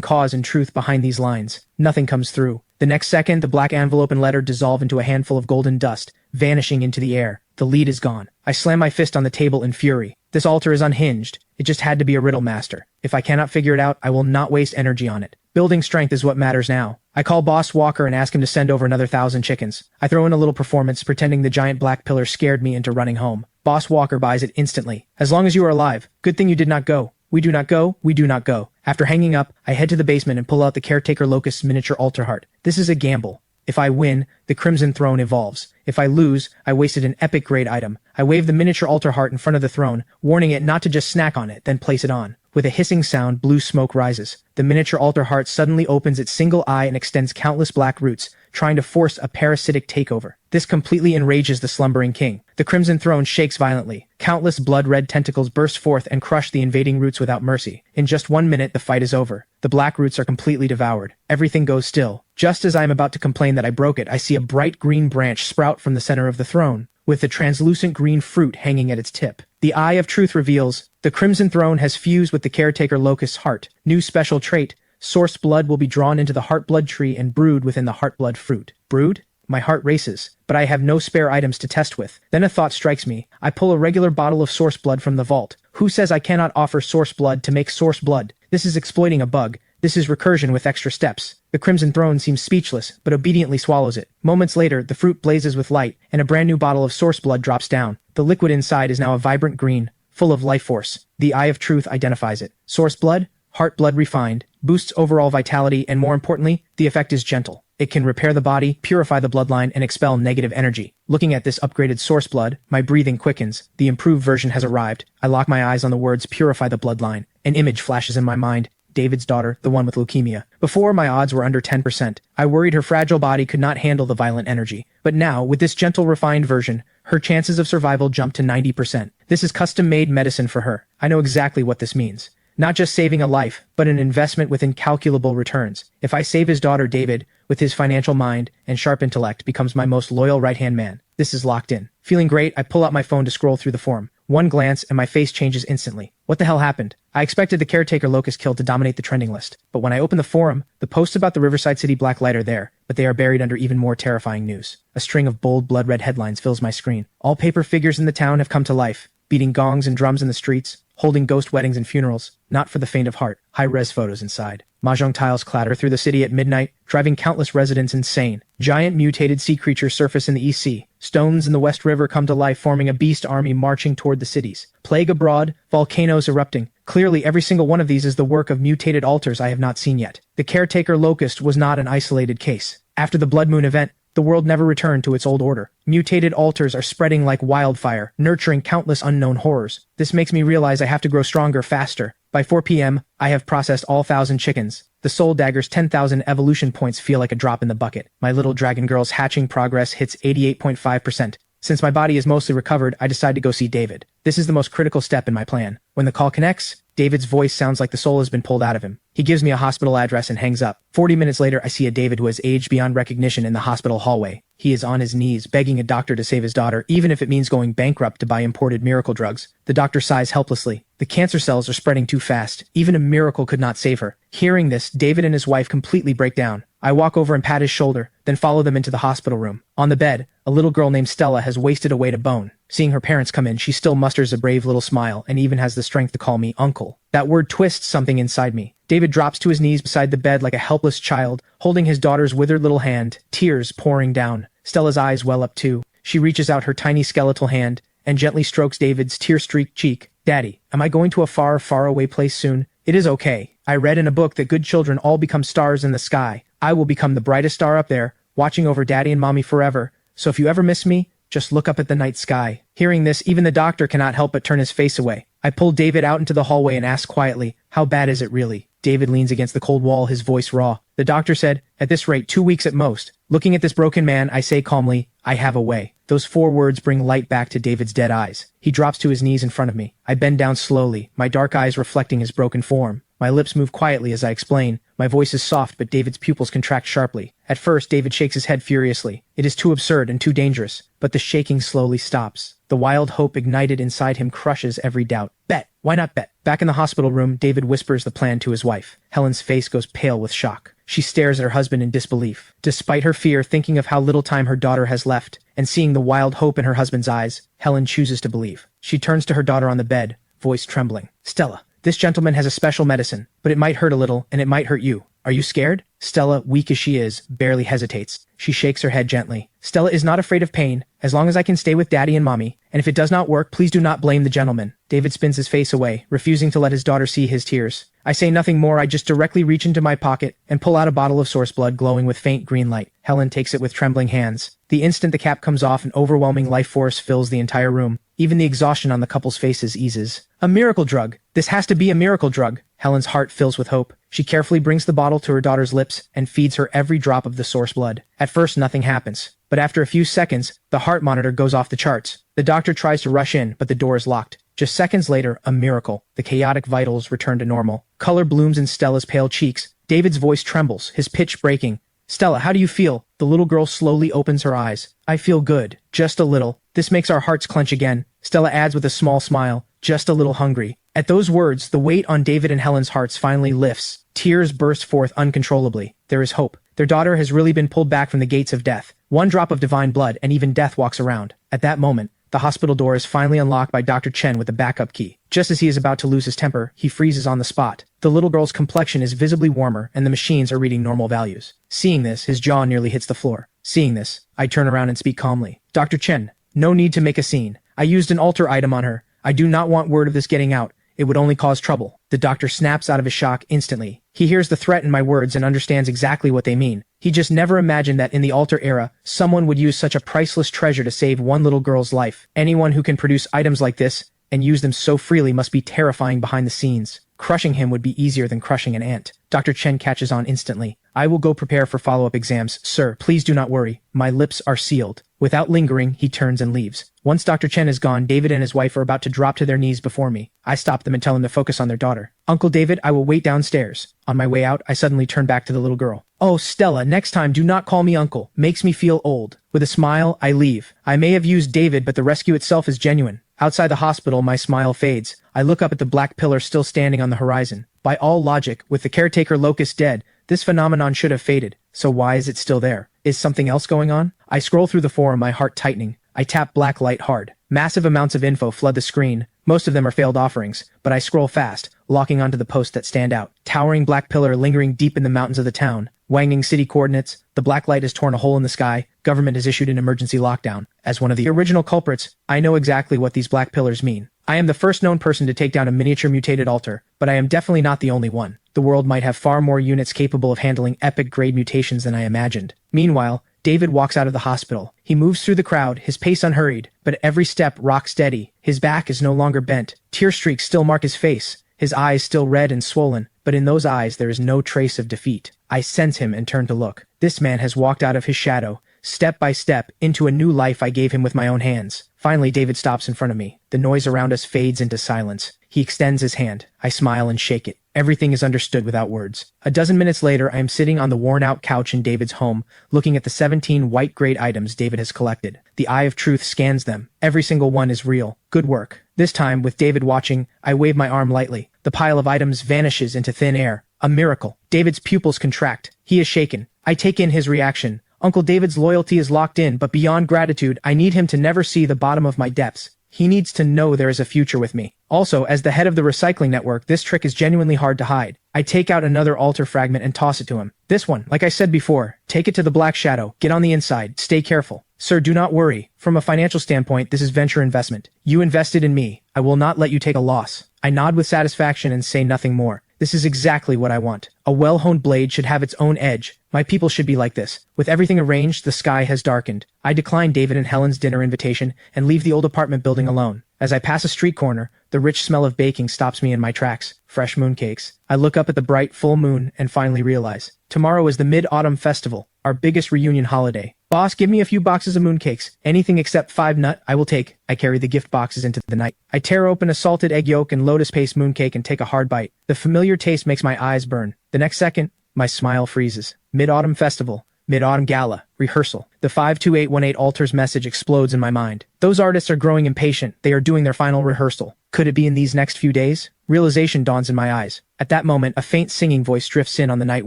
cause and truth behind these lines. Nothing comes through. The next second, the black envelope and letter dissolve into a handful of golden dust, vanishing into the air. The lead is gone. I slam my fist on the table in fury. This altar is unhinged. It just had to be a riddle master. If I cannot figure it out, I will not waste energy on it. Building strength is what matters now. I call Boss Walker and ask him to send over another 1,000 chickens. I throw in a little performance, pretending the giant black pillar scared me into running home. Boss Walker buys it instantly. As long as you are alive. Good thing you did not go. We do not go. We do not go. After hanging up, I head to the basement and pull out the Caretaker Locust's miniature altar heart. This is a gamble. If I win, the Crimson Throne evolves. If I lose, I wasted an epic grade item. I wave the miniature altar heart in front of the throne, warning it not to just snack on it, then place it on. With a hissing sound, blue smoke rises. The miniature altar heart suddenly opens its single eye and extends countless black roots, trying to force a parasitic takeover. This completely enrages the slumbering king. The Crimson Throne shakes violently. Countless blood-red tentacles burst forth and crush the invading roots without mercy. In just 1 minute, the fight is over. The black roots are completely devoured. Everything goes still. Just as I am about to complain that I broke it, I see a bright green branch sprout from the center of the throne, with a translucent green fruit hanging at its tip. The Eye of Truth reveals, the Crimson Throne has fused with the Caretaker Locust's heart. New special trait, source blood will be drawn into the heart blood tree and brewed within the heart blood fruit. Brewed? My heart races, but I have no spare items to test with. Then a thought strikes me. I pull a regular bottle of source blood from the vault. Who says I cannot offer source blood to make source blood? This is exploiting a bug. This is recursion with extra steps. The Crimson Throne seems speechless, but obediently swallows it. Moments later, the fruit blazes with light, and a brand new bottle of source blood drops down. The liquid inside is now a vibrant green, full of life force. The Eye of Truth identifies it. Source blood, heart blood refined, boosts overall vitality, and more importantly, the effect is gentle. It can repair the body, purify the bloodline, and expel negative energy. Looking at this upgraded source blood, my breathing quickens. The improved version has arrived. I lock my eyes on the words purify the bloodline. An image flashes in my mind. David's daughter, the one with leukemia. Before, my odds were under 10%. I worried her fragile body could not handle the violent energy. But now, with this gentle, refined version, her chances of survival jump to 90%. This is custom-made medicine for her. I know exactly what this means. Not just saving a life, but an investment with incalculable returns. If I save his daughter, David, with his financial mind and sharp intellect, becomes my most loyal right-hand man. This is locked in. Feeling great, I pull out my phone to scroll through the forum. One glance, and my face changes instantly. What the hell happened? I expected the Caretaker Locust kill to dominate the trending list, but when I open the forum, the posts about the Riverside City Black Light are there, but they are buried under even more terrifying news. A string of bold, blood-red headlines fills my screen. All paper figures in the town have come to life, beating gongs and drums in the streets, holding ghost weddings and funerals, not for the faint of heart. High-res photos inside. Mahjong tiles clatter through the city at midnight, driving countless residents insane. Giant mutated sea creatures surface in the East Sea. Stones in the West River come to life, forming a beast army marching toward the cities. Plague abroad, volcanoes erupting. Clearly, every single one of these is the work of mutated altars I have not seen yet. The Caretaker Locust was not an isolated case. After the Blood Moon event, the world never returned to its old order. Mutated altars are spreading like wildfire, nurturing countless unknown horrors. This makes me realize I have to grow stronger faster. By 4 p.m., I have processed all 1,000 chickens. The Soul Dagger's 10,000 evolution points feel like a drop in the bucket. My little dragon girl's hatching progress hits 88.5%. Since my body is mostly recovered, I decide to go see David. This is the most critical step in my plan. When the call connects, David's voice sounds like the soul has been pulled out of him. He gives me a hospital address and hangs up. 40 minutes later, I see a David who has aged beyond recognition in the hospital hallway. He is on his knees, begging a doctor to save his daughter, even if it means going bankrupt to buy imported miracle drugs. The doctor sighs helplessly. The cancer cells are spreading too fast. Even a miracle could not save her. Hearing this, David and his wife completely break down. I walk over and pat his shoulder, then follow them into the hospital room. On the bed, a little girl named Stella has wasted away to bone. Seeing her parents come in, she still musters a brave little smile and even has the strength to call me uncle. That word twists something inside me. David drops to his knees beside the bed like a helpless child, holding his daughter's withered little hand, tears pouring down. Stella's eyes well up too. She reaches out her tiny skeletal hand and gently strokes David's tear-streaked cheek. Daddy, am I going to a far, far away place soon? It is okay. I read in a book that good children all become stars in the sky. I will become the brightest star up there, watching over daddy and mommy forever. So if you ever miss me, just look up at the night sky. Hearing this, even the doctor cannot help but turn his face away. I pull David out into the hallway and ask quietly, how bad is it really? David leans against the cold wall, his voice raw. The doctor said, at this rate, 2 weeks at most. Looking at this broken man, I say calmly, I have a way. Those 4 words bring light back to David's dead eyes. He drops to his knees in front of me. I bend down slowly, my dark eyes reflecting his broken form. My lips move quietly as I explain. My voice is soft, but David's pupils contract sharply. At first, David shakes his head furiously. It is too absurd and too dangerous. But the shaking slowly stops. The wild hope ignited inside him crushes every doubt. Bet. Why not bet? Back in the hospital room, David whispers the plan to his wife. Helen's face goes pale with shock. She stares at her husband in disbelief. Despite her fear, thinking of how little time her daughter has left, and seeing the wild hope in her husband's eyes, Helen chooses to believe. She turns to her daughter on the bed, voice trembling. Stella, this gentleman has a special medicine, but it might hurt a little, and it might hurt you. Are you scared? Stella, weak as she is, barely hesitates. She shakes her head gently. Stella is not afraid of pain, as long as I can stay with daddy and mommy, and if it does not work, please do not blame the gentleman. David spins his face away, refusing to let his daughter see his tears. I say nothing more, I just directly reach into my pocket and pull out a bottle of source blood glowing with faint green light. Helen takes it with trembling hands. The instant the cap comes off, an overwhelming life force fills the entire room. Even the exhaustion on the couple's faces eases. A miracle drug. This has to be a miracle drug. Helen's heart fills with hope. She carefully brings the bottle to her daughter's lips and feeds her every drop of the source blood. At first, nothing happens. But after a few seconds, the heart monitor goes off the charts. The doctor tries to rush in, but the door is locked. Just seconds later, a miracle. The chaotic vitals return to normal. Color blooms in Stella's pale cheeks. David's voice trembles, his pitch breaking. Stella, how do you feel? The little girl slowly opens her eyes. I feel good. Just a little. This makes our hearts clench again. Stella adds with a small smile. Just a little hungry. At those words, the weight on David and Helen's hearts finally lifts. Tears burst forth uncontrollably. There is hope. Their daughter has really been pulled back from the gates of death. 1 drop of divine blood, and even death walks around. At that moment, the hospital door is finally unlocked by Dr. Chen with a backup key. Just as he is about to lose his temper, he freezes on the spot. The little girl's complexion is visibly warmer, and the machines are reading normal values. Seeing this, his jaw nearly hits the floor. Seeing this, I turn around and speak calmly. Dr. Chen, no need to make a scene. I used an alter item on her. I do not want word of this getting out. It would only cause trouble. The doctor snaps out of his shock instantly. He hears the threat in my words and understands exactly what they mean. He just never imagined that in the alter era, someone would use such a priceless treasure to save one little girl's life. Anyone who can produce items like this and use them so freely must be terrifying behind the scenes. Crushing him would be easier than crushing an ant. Dr. Chen catches on instantly. I will go prepare for follow-up exams. Sir, please do not worry. My lips are sealed. Without lingering, he turns and leaves. Once Dr. Chen is gone, David and his wife are about to drop to their knees before me. I stop them and tell them to focus on their daughter. Uncle David, I will wait downstairs. On my way out, I suddenly turn back to the little girl. Oh, Stella, next time do not call me uncle. Makes me feel old. With a smile, I leave. I may have used David, but the rescue itself is genuine. Outside the hospital, my smile fades. I look up at the black pillar still standing on the horizon. By all logic, with the caretaker Locust dead, this phenomenon should have faded. So why is it still there? Is something else going on? I scroll through the forum, my heart tightening. I tap black light hard. Massive amounts of info flood the screen. Most of them are failed offerings, but I scroll fast, locking onto the posts that stand out. Towering black pillar lingering deep in the mountains of the town. Wanging city coordinates. The black light has torn a hole in the sky. Government has issued an emergency lockdown. As one of the original culprits, I know exactly what these black pillars mean. I am the first known person to take down a miniature mutated altar, but I am definitely not the only one. The world might have far more units capable of handling epic-grade mutations than I imagined. Meanwhile, David walks out of the hospital. He moves through the crowd, his pace unhurried, but every step rock steady. His back is no longer bent. Tear streaks still mark his face. His eyes still red and swollen, but in those eyes there is no trace of defeat. I sense him and turn to look. This man has walked out of his shadow, step by step, into a new life I gave him with my own hands. Finally, David stops in front of me. The noise around us fades into silence. He extends his hand. I smile and shake it. Everything is understood without words. A dozen minutes later, I am sitting on the worn-out couch in David's home, looking at the 17 white-grade items David has collected. The eye of truth scans them. Every single one is real. Good work. This time, with David watching, I wave my arm lightly. The pile of items vanishes into thin air. A miracle. David's pupils contract. He is shaken. I take in his reaction. Uncle David's loyalty is locked in, but beyond gratitude, I need him to never see the bottom of my depths. He needs to know there is a future with me. Also, as the head of the recycling network, this trick is genuinely hard to hide. I take out another altar fragment and toss it to him. This one, like I said before, take it to the Black Shadow. Get on the inside. Stay careful. Sir, do not worry. From a financial standpoint, this is venture investment. You invested in me. I will not let you take a loss. I nod with satisfaction and say nothing more. This is exactly what I want. A well-honed blade should have its own edge. My people should be like this. With everything arranged, the sky has darkened. I decline David and Helen's dinner invitation and leave the old apartment building alone. As I pass a street corner, the rich smell of baking stops me in my tracks. Fresh mooncakes. I look up at the bright, full moon and finally realize. Tomorrow is the Mid-Autumn Festival, our biggest reunion holiday. Boss, give me a few boxes of mooncakes. Anything except 5 nut, I will take. I carry the gift boxes into the night. I tear open a salted egg yolk and lotus paste mooncake and take a hard bite. The familiar taste makes my eyes burn. The next second, my smile freezes. Mid-Autumn Festival. Mid-Autumn Gala. Rehearsal. The 52818 Altars message explodes in my mind. Those artists are growing impatient. They are doing their final rehearsal. Could it be in these next few days? Realization dawns in my eyes. At that moment, a faint singing voice drifts in on the night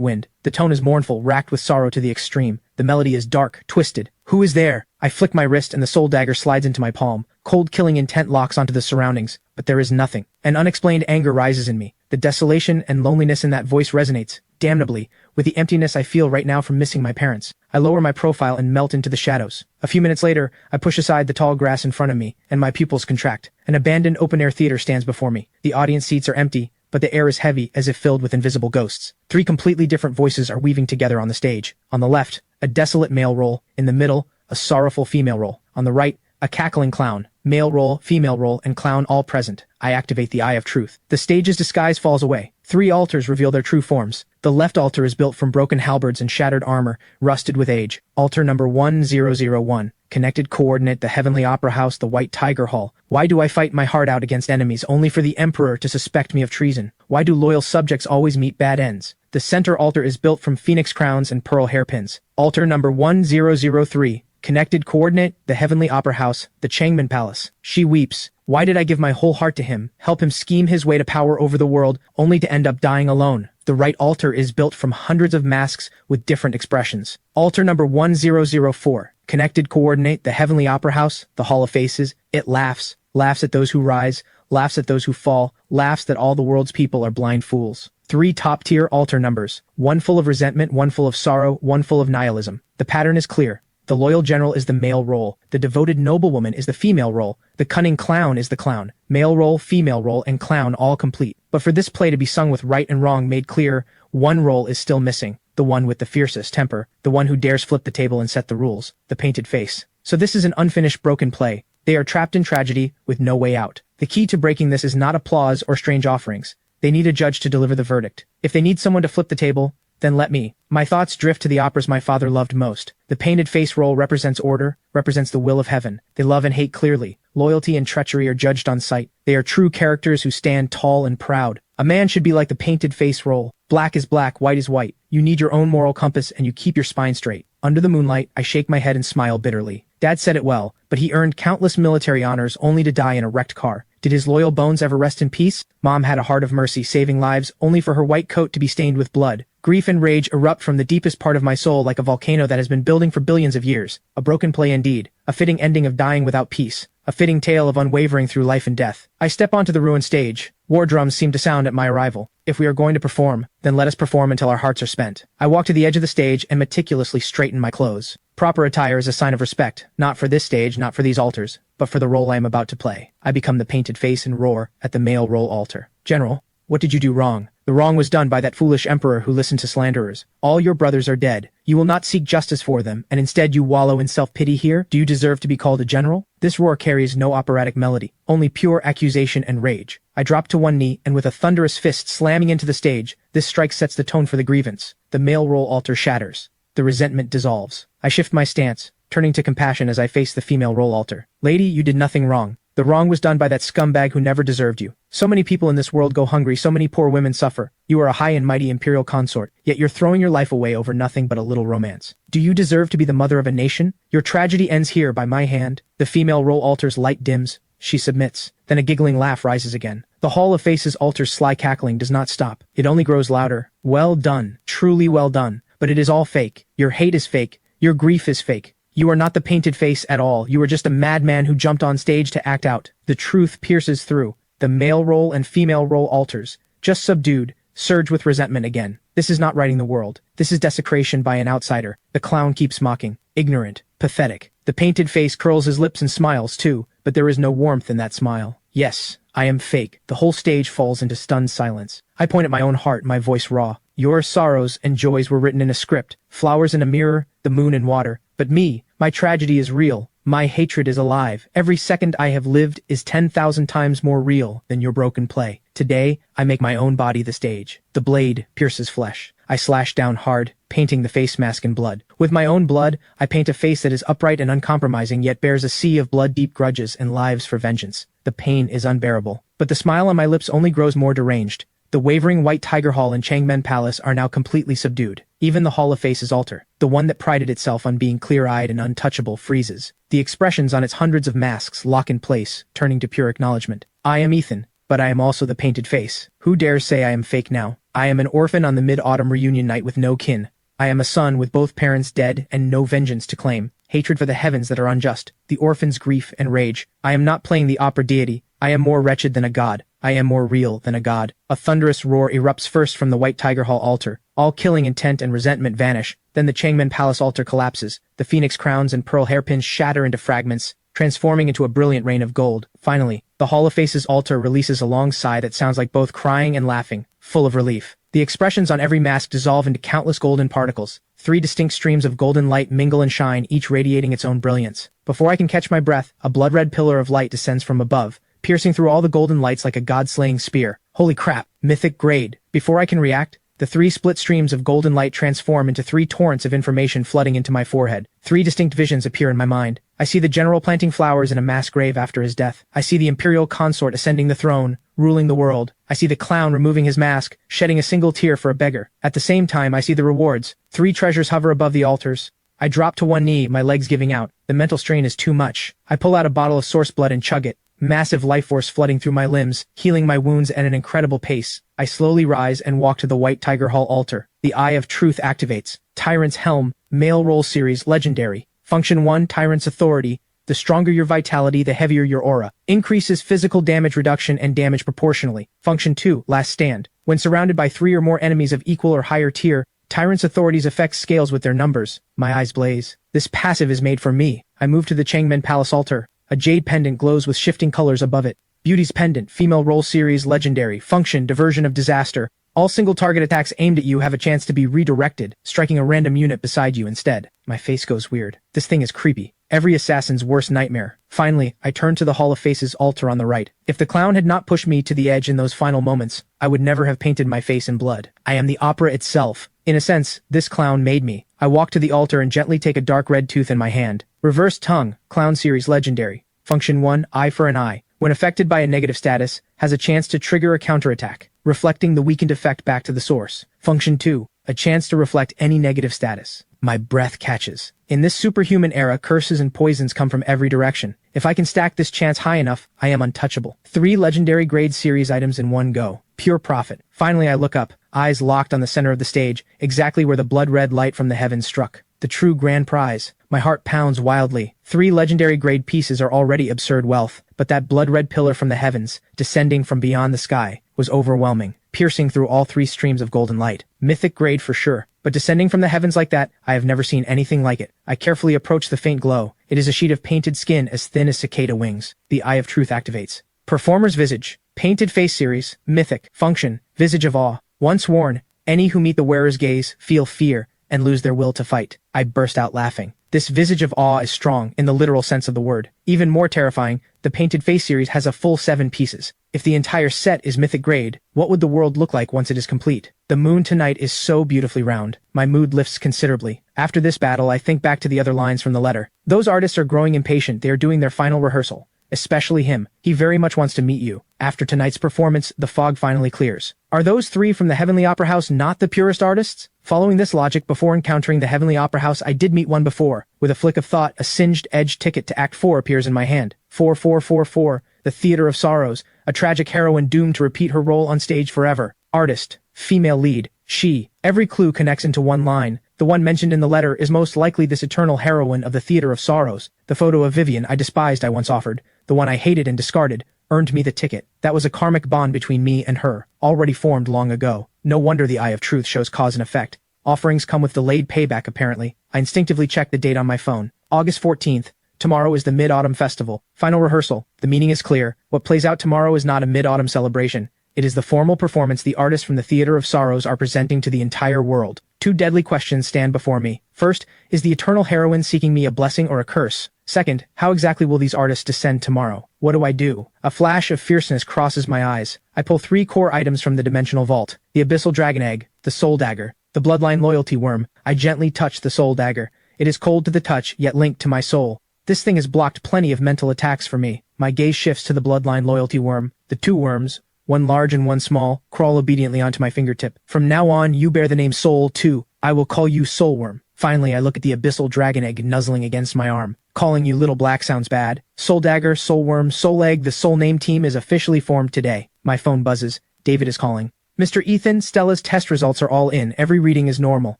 wind. The tone is mournful, racked with sorrow to the extreme. The melody is dark, twisted. Who is there? I flick my wrist and the soul dagger slides into my palm. Cold killing intent locks onto the surroundings, but there is nothing. An unexplained anger rises in me. The desolation and loneliness in that voice resonates, damnably, with the emptiness I feel right now from missing my parents. I lower my profile and melt into the shadows. A few minutes later, I push aside the tall grass in front of me, and my pupils contract. An abandoned open-air theater stands before me. The audience seats are empty, but the air is heavy as if filled with invisible ghosts. 3 completely different voices are weaving together on the stage. On the left, a desolate male role. In the middle, a sorrowful female role. On the right, a cackling clown. Male role, female role, and clown all present. I activate the Eye of Truth. The stage's disguise falls away. 3 altars reveal their true forms. The left altar is built from broken halberds and shattered armor, rusted with age. Altar number 1001. Connected coordinate, the Heavenly Opera House, the White Tiger Hall. Why do I fight my heart out against enemies only for the Emperor to suspect me of treason? Why do loyal subjects always meet bad ends? The center altar is built from phoenix crowns and pearl hairpins. Altar number 1003. Connected coordinate, the Heavenly Opera House, the Changman Palace. She weeps. Why did I give my whole heart to him, help him scheme his way to power over the world, only to end up dying alone? The right altar is built from hundreds of masks with different expressions. Altar number 1004. Connected coordinate, the Heavenly Opera House, the Hall of Faces. It laughs. Laughs at those who rise, laughs at those who fall, laughs that all the world's people are blind fools. 3 top-tier altar numbers. 1 full of resentment, 1 full of sorrow, 1 full of nihilism. The pattern is clear. The loyal general is the male role. The devoted noblewoman is the female role. The cunning clown is the clown. Male role, female role, and clown all complete. But for this play to be sung with right and wrong made clear, one role is still missing. The one with the fiercest temper. The one who dares flip the table and set the rules. The painted face. So this is an unfinished broken play. They are trapped in tragedy with no way out. The key to breaking this is not applause or strange offerings. They need a judge to deliver the verdict. If they need someone to flip the table, then let me. My thoughts drift to the operas my father loved most. The painted face role represents order, represents the will of heaven. They love and hate clearly. Loyalty and treachery are judged on sight. They are true characters who stand tall and proud. A man should be like the painted face role. Black is black, white is white. You need your own moral compass and you keep your spine straight. Under the moonlight, I shake my head and smile bitterly. Dad said it well, but he earned countless military honors only to die in a wrecked car. Did his loyal bones ever rest in peace? Mom had a heart of mercy, saving lives only for her white coat to be stained with blood. Grief and rage erupt from the deepest part of my soul like a volcano that has been building for billions of years. A broken play indeed. A fitting ending of dying without peace. A fitting tale of unwavering through life and death. I step onto the ruined stage. War drums seem to sound at my arrival. If we are going to perform, then let us perform until our hearts are spent. I walk to the edge of the stage and meticulously straighten my clothes. Proper attire is a sign of respect, not for this stage, not for these altars, but for the role I am about to play. I become the painted face and roar at the male role altar. General, what did you do wrong? The wrong was done by that foolish emperor who listened to slanderers. All your brothers are dead. You will not seek justice for them, and instead you wallow in self-pity here? Do you deserve to be called a general? This roar carries no operatic melody, only pure accusation and rage. I drop to one knee, and with a thunderous fist slamming into the stage, this strike sets the tone for the grievance. The male role altar shatters. The resentment dissolves. I shift my stance, turning to compassion as I face the female role altar. Lady, you did nothing wrong. The wrong was done by that scumbag who never deserved you. So many people in this world go hungry, so many poor women suffer. You are a high and mighty imperial consort, yet you're throwing your life away over nothing but a little romance. Do you deserve to be the mother of a nation? Your tragedy ends here by my hand. The female role altar's light dims. She submits. Then a giggling laugh rises again. The Hall of Faces altar's sly cackling does not stop. It only grows louder. Well done. Truly well done. But it is all fake. Your hate is fake. Your grief is fake. You are not the painted face at all. You are just a madman who jumped on stage to act out. The truth pierces through. The male role and female role altars, just subdued, surge with resentment again. This is not righting the world. This is desecration by an outsider. The clown keeps mocking. Ignorant. Pathetic. The painted face curls his lips and smiles too, but there is no warmth in that smile. Yes, I am fake. The whole stage falls into stunned silence. I point at my own heart, my voice raw. Your sorrows and joys were written in a script, flowers in a mirror, the moon in water. But me, my tragedy is real. My hatred is alive. Every second I have lived is 10,000 times more real than your broken play. Today, I make my own body the stage. The blade pierces flesh. I slash down hard, painting the face mask in blood. With my own blood, I paint a face that is upright and uncompromising yet bears a sea of blood-deep grudges and lives for vengeance. The pain is unbearable. But the smile on my lips only grows more deranged. The wavering White Tiger Hall and Changmen Palace are now completely subdued. Even the Hall of Faces altar, the one that prided itself on being clear-eyed and untouchable, freezes. The expressions on its hundreds of masks lock in place, turning to pure acknowledgement. I am Ethan, but I am also the painted face. Who dares say I am fake now? I am an orphan on the mid-autumn reunion night with no kin. I am a son with both parents dead and no vengeance to claim. Hatred for the heavens that are unjust. The orphan's grief and rage. I am not playing the opera deity. I am more wretched than a god. I am more real than a god. A thunderous roar erupts first from the White Tiger Hall altar. All killing intent and resentment vanish. Then the Changmen Palace altar collapses. The phoenix crowns and pearl hairpins shatter into fragments, transforming into a brilliant rain of gold. Finally, the Hall of Faces altar releases a long sigh that sounds like both crying and laughing, full of relief. The expressions on every mask dissolve into countless golden particles. 3 distinct streams of golden light mingle and shine, each radiating its own brilliance. Before I can catch my breath, a blood-red pillar of light descends from above, piercing through all the golden lights like a god-slaying spear. Holy crap! Mythic grade! Before I can react, the 3 split streams of golden light transform into 3 torrents of information flooding into my forehead. 3 distinct visions appear in my mind. I see the general planting flowers in a mass grave after his death. I see the imperial consort ascending the throne, ruling the world. I see the clown removing his mask, shedding a single tear for a beggar. At the same time, I see the rewards. 3 treasures hover above the altars. I drop to one knee, my legs giving out. The mental strain is too much. I pull out a bottle of source blood and chug it. Massive life force flooding through my limbs, healing my wounds at an incredible pace. I slowly rise and walk to the White Tiger Hall altar. The Eye of Truth activates. Tyrant's Helm, Male Roll Series, Legendary. Function 1, Tyrant's Authority. The stronger your vitality, the heavier your aura. Increases physical damage reduction and damage proportionally. Function 2, Last Stand. When surrounded by 3 or more enemies of equal or higher tier, Tyrant's Authority's effect scales with their numbers. My eyes blaze. This passive is made for me. I move to the Changmen Palace altar. A jade pendant glows with shifting colors above it. Beauty's Pendant, Female Roll Series, Legendary. Function, Diversion of Disaster. All single target attacks aimed at you have a chance to be redirected, striking a random unit beside you instead. My face goes weird. This thing is creepy. Every assassin's worst nightmare. Finally, I turn to the Hall of Faces altar on the right. If the clown had not pushed me to the edge in those final moments, I would never have painted my face in blood. I am the opera itself. In a sense, this clown made me. I walk to the altar and gently take a dark red tooth in my hand. Reverse Tongue, Clown Series, Legendary. Function 1, Eye for an Eye. When affected by a negative status, has a chance to trigger a counterattack, reflecting the weakened effect back to the source. Function 2, a chance to reflect any negative status. My breath catches. In this superhuman era, curses and poisons come from every direction. If I can stack this chance high enough, I am untouchable. 3 legendary grade series items in one go. Pure profit. Finally, I look up, eyes locked on the center of the stage, exactly where the blood-red light from the heavens struck. The true grand prize. My heart pounds wildly. 3 legendary grade pieces are already absurd wealth, but that blood-red pillar from the heavens, descending from beyond the sky, was overwhelming, piercing through all 3 streams of golden light. Mythic grade for sure, but descending from the heavens like that, I have never seen anything like it. I carefully approach the faint glow. It is a sheet of painted skin as thin as cicada wings. The Eye of Truth activates. Performer's Visage. Painted Face Series. Mythic. Function. Visage of Awe. Once worn, any who meet the wearer's gaze feel fear and lose their will to fight. I burst out laughing. This Visage of Awe is strong, in the literal sense of the word. Even more terrifying, the Painted Face series has a full 7 pieces. If the entire set is mythic grade, what would the world look like once it is complete? The moon tonight is so beautifully round. My mood lifts considerably. After this battle, I think back to the other lines from the letter. Those artists are growing impatient. They are doing their final rehearsal. Especially him. He very much wants to meet you. After tonight's performance, the fog finally clears. Are those 3 from the Heavenly Opera House not the purest artists? Following this logic, before encountering the Heavenly Opera House, I did meet one before. With a flick of thought, a singed edge ticket to Act 4 appears in my hand. 4444, the Theater of Sorrows, a tragic heroine doomed to repeat her role on stage forever. Artist, female lead, she. Every clue connects into one line. The one mentioned in the letter is most likely this eternal heroine of the Theater of Sorrows. The photo of Vivian I despised I once offered, the one I hated and discarded, earned me the ticket. That was a karmic bond between me and her, already formed long ago. No wonder the Eye of Truth shows cause and effect. Offerings come with delayed payback apparently. I instinctively check the date on my phone. August 14th, Tomorrow is the Mid-Autumn Festival. Final rehearsal. The meaning is clear. What plays out tomorrow is not a mid-autumn celebration. It is the formal performance the artists from the Theater of Sorrows are presenting to the entire world. Two deadly questions stand before me. First, is the eternal heroine seeking me a blessing or a curse? Second, how exactly will these artists descend tomorrow? What do I do? A flash of fierceness crosses my eyes. I pull 3 core items from the dimensional vault. The Abyssal Dragon Egg, the Soul Dagger, the Bloodline Loyalty Worm. I gently touch the Soul Dagger. It is cold to the touch, yet linked to my soul. This thing has blocked plenty of mental attacks for me. My gaze shifts to the Bloodline Loyalty Worm. The 2 worms, one large and one small, crawl obediently onto my fingertip. From now on, you bear the name Soul, too. I will call you Soulworm. Finally, I look at the Abyssal Dragon Egg nuzzling against my arm. Calling you Little Black sounds bad. Soul Dagger, Soulworm, Soul Egg, the Soul Name team is officially formed today. My phone buzzes. David is calling. Mr. Ethan, Stella's test results are all in. Every reading is normal.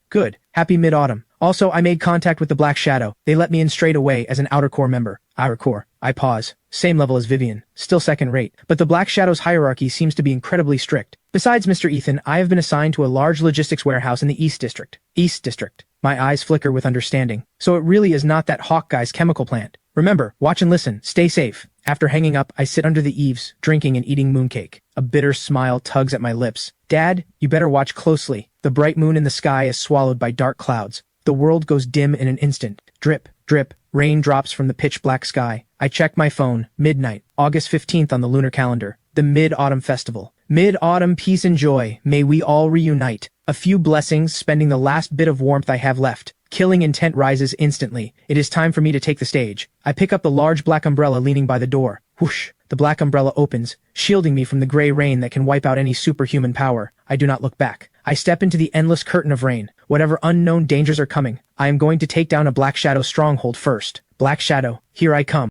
Good. Happy mid-autumn. Also, I made contact with the Black Shadow. They let me in straight away as an Outer Core member. Outer Core. I pause. Same level as Vivian. Still second rate. But the Black Shadow's hierarchy seems to be incredibly strict. Besides, Mr. Ethan, I have been assigned to a large logistics warehouse in the East District. East District. My eyes flicker with understanding. So it really is not that Hawk guy's chemical plant. Remember, watch and listen. Stay safe. After hanging up, I sit under the eaves, drinking and eating mooncake. A bitter smile tugs at my lips. Dad, you better watch closely. The bright moon in the sky is swallowed by dark clouds. The world goes dim in an instant. Drip, drip, rain drops from the pitch-black sky. I check my phone. Midnight, August 15th on the lunar calendar. The Mid-Autumn Festival. Mid-Autumn peace and joy. May we all reunite. A few blessings, spending the last bit of warmth I have left. Killing intent rises instantly. It is time for me to take the stage. I pick up the large black umbrella leaning by the door. Whoosh! The black umbrella opens, shielding me from the gray rain that can wipe out any superhuman power. I do not look back. I step into the endless curtain of rain. Whatever unknown dangers are coming, I am going to take down a Black Shadow stronghold first. Black Shadow, here I come.